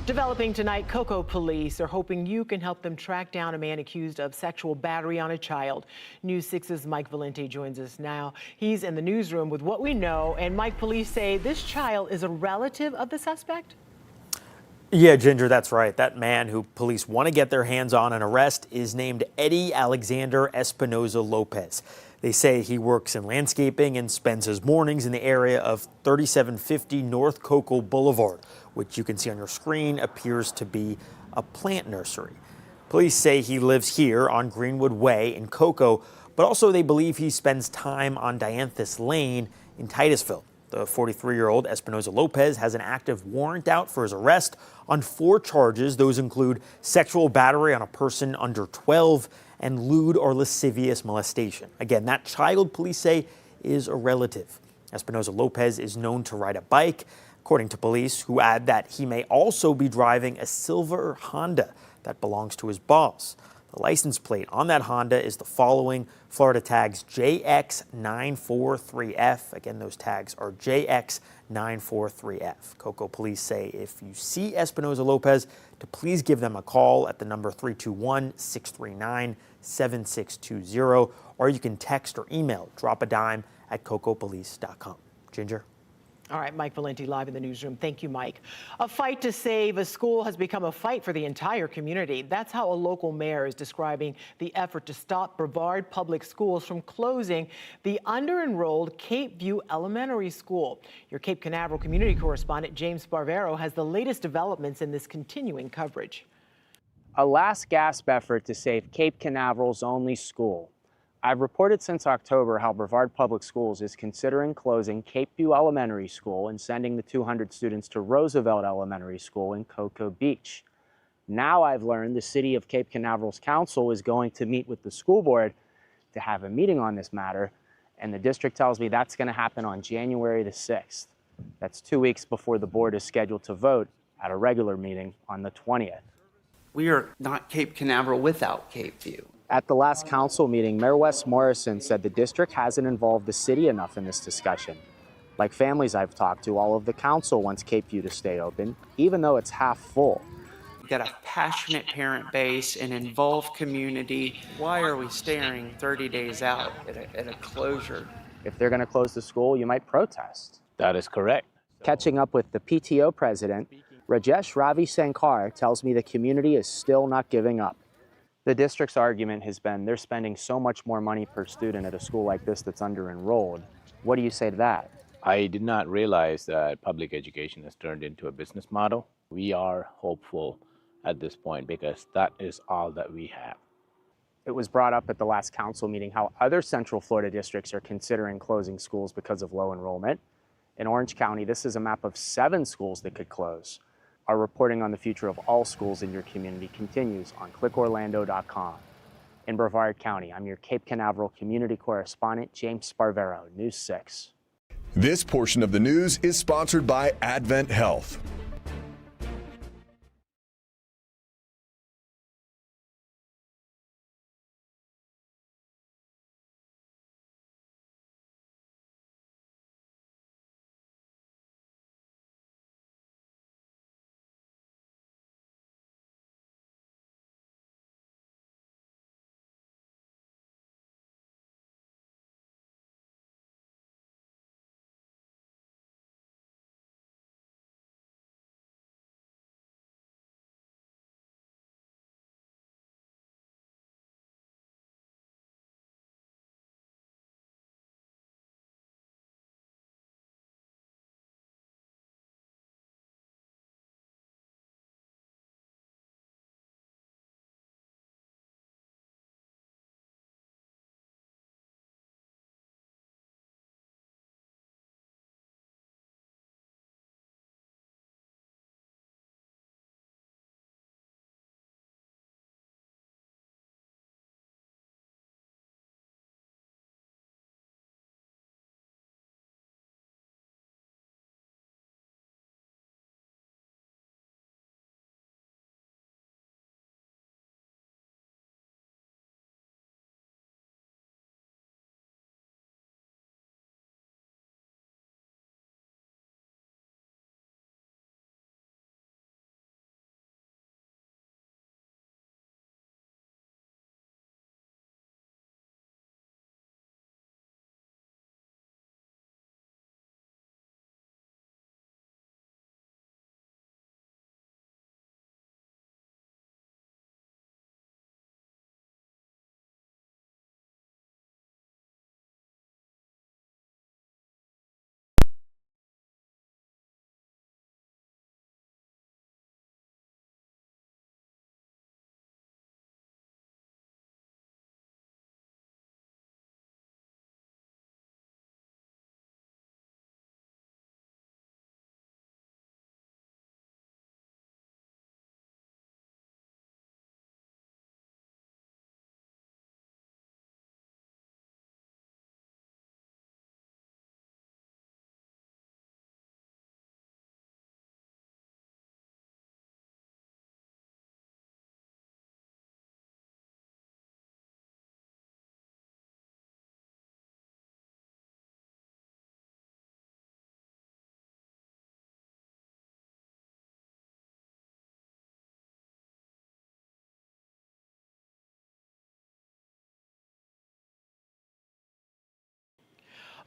Developing tonight, Cocoa police are hoping you can help them track down a man accused of sexual battery on a child. News 6's Mike Valente joins us now. He's in the newsroom with what we know. And Mike, police say this child is a relative of the suspect? Yeah, Ginger, that's right. That man who police want to get their hands on and arrest is named Eddie Alexander Espinoza Lopez. They say he works in landscaping and spends his mornings in the area of 3750 North Cocoa Boulevard, which you can see on your screen appears to be a plant nursery. Police say he lives here on Greenwood Way in Cocoa, but also they believe he spends time on Dianthus Lane in Titusville. The 43-year-old Espinoza Lopez has an active warrant out for his arrest on 4 charges. Those include sexual battery on a person under 12 and lewd or lascivious molestation. Again, that child, police say, is a relative. Espinoza Lopez is known to ride a bike, according to police, who add that he may also be driving a silver Honda that belongs to his boss. The license plate on that Honda is the following: Florida tags JX943F. Again, those tags are JX943F. Cocoa police say if you see Espinoza Lopez, to please give them a call at the number 321-639-7620, or you can text or email dropadime@cocopolice.com. Ginger? All right, Mike Valente live in the newsroom. Thank you, Mike. A fight to save a school has become a fight for the entire community. That's how a local mayor is describing the effort to stop Brevard Public Schools from closing the under-enrolled Cape View Elementary School. Your Cape Canaveral community correspondent James Barbero has the latest developments in this continuing coverage. A last gasp effort to save Cape Canaveral's only school. I've reported since October how Brevard Public Schools is considering closing Cape View Elementary School and sending the 200 students to Roosevelt Elementary School in Cocoa Beach. Now I've learned the City of Cape Canaveral's council is going to meet with the school board to have a meeting on this matter, and the district tells me that's going to happen on January the 6th. That's 2 weeks before the board is scheduled to vote at a regular meeting on the 20th. We are not Cape Canaveral without Cape View. At the last council meeting, Mayor Wes Morrison said the district hasn't involved the city enough in this discussion. Like families I've talked to, all of the council wants Cape View to stay open, even though it's half full. We've got a passionate parent base and involved community. Why are we staring 30 days out at a closure? If they're going to close the school, you might protest. That is correct. Catching up with the PTO president, Rajesh Ravi Sankar tells me the community is still not giving up. The district's argument has been they're spending so much more money per student at a school like this that's under-enrolled. What do you say to that? I did not realize that public education has turned into a business model. We are hopeful at this point because that is all that we have. It was brought up at the last council meeting how other Central Florida districts are considering closing schools because of low enrollment. In Orange County, this is a map of 7 schools that could close. Our reporting on the future of all schools in your community continues on clickorlando.com. In Brevard County, I'm your Cape Canaveral community correspondent, James Sparvero, News 6. This portion of the news is sponsored by Advent Health.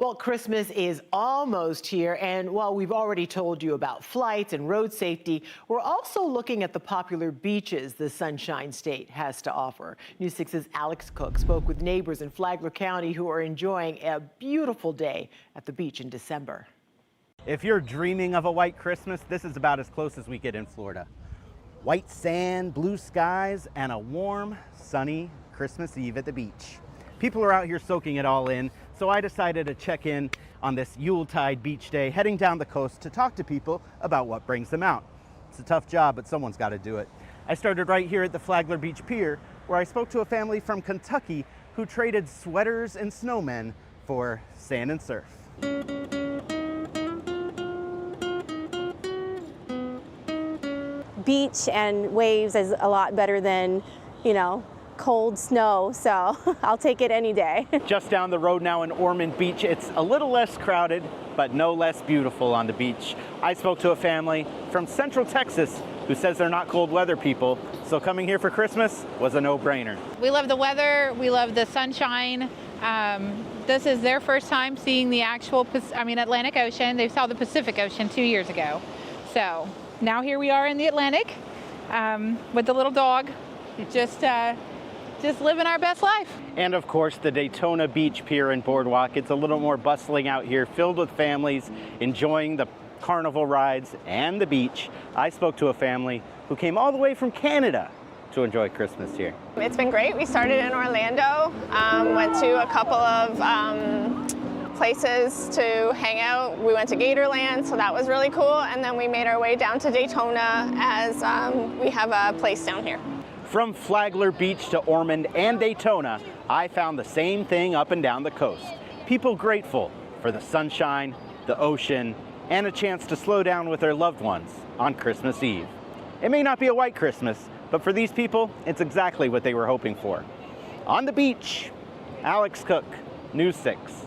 Well, Christmas is almost here, and while we've already told you about flights and road safety, we're also looking at the popular beaches the Sunshine State has to offer. News 6's Alex Cook spoke with neighbors in Flagler County who are enjoying a beautiful day at the beach in December. If you're dreaming of a white Christmas, this is about as close as we get in Florida. White sand, blue skies, and a warm, sunny Christmas Eve at the beach. People are out here soaking it all in, so I decided to check in on this Yuletide beach day, heading down the coast to talk to people about what brings them out. It's a tough job, but someone's got to do it. I started right here at the Flagler Beach Pier, where I spoke to a family from Kentucky who traded sweaters and snowmen for sand and surf. Beach and waves is a lot better than, cold snow, so I'll take it any day. Just down the road now in Ormond Beach, it's a little less crowded, but no less beautiful on the beach. I spoke to a family from Central Texas who says they're not cold weather people, so coming here for Christmas was a no-brainer. We love the weather, we love the sunshine. This is their first time seeing the actual, Atlantic Ocean. They saw the Pacific Ocean 2 years ago. So now here we are in the Atlantic with the little dog, just living our best life. And of course, the Daytona Beach Pier and Boardwalk. It's a little more bustling out here, filled with families enjoying the carnival rides and the beach. I spoke to a family who came all the way from Canada to enjoy Christmas here. It's been great. We started in Orlando, went to a couple of places to hang out. We went to Gatorland, so that was really cool. And then we made our way down to Daytona as we have a place down here. From Flagler Beach to Ormond and Daytona, I found the same thing up and down the coast. People grateful for the sunshine, the ocean, and a chance to slow down with their loved ones on Christmas Eve. It may not be a white Christmas, but for these people, it's exactly what they were hoping for. On the beach, Alex Cook, News 6.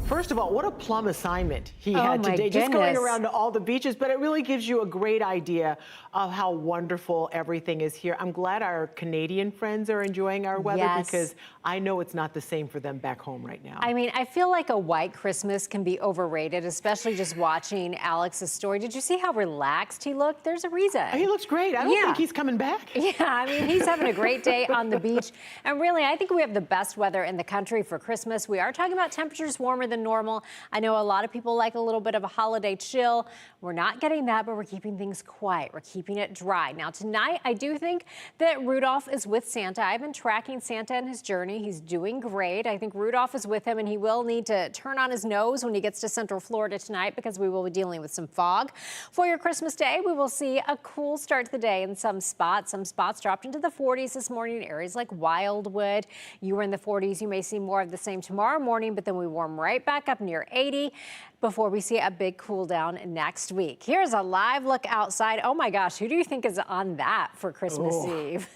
First of all, what a plum assignment he Oh, had my today, just going goodness. around to all the beaches, but it really gives you a great idea of how wonderful everything is here. I'm glad our Canadian friends are enjoying our weather Yes. because I know it's not the same for them back home right now. I mean, I feel like a white Christmas can be overrated, especially just watching Alex's story. Did you see how relaxed he looked? There's a reason. He looks great. I don't think he's coming back. Yeah, I mean, he's having a great day on the beach. And really, I think we have the best weather in the country for Christmas. We are talking about temperatures warmer than normal. I know a lot of people like a little bit of a holiday chill. We're not getting that, but we're keeping things quiet. We're keeping it dry. Now, tonight, I do think that Rudolph is with Santa. I've been tracking Santa and his journey. He's doing great. I think Rudolph is with him, and he will need to turn on his nose when he gets to Central Florida tonight because we will be dealing with some fog. For your Christmas day, we will see a cool start to the day in some spots. Some spots dropped into the 40s this morning, areas like Wildwood. You were in the 40s. You may see more of the same tomorrow morning, but then we warm right back up near 80 before we see a big cool down next week. Here's a live look outside. Oh my gosh, who do you think is on that for Christmas Eve?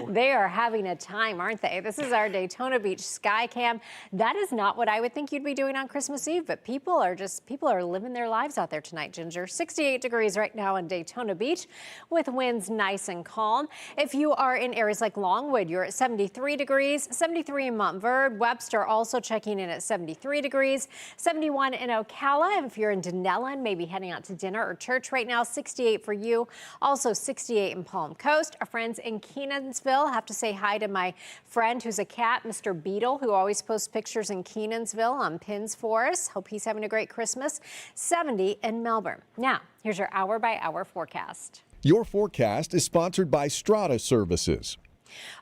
They are having a time, aren't they? This is our Daytona Beach sky cam. That is not what I would think you'd be doing on Christmas Eve, but people are living their lives out there tonight, Ginger. 68 degrees right now in Daytona Beach with winds nice and calm. If you are in areas like Longwood, you're at 73 degrees, 73 in Montverde. Webster also checking in at 73 degrees, 71 in Ocala. If you're in Denellen, maybe heading out to dinner or church right now, 68 for you. Also 68 in Palm Coast. Our friends in Kenansville, have to say hi to my friend who's a cat, Mr. Beetle, who always posts pictures in Kenansville on pins for us. Hope he's having a great Christmas. 70 in Melbourne. Now, here's your hour-by-hour forecast. Your forecast is sponsored by Strata Services.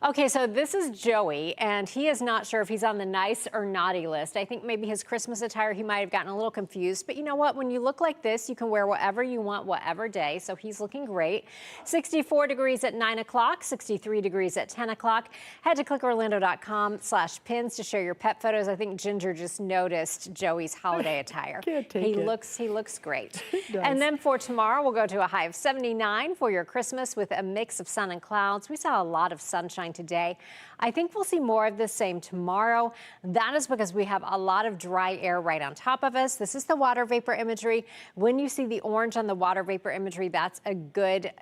Okay, so this is Joey, and he is not sure if he's on the nice or naughty list. I think maybe his Christmas attire, he might have gotten a little confused. But you know what? When you look like this, you can wear whatever you want, whatever day. So he's looking great. 64 degrees at 9 o'clock, 63 degrees at 10 o'clock. Head to clickorlando.com/pins to share your pet photos. I think Ginger just noticed Joey's holiday attire. Can't take he it. looks great. does. And then for tomorrow, we'll go to a high of 79 for your Christmas with a mix of sun and clouds. We saw a lot of sunshine today. I think we'll see more of the same tomorrow. That is because we have a lot of dry air right on top of us. This is the water vapor imagery. When you see the orange on the water vapor imagery, that's a good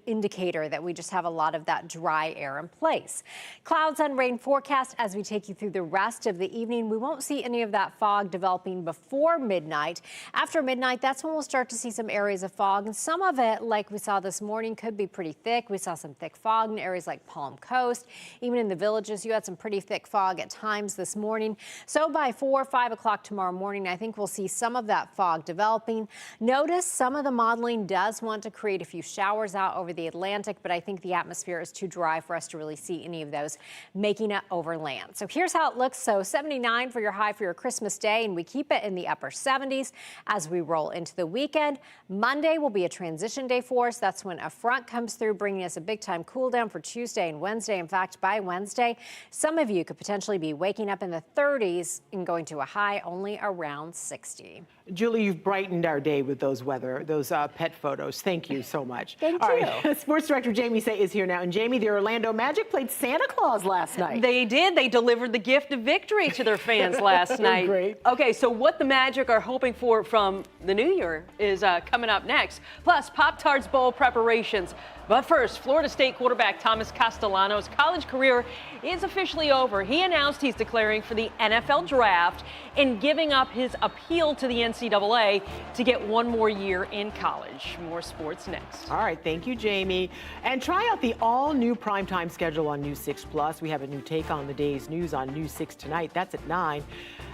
indicator that we just have a lot of that dry air in place. Clouds and rain forecast as we take you through the rest of the evening. We won't see any of that fog developing before midnight. After midnight, that's when we'll start to see some areas of fog. And some of it, like we saw this morning, could be pretty thick. We saw some thick fog in areas like Palm Coast. Even in the Villages, you had some pretty thick fog at times this morning. So by 4 or 5 o'clock tomorrow morning, I think we'll see some of that fog developing. Notice some of the modeling does want to create a few showers out over the Atlantic, but I think the atmosphere is too dry for us to really see any of those making it over land. So here's how it looks. So 79 for your high for your Christmas day, and we keep it in the upper 70s as we roll into the weekend. Monday will be a transition day for us. That's when a front comes through, bringing us a big time cool down for Tuesday and Wednesday. In fact, by Wednesday, some of you could potentially be waking up in the 30s and going to a high only around 60. Julie, you've brightened our day with those pet photos. Thank you so much. Thank All you. right. Sports director Jamie Say is here now. And Jamie, the Orlando Magic played Santa Claus last night. They did. They delivered the gift of victory to their fans last night. Great. Okay, so what the Magic are hoping for from the new year is coming up next. Plus, Pop-Tarts Bowl preparations. But first, Florida State quarterback Thomas Castellanos' college career is officially over. He announced he's declaring for the NFL draft and giving up his appeal to the NCAA to get one more year in college. More sports next. All right, thank you, Jamie. And try out the all-new primetime schedule on News 6 Plus. We have a new take on the day's news on News 6 tonight. That's at 9.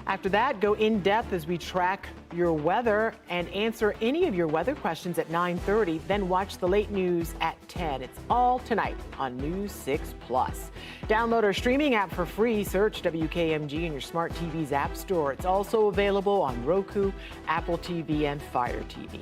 After that, go in depth as we track your weather and answer any of your weather questions at 9:30. Then watch the late news at 10. It's all tonight on News 6 Plus. Download our streaming app for free. Search WKMG in your smart TV's app store. It's also available on Roku, Apple TV, and Fire TV.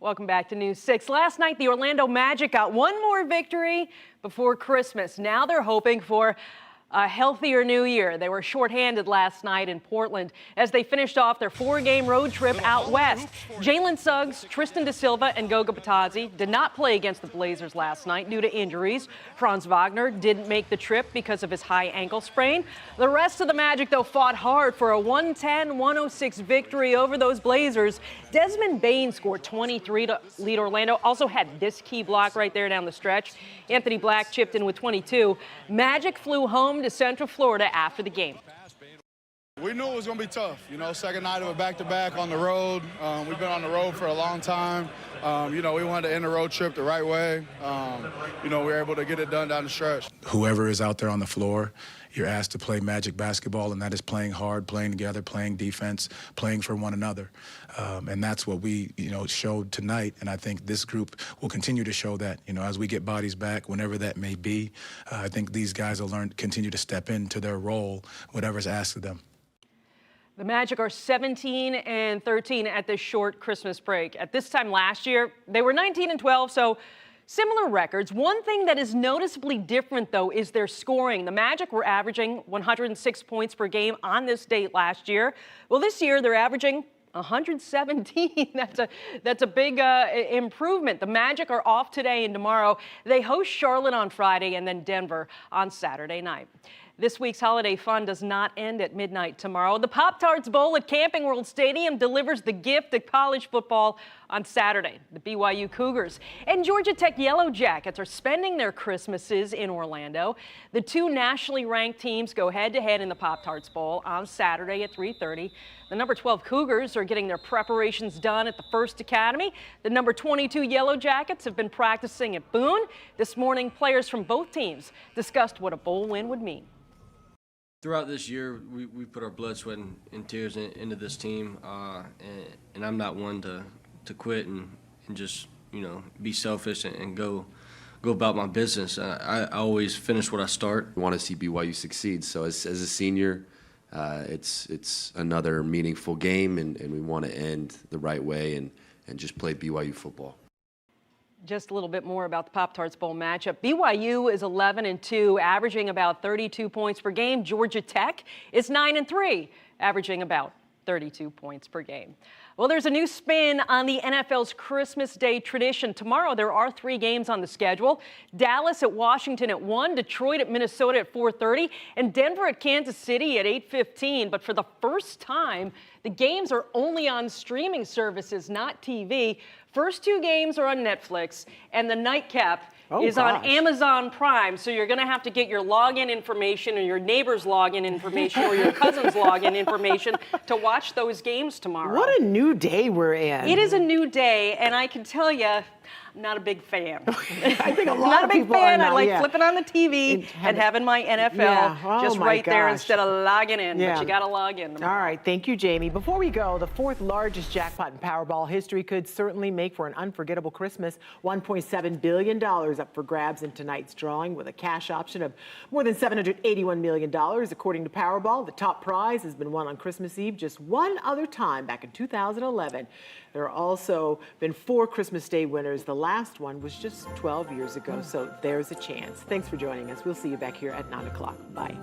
Welcome back to News 6. Last night, the Orlando Magic got one more victory before Christmas. Now they're hoping for a healthier new year. They were shorthanded last night in Portland as they finished off their 4-game road trip out west. Jalen Suggs, Tristan da Silva, and Goga Batadze did not play against the Blazers last night due to injuries. Franz Wagner didn't make the trip because of his high ankle sprain. The rest of the Magic, though, fought hard for a 110-106 victory over those Blazers. Desmond Bane scored 23 to lead Orlando. Also had this key block right there down the stretch. Anthony Black chipped in with 22. Magic flew home to Central Florida after the game. We knew it was going to be tough. You know, second night of a back-to-back on the road. We've been on the road for a long time. You know, we wanted to end the road trip the right way. You know, we were able to get it done down the stretch. Whoever is out there on the floor, you're asked to play Magic basketball, and that is playing hard, playing together, playing defense, playing for one another. And that's what we, you know, showed tonight. And I think this group will continue to show that, you know, as we get bodies back, whenever that may be. I think these guys will continue to step into their role, whatever's asked of them. The Magic are 17-13 at this short Christmas break. At this time last year, they were 19-12, so similar records. One thing that is noticeably different, though, is their scoring. The Magic were averaging 106 points per game on this date last year. Well, this year they're averaging 117. That's a big improvement. The Magic are off today and tomorrow. They host Charlotte on Friday and then Denver on Saturday night. This week's holiday fun does not end at midnight tomorrow. The Pop-Tarts Bowl at Camping World Stadium delivers the gift of college football on Saturday. The BYU Cougars and Georgia Tech Yellow Jackets are spending their Christmases in Orlando. The two nationally ranked teams go head-to-head in the Pop-Tarts Bowl on Saturday at 3:30. The number 12 Cougars are getting their preparations done at the First Academy. The number 22 Yellow Jackets have been practicing at Boone. This morning, players from both teams discussed what a bowl win would mean. Throughout this year, we put our blood, sweat, and tears into this team, and I'm not one to quit and just, you know, be selfish and go about my business. I always finish what I start. I want to see BYU succeed. So as a senior, it's another meaningful game, and we want to end the right way and just play BYU football. Just a little bit more about the Pop-Tarts Bowl matchup. BYU is 11-2, averaging about 32 points per game. Georgia Tech is 9-3, averaging about 32 points per game. Well, there's a new spin on the NFL's Christmas Day tradition. Tomorrow, there are 3 games on the schedule. Dallas at Washington at 1, Detroit at Minnesota at 4:30, and Denver at Kansas City at 8:15. But for the first time, the games are only on streaming services, not TV. First 2 games are on Netflix, and the nightcap is on Amazon Prime. So you're going to have to get your login information or your neighbor's login information or your cousin's login information to watch those games tomorrow. What a new day we're in. It is a new day, and I can tell you, I'm not a big fan. I think a lot not of a big people fan. are I now, like yeah. flipping on the TV and having my NFL just my right there gosh. instead of logging in. Yeah. But you got to log in tomorrow. All right, thank you, Jamie. Before we go, the 4th largest jackpot in Powerball history could certainly make for an unforgettable Christmas. $1.7 billion up for grabs in tonight's drawing with a cash option of more than $781 million. According to Powerball, the top prize has been won on Christmas Eve just one other time back in 2011. There have also been 4 Christmas Day winners. The last one was just 12 years ago, so there's a chance. Thanks for joining us. We'll see you back here at 9 o'clock. Bye.